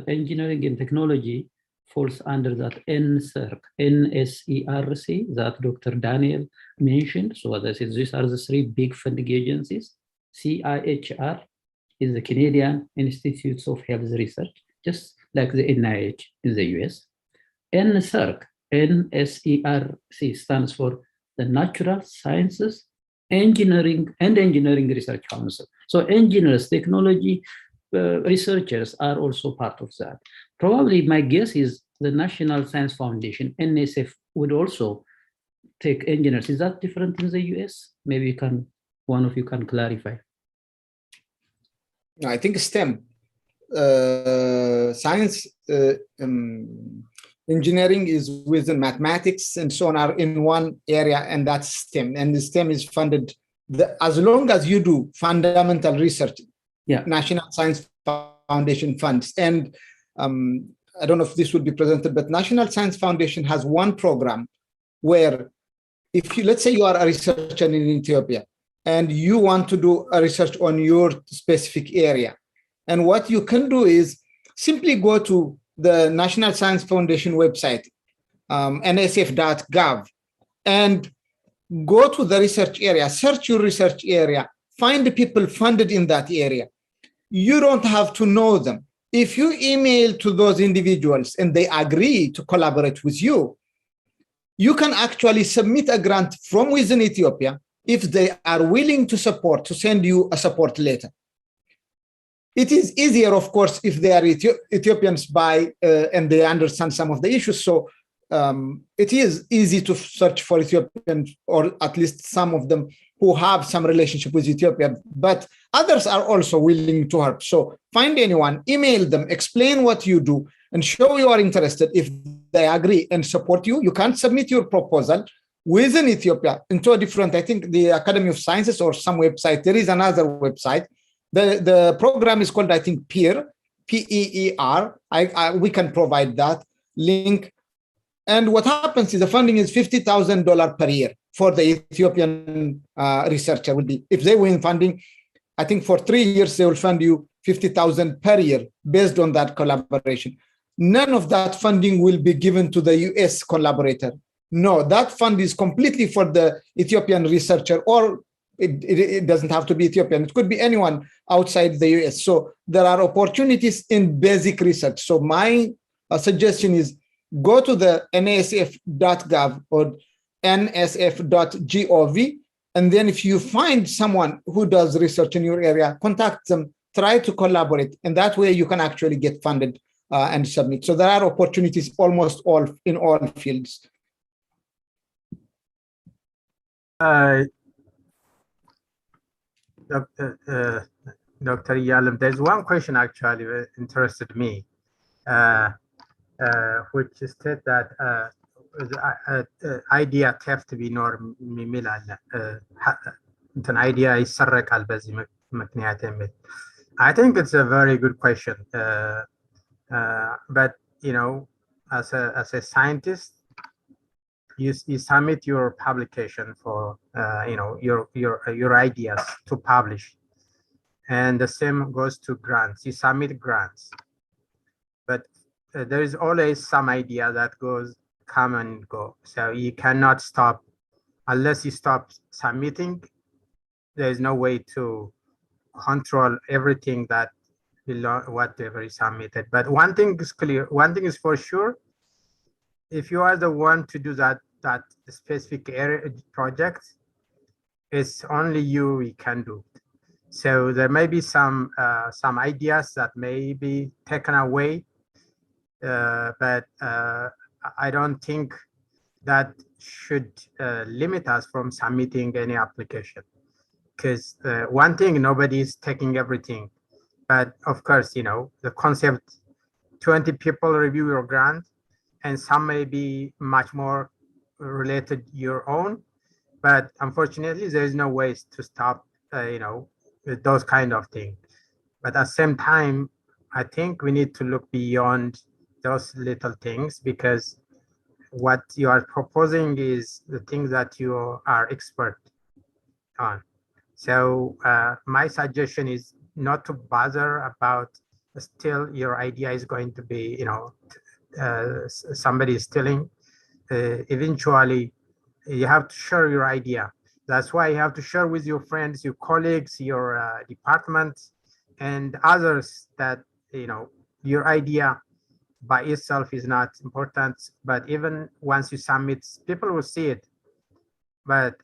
engineering and technology falls under that NSERC, N-S-E-R-C, that Dr. Daniel mentioned. So as I said, these are the 3 big funding agencies. CIHR is the Canadian Institutes of Health Research, just like the NIH in the US. NSERC, N-S-E-R-C, stands for the Natural Sciences Engineering Research Council. So engineers, technology researchers are also part of that. Probably my guess is the National Science Foundation, NSF, would also take engineers. Is that different in the US? Maybe one of you can clarify. I think STEM, science, engineering is within mathematics and so on are in one area, and that's STEM. And the STEM is funded, as long as you do fundamental research, National Science Foundation funds. And I don't know if this would be presented, but National Science Foundation has one program where if you, let's say you are a researcher in Ethiopia and you want to do a research on your specific area. And what you can do is simply go to the National Science Foundation website, nsf.gov, and go to the research area, search your research area, find the people funded in that area. You don't have to know them. If you email to those individuals and they agree to collaborate with you, you can actually submit a grant from within Ethiopia if they are willing to support, to send you a support letter. It is easier, of course, if they are Ethiopians and they understand some of the issues. So it is easy to search for Ethiopians, or at least some of them, who have some relationship with Ethiopia, but others are also willing to help. So find anyone, email them, explain what you do, and show you are interested. If they agree and support you, you can submit your proposal within Ethiopia into a different, I think the Academy of Sciences or some website. There is another website. The program is called, I think, PEER, P-E-E-R. We can provide that link. And what happens is the funding is $50,000 per year for the Ethiopian researcher. Will be, if they win funding, I think for 3 years, they will fund you $50,000 per year based on that collaboration. None of that funding will be given to the US collaborator. No, that fund is completely for the Ethiopian researcher, or it doesn't have to be Ethiopian. It could be anyone outside the US. So there are opportunities in basic research. So my suggestion is go to the nasf.gov or nsf.gov. And then if you find someone who does research in your area, contact them, try to collaborate. And that way you can actually get funded and submit. So there are opportunities almost all in all fields. Dr. Yalam, there's one question actually that interested me, which states that idea theft ቢኖር የሚል አለ እንትን idea ይሰረቃል በዚህ ምክንያት የሚል. I think it's a very good question, but you know, as a scientist, you submit your publication for you know, your ideas to publish, and the same goes to grants. You submit grants, but there is always some idea that come and go. So you cannot stop unless you stop submitting. There is no way to control everything that whatever is submitted. But one thing is clear. One thing is for sure. If you are the one to do that specific area project, it's only you can do it. So there may be some ideas that may be taken away, but I don't think that should limit us from submitting any application. Because one thing, nobody is taking everything, but of course, you know, the concept, 20 people review your grant, and some may be much more related your own, but unfortunately there is no ways to stop you know, those kind of things. But at the same time, I think we need to look beyond those little things, because what you are proposing is the things that you are expert on. So my suggestion is not to bother about still your idea is going to be, you know, somebody is stealing. Eventually you have to share your idea. That's why you have to share with your friends, your colleagues, your department, and others, that, you know, your idea by itself is not important, but even once you submit, people will see it. But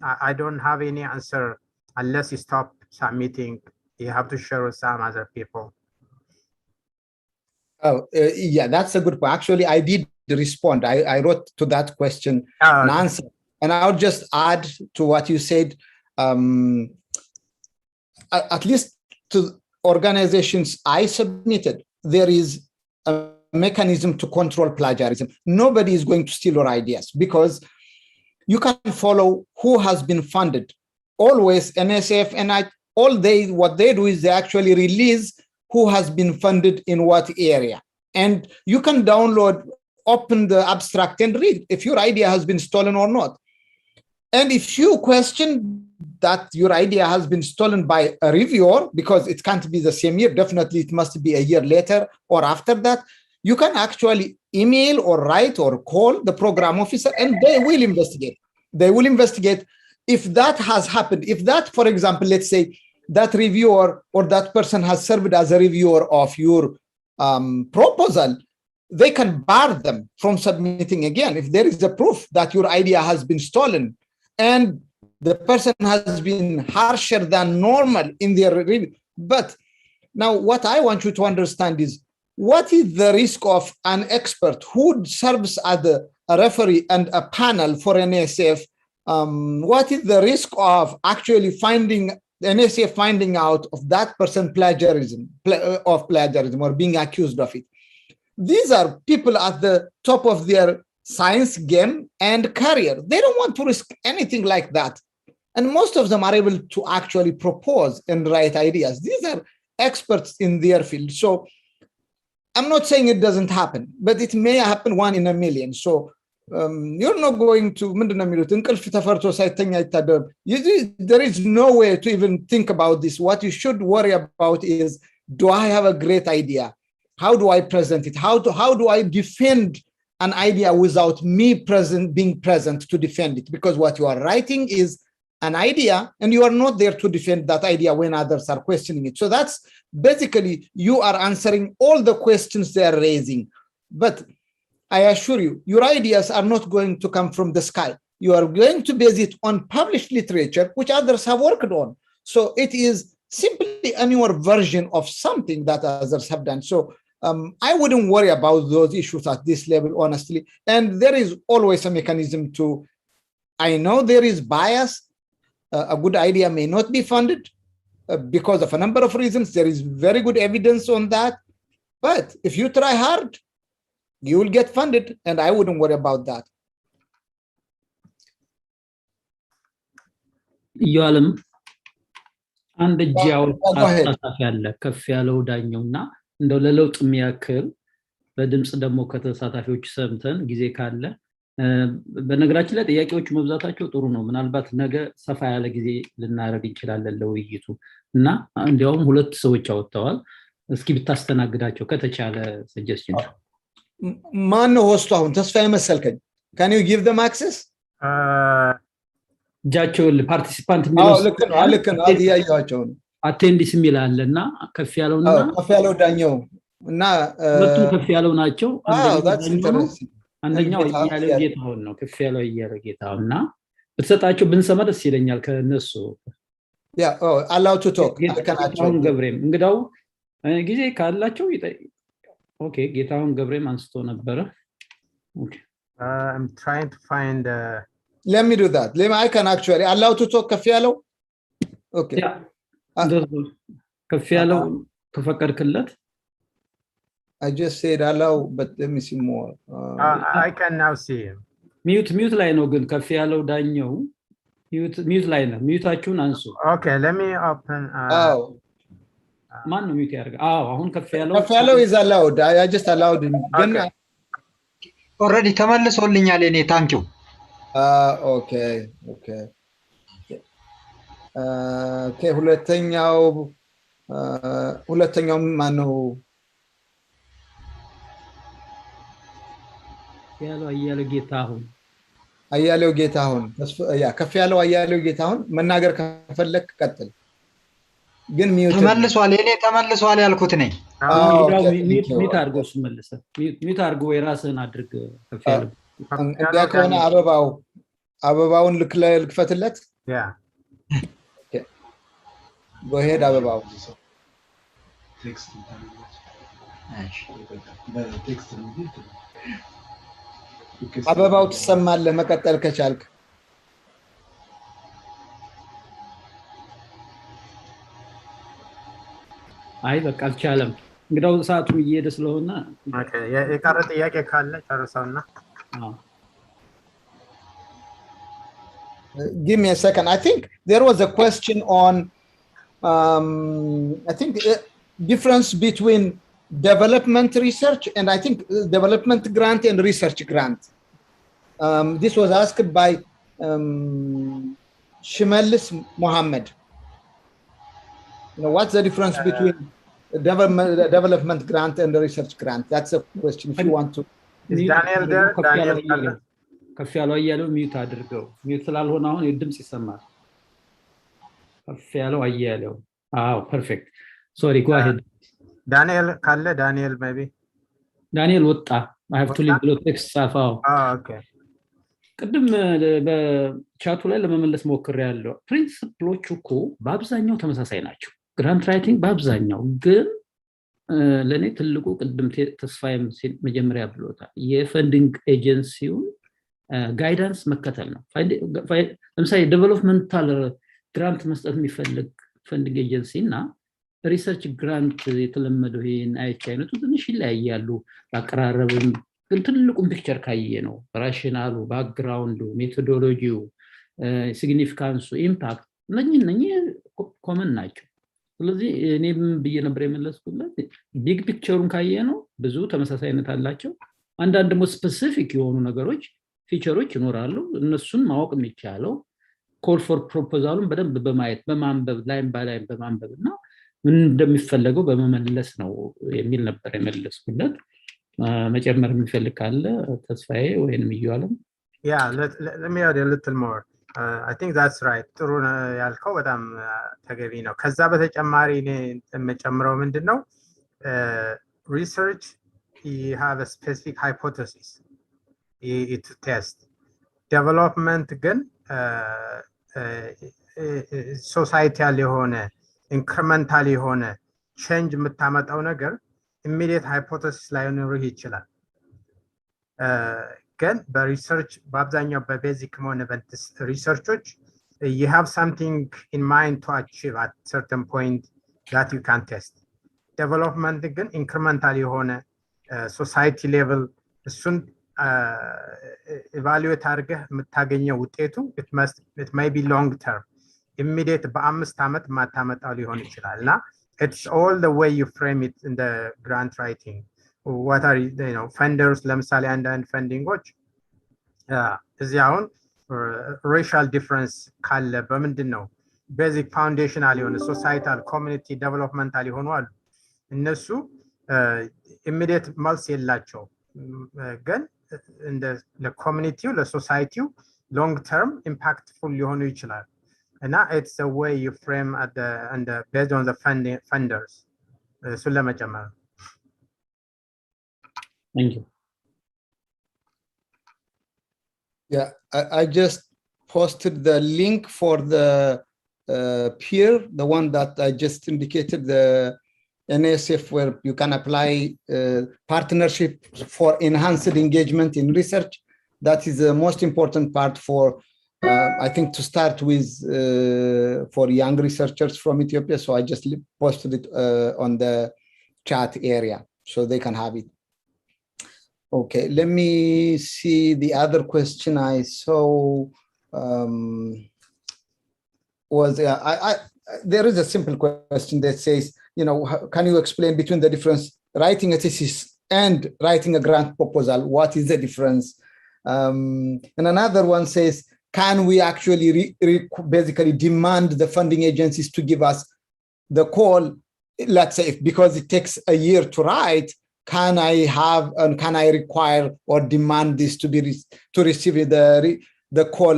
I don't have any answer unless you stop submitting. You have to share with some other people. Oh, yeah, that's a good point. Actually, I did respond. I wrote to that question an answer, and I'll just add to what you said. At least to organizations I submitted, there is a mechanism to control plagiarism. Nobody is going to steal your ideas, because you can follow who has been funded. Always NSF and what they do is they actually release who has been funded in what area. And you can download, open the abstract and read if your idea has been stolen or not. And if you question that your idea has been stolen by a reviewer, because it can't be the same year, definitely it must be a year later or after that, you can actually email or write or call the program officer, and they will investigate. They will investigate if that has happened. If that, for example, let's say that reviewer or that person has served as a reviewer of your proposal, they can bar them from submitting again if there is a proof that your idea has been stolen and the person has been harsher than normal in their review. But now what I want you to understand is, what is the risk of an expert who serves as a referee and a panel for NSF what is the risk of actually finding an essay finding out of that person plagiarism or being accused of it? These are people at the top of their science game and career. They don't want to risk anything like that. And most of them are able to actually propose and write ideas. These are experts in their field. So I'm not saying it doesn't happen, but it may happen 1 in a million. So you're not going to, there is no way to even think about this. What you should worry about is, do I have a great idea? How do I present it? How do I defend an idea without me being present to defend it? Because what you are writing is an idea, and you are not there to defend that idea when others are questioning it. So that's basically, you are answering all the questions they are raising. But I assure you, your ideas are not going to come from the sky. You are going to base it on published literature, which others have worked on. So it is simply a newer version of something that others have done. So I wouldn't worry about those issues at this level, honestly. And there is always a mechanism to, I know there is bias. A good idea may not be funded because of a number of reasons. There is very good evidence on that. But if you try hard, you will get funded, and I wouldn't worry about that. Yoalam, and the jail ከፍ ያለው ዳኛውና እንደው ለለውጥ የሚያክል በድምጽ ደግሞ ከተሳታፊዎች ሰምተን ጊዜ ካለ በነገራችን ላይ ጥያቄዎቹ መብዛታቸው ጥሩ ነው። ምናልባት ነገ ሰፋ ያለ ጊዜ ልናረግ እንችላለን ለውይይቱ እና እንዲያውም 2 ሰዎች አወጣዋል። እስኪ ብታስተናግዳቸው ከተቻለ ሰጀስሽን። ማን ነው ሆስቱ? አሁን ተስፋዬ መሰልከኝ። Can you give them access? ጃቸውል ፓርቲሲፓንት የሚለው ልክ ነው አያያቸው ነው። አቴንዲስ የሚላለና ከፍ ያለውና ከፍ ያለው ዳኛው እና ሁለቱም ከፍ ያለው ናቸው። አንደኛው ያለው ጌታው ነው። ከፍ ያለው ያለው ጌታውና በተሰጣቸው ብንሰማ ደስ ይለኛል ከነሱ። allow to talk ጌታውን ገብሬም እንግዳው ጊዜ ካላቸው ኦኬ ጌታውን ገብሬም አንስቶ ነበረ። I'm trying to find let me do that. I can actually allow to talk ከፍ ያለው okay ከፍ ያለው ተፈቀድክለት? I just said allow, but let me see more. I can now see him. Mute ላይ ነው ግን ከፍ ያለው ዳኛው mute ላይ ነው። ሚዩታችሁን አንሱ። Okay, let me open ማን ነው ሚዩት ያደርጋ? አሁን ከፍ ያለው is allowed. I just allowed him. Then already ተመልሶልኛል እኔ thank you. Okay. ሁለተኛው ማን ነው? አያሌው ጌታሁን ከፍ ያለው አያሌው ጌታሁን መናገር ከፈለክ ቀጥል። ግን ሚዩት ተመልሷል። እኔ ተመልሷል ያልኩት ነኝ። ሚዩት አድርገው መልሰ ሚዩት አድርገው የራስህን አድርግ። ከፍ ያለው እንዲያከሆነ አበባውን ልክፈትለት። Okay. Go ahead አበባው። አበባው ትሰማለህ መቀጠል ከቻልክ። አይ በቃ አልቻለም። እንግዳው ሰዓቱ እየሄደ ስለሆነ የቀረ ጥያቄ ካለ ጨርሰውና give me a second. I think there was a question on I think difference between development research and I think development grant and research grant. This was asked by Shimelis Mohammed. What's the difference between development grant and the research grant? That's a question if you want to. Is Daniel there? Daniel ከፍ ያለው አያሌው ሚዩት አድርገው። ሚዩት ስላልሆነ አሁን የድምጽ ይሰማል። ከፍ ያለው አያሌው ፐርፌክት ሶሪ go ahead. Daniel ካለ ዳንኤል maybe ዳንኤል ወጣ። I have to leave the text ጻፈው። Okay. ቅድም በቻቱ ላይ ለመመለስ ሞክሬያለሁ። ፕሪንሲፕሎቹ እኮ በአብዛኛው ተመሳሳይ ናቸው። ግራንት ራይቲንግ በአብዛኛው ግን ለኔ ትልቁ ቅድም ተስፋዬም መጀመሪያ ብሎታል የፈንዲንግ ኤጀንሲውን ጋይዳንስ መከተል ነው። ለምሳሌ ዴቨሎፕመንታል ግራንት መስጠት የሚፈልግ ፈንዲንግ ኤጀንሲ እና ሪሰርች ግራንት የተለመደው ይሄን አይች አይነቱ ትንሽ ይለያያሉ በአቀራረብም፣ ግን ትልቁን ፒክቸር ካየ ነው ራሽናሉ፣ ባክግራውንዱ፣ ሜቶዶሎጂው፣ ሲግኒፊካንሱ፣ ኢምፓክት እነኚህ ኮመን ናቸው። ስለዚህ እኔም ብዬ ነበር የመለስኩለት ቢግ ፒክቸሩን ካየ ነው ብዙ ተመሳሳይነት አላቸው። አንዳንድ ደግሞ ስፔሲፊክ የሆኑ ነገሮች ፊቸሮች ይኖራሉ። እነሱን ማወቅ የሚቻለው ኮል ፎር ፕሮፖዛሉን በደንብ በማየት በማንበብ ላይም ባላይም በማንበብ እና ምን እንደሚፈለገው በመመለስ ነው የሚል ነበር የመለስኩለት። መጨመር የሚፈልግ ካለ ተስፋዬ ወይንም እያለም? Yeah, let me add a little more. I think that's right. ጥሩ ያልከው በጣም ተገቢ ነው። ከዛ በተጨማሪ እኔ የምጨምረው ምንድነው research you have a specific hypothesis to test. Development ግን ሶሳይቲያል የሆነ ኢንክሪመንታል የሆነ ቼንጅ የምታመጣው ነገር ኢሚዲየት ሃይፖቴሲስ ላይኖርህ ይችላል። ግን በሪሰርች በአብዛኛው በቤዚክ ሆነ ሪሰርቾች you have something in mind to achieve at certain point that you can test. Development ግን ኢንክሪመንታል የሆነ ሶሳይቲ ሌቭል እሱን ኢቫሉዌት አድርገህ የምታገኘው ውጤቱ it may be long term, immediate በ5 ዓመት ማታመጣው ሊሆን ይችላል እና it's all the way you frame it in the grant writing. What are funders ለምሳሌ አንዳንድ ፈንዲንጎች እዚህ አሁን racial difference ካለ በምንድን ነው ቤዚክ ፋውንዴሽናል የሆነ ሶሳይታል ኮሚኒቲ ዴቨሎፕመንታል የሆኑ አሉ። እነሱ ኢሚዲየት መልስ የላቸው ግን እንደ ለኮሚኒቲው ለሶሳይቲው ሎንግ ተርም ኢምፓክትፉል ሊሆኑ ይችላል እና it's the way you frame at the and based on the funders. እሱን ለመጨመር Thank you. Yeah, I just posted the link for the peer, the one that I just indicated, the NSF, where you can apply partnership for enhanced engagement in research. That is the most important part for, I think, to start with for young researchers from Ethiopia. So I just posted it on the chat area so they can have it. Okay, let me see the other question I saw was, there is a simple question that says, can you explain between the difference writing a thesis and writing a grant proposal? What is the difference? And another one says, can we actually basically demand the funding agencies to give us the call? Let's say, because it takes a year to write, can I have and can I require or demand this to receive the call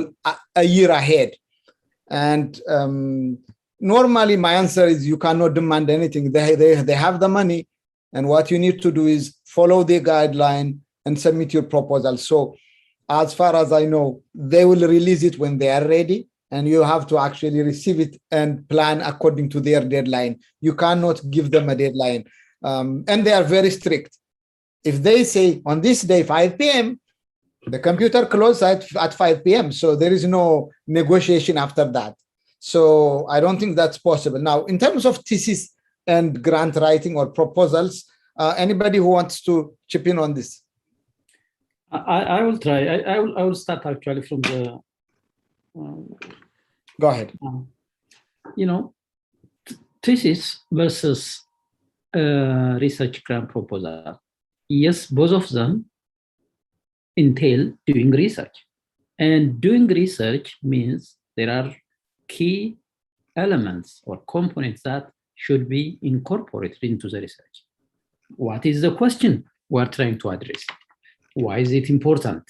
a year ahead? And normally my answer is you cannot demand anything. They have the money, and what you need to do is follow the guideline and submit your proposal. So as far as I know, they will release it when they are ready, and you have to actually receive it and plan according to their deadline. You cannot give them a deadline. And they are very strict. If they say on this day 5 p.m., the computer closes at 5 p.m. So there is no negotiation after that. So I don't think that's possible. Now, in terms of thesis and grant writing or proposals, anybody who wants to chip in on this? I will try. I will start actually from the. Go ahead. Thesis versus research grant proposal. Yes, both of them entail doing research. And doing research means there are key elements or components that should be incorporated into the research. What is the question we're trying to address? Why is it important?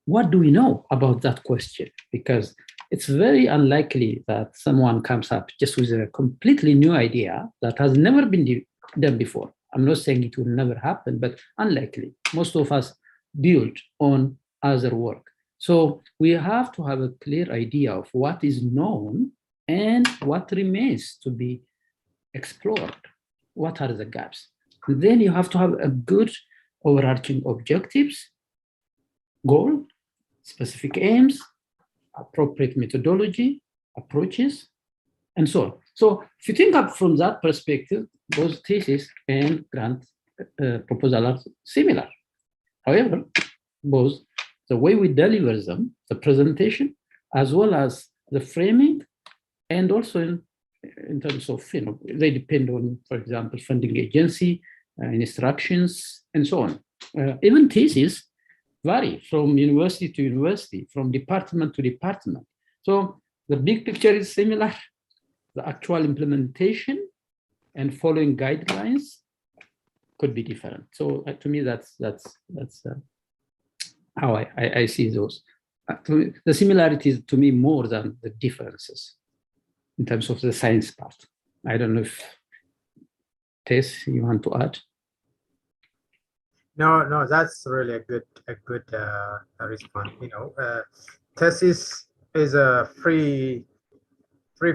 What do we know about that question? Because it's very unlikely that someone comes up just with a completely new idea that has never been done before. I'm not saying it will never happen, but unlikely. Most of us build on other work. So we have to have a clear idea of what is known and what remains to be explored. What are the gaps? And then you have to have a good overarching objectives goal, specific aims, appropriate methodology, approaches, and so on. So if you think up from that perspective, both thesis and grant proposal are similar. However, both the way we deliver them, the presentation, as well as the framing, and also in terms of, they depend on, for example, funding agency, instructions, and so on. Even theses vary from university to university, from department to department. So the big picture is similar. The actual implementation and following guidelines could be different. So to me, that's how I see those. The similarities to me more than the differences in terms of the science part. I don't know if Tess, you want to add? No, that's really a good response. Thesis is a free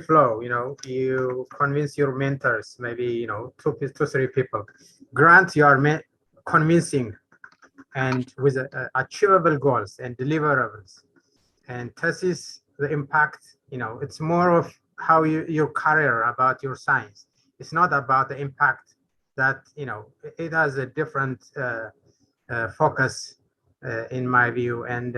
flow. You convince your mentors, maybe 2-3 people. Grant, you are convincing, and with achievable goals and deliverables. And thesis, the impact, it's more of how your career about your science. It's not about the impact that, it has a different focus in my view. And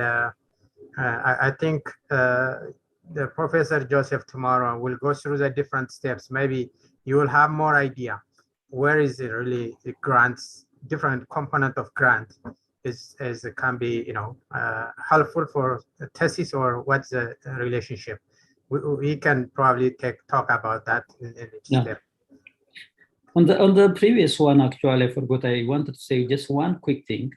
I think the Professor Joseph tomorrow will go through the different steps. Maybe you will have more idea. Where is it really the grants, different component of grant is it can be, helpful for the thesis, or what's the relationship? We can probably talk about that in each step. On the previous one, actually, I forgot. I wanted to say just one quick thing.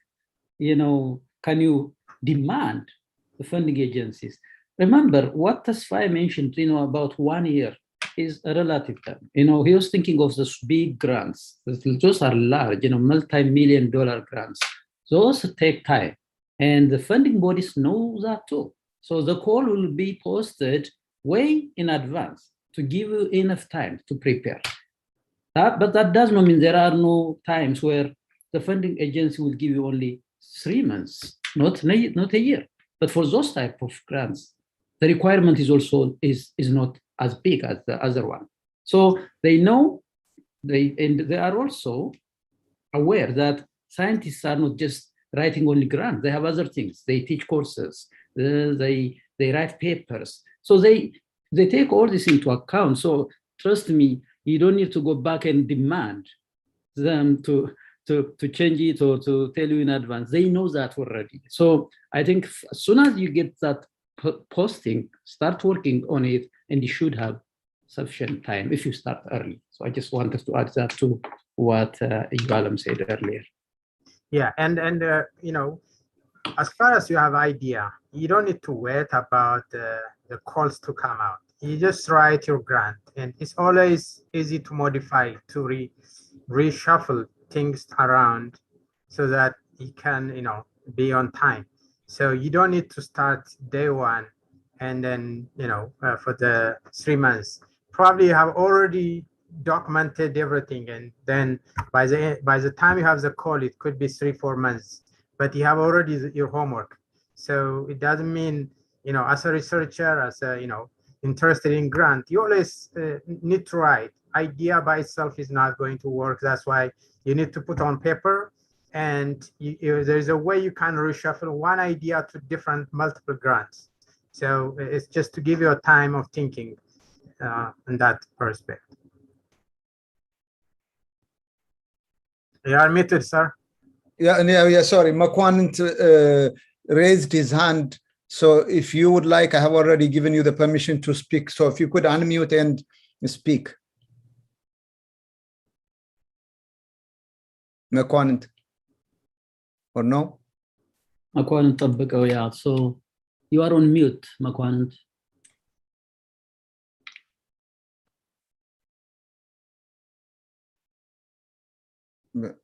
Can you demand the funding agencies? Remember what Tasfai mentioned, about 1 year is a relative term. He was thinking of those big grants. Those are large, multi-million-dollar grants. Those take time, and the funding bodies know that too. So the call will be posted way in advance to give you enough time to prepare. But that does not mean there are no times where the funding agency will give you only 3 months, not a year. But for those type of grants, the requirement is also is not as big as the other one. So they know, and they are also aware that scientists are not just writing only grants. They have other things. They teach courses. They write papers. So they take all this into account. So trust me, you don't need to go back and demand them to change it or to tell you in advance. They know that already. So I think as soon as you get that posting, start working on it, and you should have sufficient time if you start early. So I just wanted to add that to what Yuvalem said earlier. Yeah, and as far as you have idea, you don't need to wait about the calls to come out. You just write your grant, and it's always easy to modify, to reshuffle things around so that you can, be on time. So you don't need to start day one and then, for the 3 months. Probably you have already documented everything, and then by the time you have the call, it could be 3-4 months, but you have already your homework. So it doesn't mean, as a researcher, as a, interested in grant, you always need to write. Idea by itself is not going to work. That's why you need to put on paper, and there's a way you can reshuffle one idea to different multiple grants. So it's just to give you a time of thinking in that perspective. You are muted, sir. Yeah. Sorry, Makwanant raised his hand. So if you would like, I have already given you the permission to speak. So if you could unmute and speak. Makwanant, or no? Makwanant Tabbako, yeah. So you are on mute, Makwanant.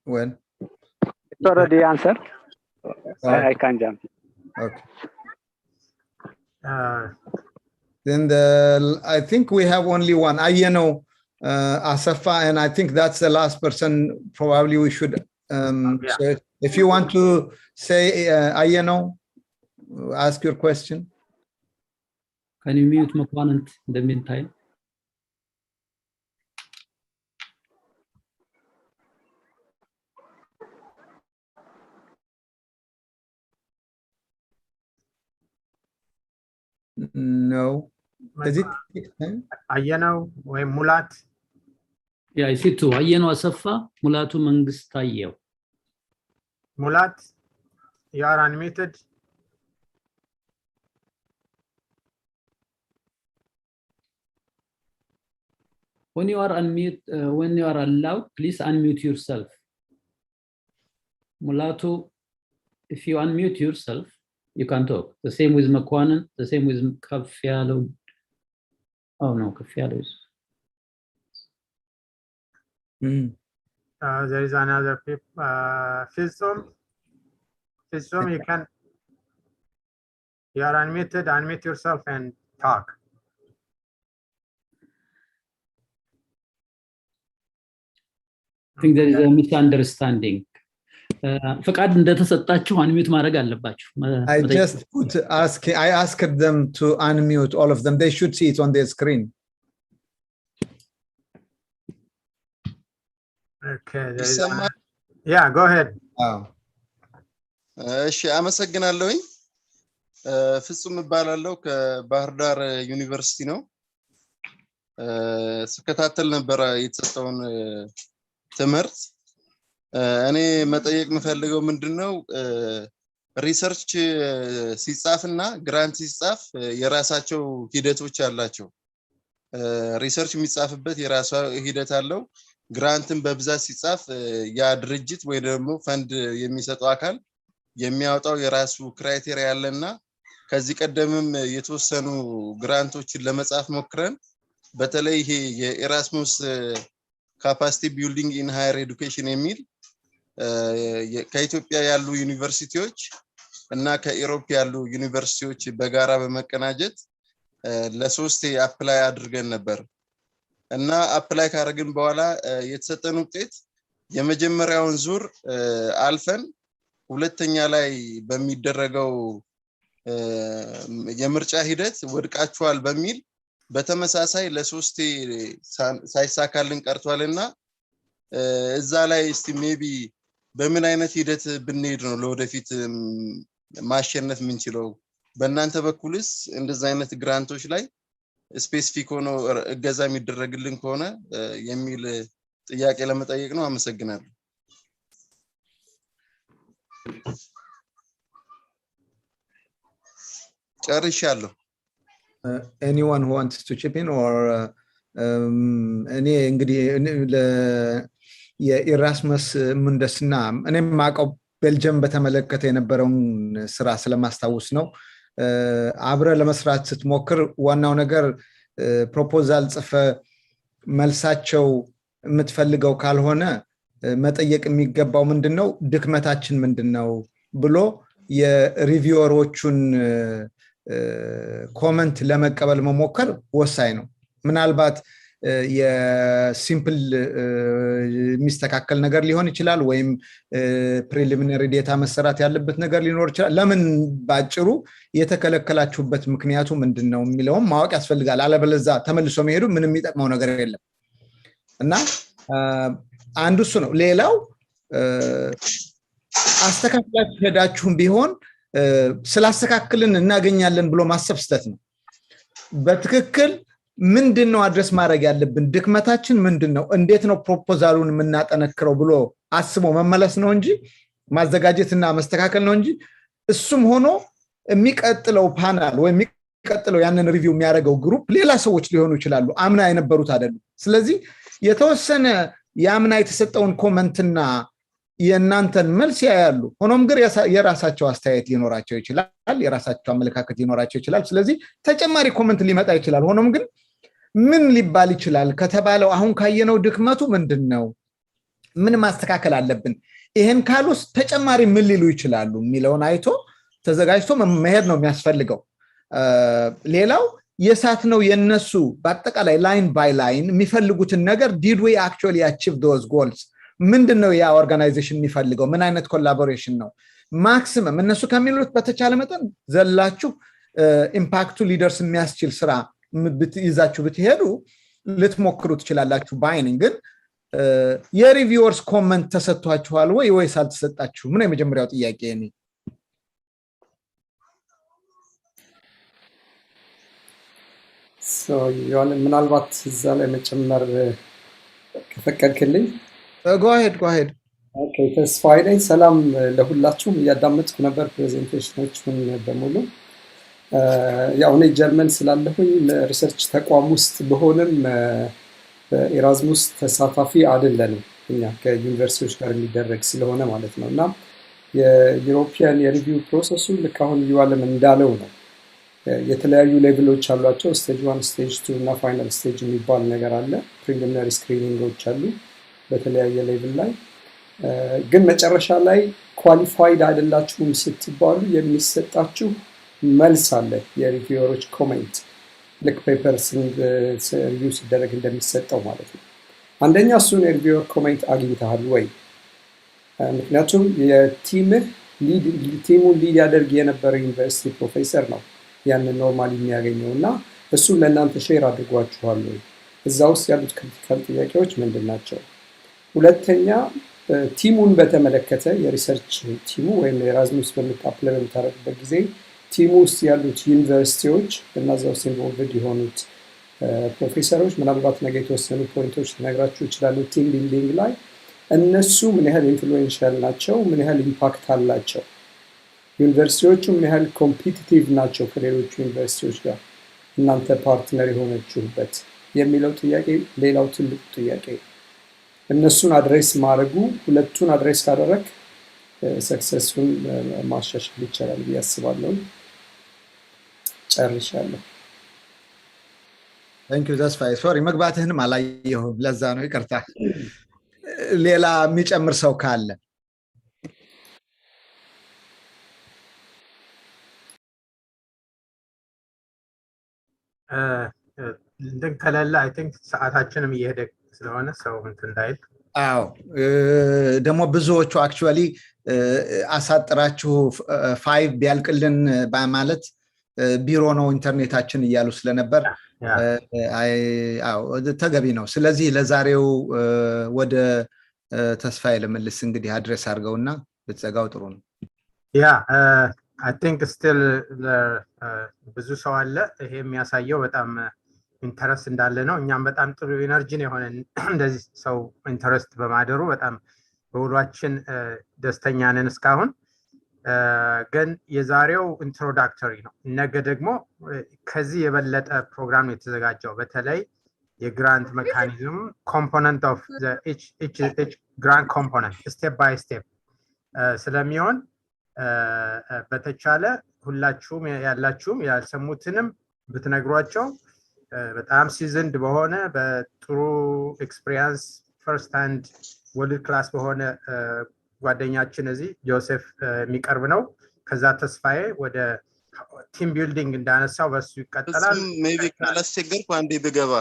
When? It's already answered. I can jump. Okay. Then I think we have only one, Ayano Asafa, and I think that's the last person. Probably we should. So if you want to say Ayano, ask your question? Can you mute Makwanant in the meantime? No. Is it? Ayano or Mulat? Yeah, I see two. Ayano Asafa, Mulatu Mangistayo. Mulat, you are unmuted. When you are when you are allowed, please unmute yourself. Mulatu, if you unmute yourself, you can talk. The same with Makwanan, the same with Kafialo. Oh no, Kafialo is. There is another Fizum. Fizum, you are unmuted, unmute yourself and talk. I think there is a misunderstanding. ፈቃድ እንደተሰጣችሁ አንሚዩት ማድረግ አለባችሁ። I just I asked them to unmute all of them. They should see it on their screen. Okay, yeah, go ahead. እሺ አመሰግናለሁኝ። ፍጹም እባላለሁ ከባህር ዳር ዩኒቨርሲቲ ነው። ስከታተል ነበር የተሰጠውን ትምህርት። እኔ መጠየቅ የምፈልገው ምንድነው ሪሰርች ሲጻፍና ግራንት ሲጻፍ የራሳቸው ሂደቶች አላቸው። ሪሰርች የሚጻፍበት የራሱ ሂደት አለው። ግራንትን በብዛት ሲጻፍ ያ ድርጅት ወይ ደግሞ ፈንድ የሚሰጠው አካል የሚያወጣው የራሱ ክራይቴሪያ አለና ከዚህ ቀደምም የተወሰኑ ግራንቶችን ለመጻፍ ሞክረን በተለይ ይሄ የኤራስሙስ ካፓሲቲ ቢልዲንግ ኢን ሃየር ኤዱኬሽን የሚል ከኢትዮጵያ ያሉ ዩኒቨርሲቲዎች እና ከኢሮፕ ያሉ ዩኒቨርሲቲዎች በጋራ በመቀናጀት ለሶስት አፕላይ አድርገን ነበር እና አፕላይ ካደረግን በኋላ የተሰጠን ውጤት የመጀመሪያውን ዙር አልፈን ሁለተኛ ላይ በሚደረገው የምርጫ ሂደት ወድቃቸዋል በሚል በተመሳሳይ ለሶስት ሳይሳካልን ቀርቷልና እዛ ላይ እስቲ ሜቢ በምን አይነት ሂደት ብንሄድ ነው ለወደፊት ማሸነፍ ምንችለው? በእናንተ በኩልስ እንደዛ አይነት ግራንቶች ላይ ስፔሲፊክ ሆኖ እገዛ የሚደረግልን ከሆነ የሚል ጥያቄ ለመጠየቅ ነው። አመሰግናለሁ። ጨርሻለሁ። Anyone who wants to chip in or እኔ እንግዲህ የኢራስመስ ምንደስና እኔም ማቀው ቤልጅየም በተመለከተ የነበረውን ስራ ስለማስታውስ ነው። አብረ ለመስራት ስትሞክር ዋናው ነገር ፕሮፖዛል ጽፈ መልሳቸው የምትፈልገው ካልሆነ መጠየቅ የሚገባው ምንድነው ድክመታችን ምንድነው ብሎ የሪቪወሮቹን ኮሜንት ለመቀበል መሞከር ወሳኝ ነው። ምናልባት የሲምፕል ሚስተካከል ነገር ሊሆን ይችላል ወይም ፕሪሊሚናሪ ዴታ መሰራት ያለበት ነገር ሊኖር ይችላል። ለምን ባጭሩ የተከለከላችሁበት ምክንያቱ ምንድነው የሚለውን ማወቅ ያስፈልጋል። አለበለዚያ ተመልሶ መሄዱ ምንም የሚጠቅመው ነገር የለም እና አንዱ እሱ ነው። ሌላው አስተካክላችሁ ሄዳችሁም ቢሆን ስላስተካክልን እናገኛለን ብሎ ማሰብ ስተት ነው። በትክክል ምንድነው አድረስ ማድረግ ያለብን ድክመታችን ምንድነው እንዴት ነው ፕሮፖዛሉን የምናጠነክረው ብሎ አስቦ መመለስ ነው እንጂ ማዘጋጀትና መስተካከል ነው እንጂ እሱም ሆኖ የሚቀጥለው ፓናል ወይ የሚቀጥለው ያንን ሪቪው የሚያደርገው ግሩፕ ሌላ ሰዎች ሊሆኑ ይችላሉ አምና የነበሩት አይደሉ። ስለዚህ የተወሰነ ያምና የተሰጠውን ኮሜንትና የናንተን መልስ ያያሉ። ሆኖም ግን የራሳቸው አስተያየት ሊኖራቸው ይችላል የራሳቸው አመለካከት ሊኖራቸው ይችላል። ስለዚህ ተጨማሪ ኮሜንት ሊመጣ ይችላል። ሆኖም ግን ምን ሊባል ይችላል ከተባለው አሁን ካየነው ድክመቱ ምንድነው ምን ማስተካከል አለብን ይሄን ካሉስ ተጨማሪ ምን ሊሉ ይችላሉ የሚለውን አይቶ ተዘጋጅቶ መሄድ ነው የሚያስፈልገው። ሌላው የሳት ነው የነሱ በአጠቃላይ ላይን ባይ ላይን የሚፈልጉትን ነገር did we actually achieve those goals ምንድነው ያ ኦርጋናይዜሽን የሚፈልገው ምን አይነት ኮላቦሬሽን ነው ማክሲመም እነሱ ከሚሉት በተቻለ መጠን ዘላችሁ ኢምፓክቱ ሊደርስ የሚያስችል ስራ ይዛችሁ ብትሄዱ ልትሞክሩ ትችላላችሁ ባይነኝ ግን የሪቪውርስ ኮሜንት ተሰጥቷችኋል ወይስ አልተሰጣችሁ ምን የመጀመሪያው ጥያቄ ነው ዮሐን ምናልባት እዛ ላይ መጨመር ከፈቀድክልኝ go ahead ኦኬ ተስፋዬ ነኝ ሰላም ለሁላችሁም እያዳመጥኩ ነበር ፕሬዘንቴሽኖችን በሙሉ ያው እኔ ጀርመን ስላለሁኝ ሪሰርች ተቋም ውስጥ በሆነም ኤራዝሙስ ተሳታፊ አይደለንም እኛ ከዩኒቨርሲቲዎች ጋር የሚደረግ ስለሆነ ማለት ነውና የዩሮፒያን የሪቪው ፕሮሰሱ ልክ አሁን ይዋለም እንዳለው ነው የተለያዩ ሌቭሎች አሏቸው ስቴጅ 1 ስቴጅ 2 እና ፋይናል ስቴጅ የሚባል ነገር አለ ፕሪሊሚናሪ ስክሪኒንጎች አሉ በተለያየ ሌቭል ላይ ግን መጨረሻ ላይ ኳሊፋይድ አይደላችሁም ስትባሉ የሚሰጣችሁ መልስ አለ የሪቪውሮች ኮሜንት ልክ ፔፐርስ ሪቪው ሲደረግ እንደሚሰጠው ማለት ነው አንደኛ እሱን የሪቪውር ኮሜንት አግኝተሃል ወይ ምክንያቱም የቲሙን ሊድ ያደርግ የነበረ ዩኒቨርሲቲ ፕሮፌሰር ነው ያንን ኖርማሊ የሚያገኘውና እሱን ለእናንተ ሼር አድርጓችኋል ወይ እዛ ውስጥ ያሉት ክሪቲካል ጥያቄዎች ምንድናቸው ሁለተኛ ቲሙን በተመለከተ የሪሰርች ቲሙ ወይም ኤራዝሙስ በመጣፕለ በመታረቅበት ጊዜ ቲሙ ውስጥ ያሉት ዩኒቨርሲቲዎች እና እዛው ኢንቮልቭድ የሆኑት ፕሮፌሰሮች ምናልባት ነገ የተወሰኑ ፖይንቶች ተነግራችሁ ይችላሉ ቲም ቢልዲንግ ላይ እነሱ ምን ያህል ኢንፍሉዌንሻል ናቸው ምን ያህል ኢምፓክት አላቸው ዩኒቨርሲቲዎቹ ምን ያህል ኮምፒቲቲቭ ናቸው ከሌሎች ዩኒቨርሲቲዎች ጋር እናንተ ፓርትነር የሆነችሁበት የሚለው ጥያቄ ሌላው ትልቁ ጥያቄ እነሱን አድሬስ ማድረጉ ሁለቱን አድሬስ ካደረክ ሰክሰስፉል ማሻሻል ይቻላል ያስባለሁ ጨርሻለሁ Thank you that's fine sorry መግባትህንም አላየሁም ለዛ ነው ይቅርታ ሌላ የሚጨምር ሰው ካለ እንደን ከለላ አይ ቲንክ ሰዓታችንም እየሄደ ስለሆነ ሰው እንዳይል አዎ ደሞ ብዙዎቹ አክቹአሊ አሳጥራችሁ 5 ቢያልቅልን በማለት ቢሮ ነው ኢንተርኔታችን እያሉ ስለነበር አዎ ተገቢ ነው ስለዚህ ለዛሬው ወደ ተስፋዬ ለመልስ እንግዲህ አድሬስ አድርገውና ብትዘጋው ጥሩ ነው ያ I think still ብዙ ሰው አለ ይሄ የሚያሳየው በጣም ኢንተረስት እንዳለ ነው እኛም በጣም ጥሩ ኤነርጂ ነው የሆነ እንደዚህ ሰው ኢንተረስት በማደሩ በጣም በሁላችን ደስተኛ ነን እስካሁን ግን የዛሬው ኢንትሮዳክተሪ ነው ነገ ደግሞ ከዚህ የበለጠ ፕሮግራም ነው የተዘጋጀው በተለይ የግራንት ሜካኒዝም ኮምፖነንት ኦፍ the each grant component step by step ስለሚሆን በተቻለ ሁላችሁም ያላችሁም ያልሰሙትንም ብትነግሯቸው በጣም ሲዝንድ በሆነ በጥሩ ኤክስፒሪየንስ ፈርስት ሃንድ ወርልድ ክላስ በሆነ ጓደኛችን እዚህ ጆሴፍ የሚቀርብ ነው ከዛ ተስፋዬ ወደ ቲም ቢልዲንግ እንዳነሳው በሱ ይቀጥላል ሜቢ ካላስቸገርኩ አንዴ ብገባ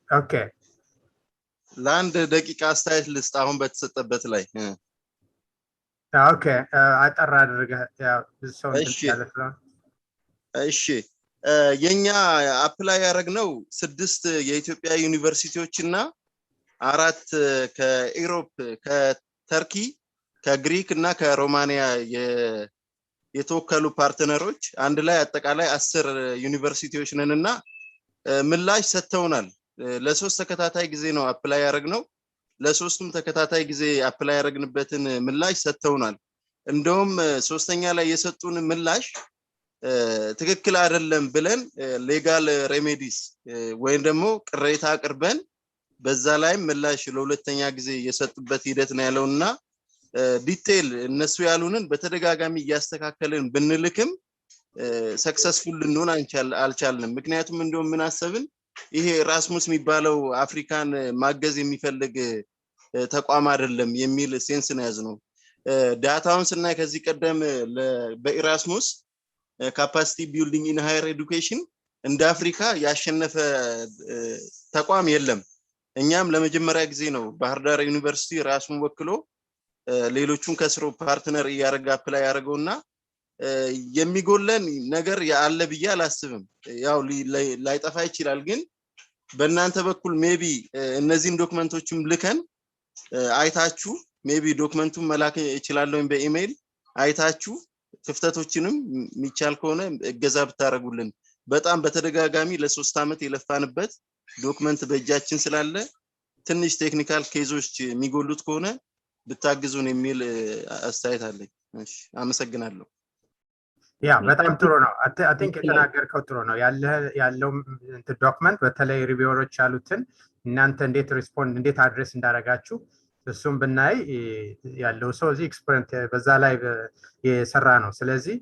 ኦኬ ለአንድ ደቂቃ አስተያየት ልስጥ አሁን በተሰጠበት ላይ ኦኬ አጠራ አድርገህ ያው ብዙ ሰው እንደሚያለፍ ነው እሺ የኛ አፕላይ ያደረግነው 6 የኢትዮጵያ ዩኒቨርሲቲዎችና 4 ከኢሮፕ ከተርኪ ከግሪክ እና ከሮማኒያ የተወከሉ ፓርትነሮች አንድ ላይ አጠቃላይ 10 ዩኒቨርሲቲዎች ነንና ምላሽ ሰጥተውናል ለሶስት ተከታታይ ጊዜ ነው አፕላይ ያደረግነው ለሶስቱም ተከታታይ ጊዜ አፕላይ ያደረግንበትን ምላሽ ሰጥተውናል እንደውም ሶስተኛ ላይ የሰጡን ምላሽ ትክክል አይደለም ብለን ሌጋል ሬሜዲስ ወይም ደግሞ ቅሬታ አቅርበን በዛ ላይ ምላሽ ለሁለተኛ ጊዜ የሰጡበት ሂደት ነው ያለውና ዲቴል እነሱ ያሉንን በተደጋጋሚ ያስተካከልን ብንልክም ሰክሰስፉል ልንሆን አልቻልንም ምክንያቱም እንደውም ምን አሰብን ይሄ ኤራዝሙስ የሚባለው አፍሪካን ማገዝ የሚፈልግ ተቋም አይደለም የሚል ሴንስ ነው ያዝነው ዳታውን ስናይ ከዚህ ቀደም በኤራዝሙስ ካፓሲቲ ቢልዲንግ ኢን ሃየር ኤዱኬሽን እንደ አፍሪካ ያሸነፈ ተቋም የለም እኛም ለመጀመሪያ ጊዜ ነው ባህር ዳር ዩኒቨርሲቲ ራሱን ወክሎ ሌሎቹን ከስሮ ፓርትነር ያረጋ አፕላይ ያረጋውና የሚጎለን ነገር ያለ ብዬ አላስብም ያው ላይጠፋ ይችላል ግን በእናንተ በኩል ሜቢ እነዚህን ዶክመንቶችም ልከን አይታችሁ ሜቢ ዶክመንቱን መላክ ይችላል በኢሜል አይታችሁ ክፍተቶችንም ሚቻል ከሆነ እገዛ ብታረጉልን በጣም በተደጋጋሚ ለ3 አመት የለፋንበት ዶክመንት በእጃችን ስላለ ትንሽ ቴክኒካል ኬዞች የሚጎሉት ከሆነ ብታግዙን የሚል አስተያየት አለኝ እሺ አመሰግናለሁ ያ በጣም ጥሩ ነው አይ ቲንክ የተናገርከው ጥሩ ነው ያለው ዶክመንት በተለይ ሪቪወሮች ያሉትን እናንተ እንዴት ሪስፖንድ እንዴት አድሬስ እንዳረጋችሁ እሱም ብናይ ያለው ሰው እዚ ኤክስፐሪንስ በዛ ላይ የሰራ ነው ስለዚህ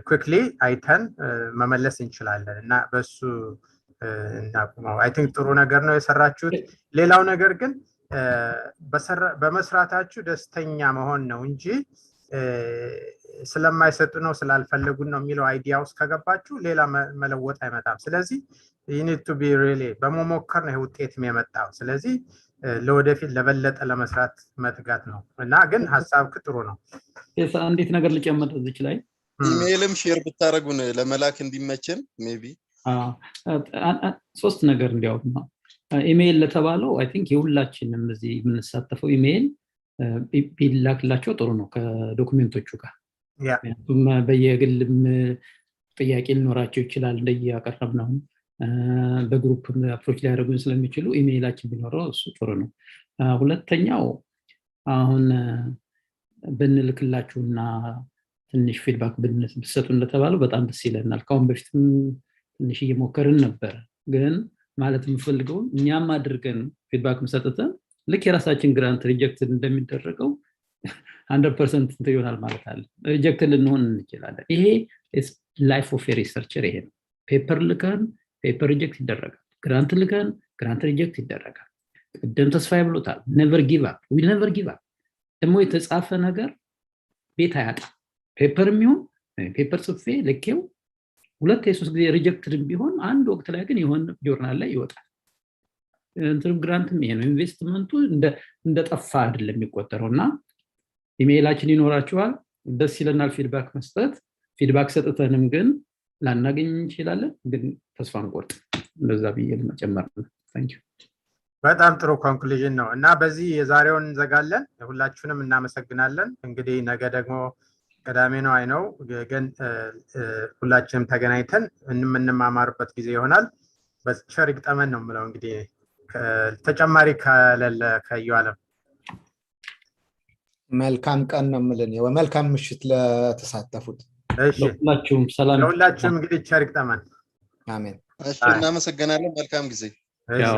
ኩዊክሊ አይተን መመለስ እንችላለን እና በሱ እናቁመው አይ ቲንክ ጥሩ ነገር ነው የሰራችሁት ሌላው ነገር ግን በመስራታችሁ ደስተኛ መሆን ነው እንጂ ስለማይሰጡ ነው ስላልፈለጉ ነው የሚለው አይዲያ ውስጥ ከገባችሁ ሌላ መለወጥ አይመጣም ስለዚህ you need to be really በመሞከር ነው ውጤት የሚያመጣው ስለዚህ ለወደፊት ለበለጠ ለመስራት መትጋት ነው እና ግን ሐሳብ ጥሩ ነው አንዲት ነገር ልጨምር እዚህ ላይ ኢሜይልም ሼር ብታረጉን ለመላክ እንዲመቸን ሜቢ ሶስት ነገር እንዲያው ነው ኢሜይል ለተባለው አይ ቲንክ የሁላችንም እዚህ የምንሳተፈው ኢሜይል ቢላክላቸው ጥሩ ነው ከዶክመንቶቹ ጋር ያ በየግልም ጥያቄ ሊኖራቸው ይችላል እንደያቀረብነው በግሩፕ አፕሮች ሊያደርጉን ስለሚችሉ ኢሜይላችን ቢኖረው እሱ ጥሩ ነው ሁለተኛው አሁን ብንልክላችሁና ትንሽ ፊድባክ ብትሰጡን ለተባለው በጣም ደስ ይለናል ካሁን በፊትም ትንሽ እየሞከርን ነበር ግን ማለት የምፈልገው እኛም አድርገን ፊድባክ መስጠተን ልክ የራሳችን ግራንት ሪጀክት እንደሚደረገው 100% ይሆናል ማለት አለ ሪጀክት ልንሆን እንችላለን ይሄ ላይፍ ኦፍ ሪሰርቸር ይሄ ነው ፔፐር ልከን ፔፐር ሪጀክት ይደረጋል ግራንት ልከን ግራንት ሪጀክት ይደረጋል ቅድም ተስፋዬ ብሎታል never give up we never give up ደግሞ የተጻፈ ነገር ቤት አያጣ ፔፐርም ይሁን ፔፐር ጽፌ ልኬው ሁለት የሶስት ጊዜ ሪጀክትድ ቢሆን አንድ ወቅት ላይ ግን ይሆን ጆርናል ላይ ይወጣል እንትም ግራንትም ይሄ ነው ኢንቨስትመንቱ እንደ ጠፋ አይደለም የሚቆጠረውና ኢሜይላችን ይኖራችኋል ደስ ይለናል ፊድባክ መስጠት ፊድባክ ሰጥተንም ግን ላናገኝ እንችላለን ግን ተስፋ አንቆርጥ እንደዛ ብዬ ለመጨመር ነው ታንክ ዩ በጣም ጥሩ ኮንክሉዥን ነው እና በዚህ የዛሬውን እንዘጋለን ሁላችሁንም እናመሰግናለን እንግዲህ ነገ ደግሞ ቀዳሜ ነው አይ ነው ግን ሁላችንም ተገናኝተን እንማማርበት ጊዜ ይሆናል በቸር ይግጠመን ነው የምለው እንግዲህ ተጨማሪ ካለለ ከዩአለም መልካም ቀን ነው የምልን መልካም ምሽት ለተሳተፉት እሺ ሁላችሁም ሰላም ሁላችሁም እንግዲህ ቸር ይግጠመን አሜን እሺ እናመሰግናለን መልካም ጊዜ ያው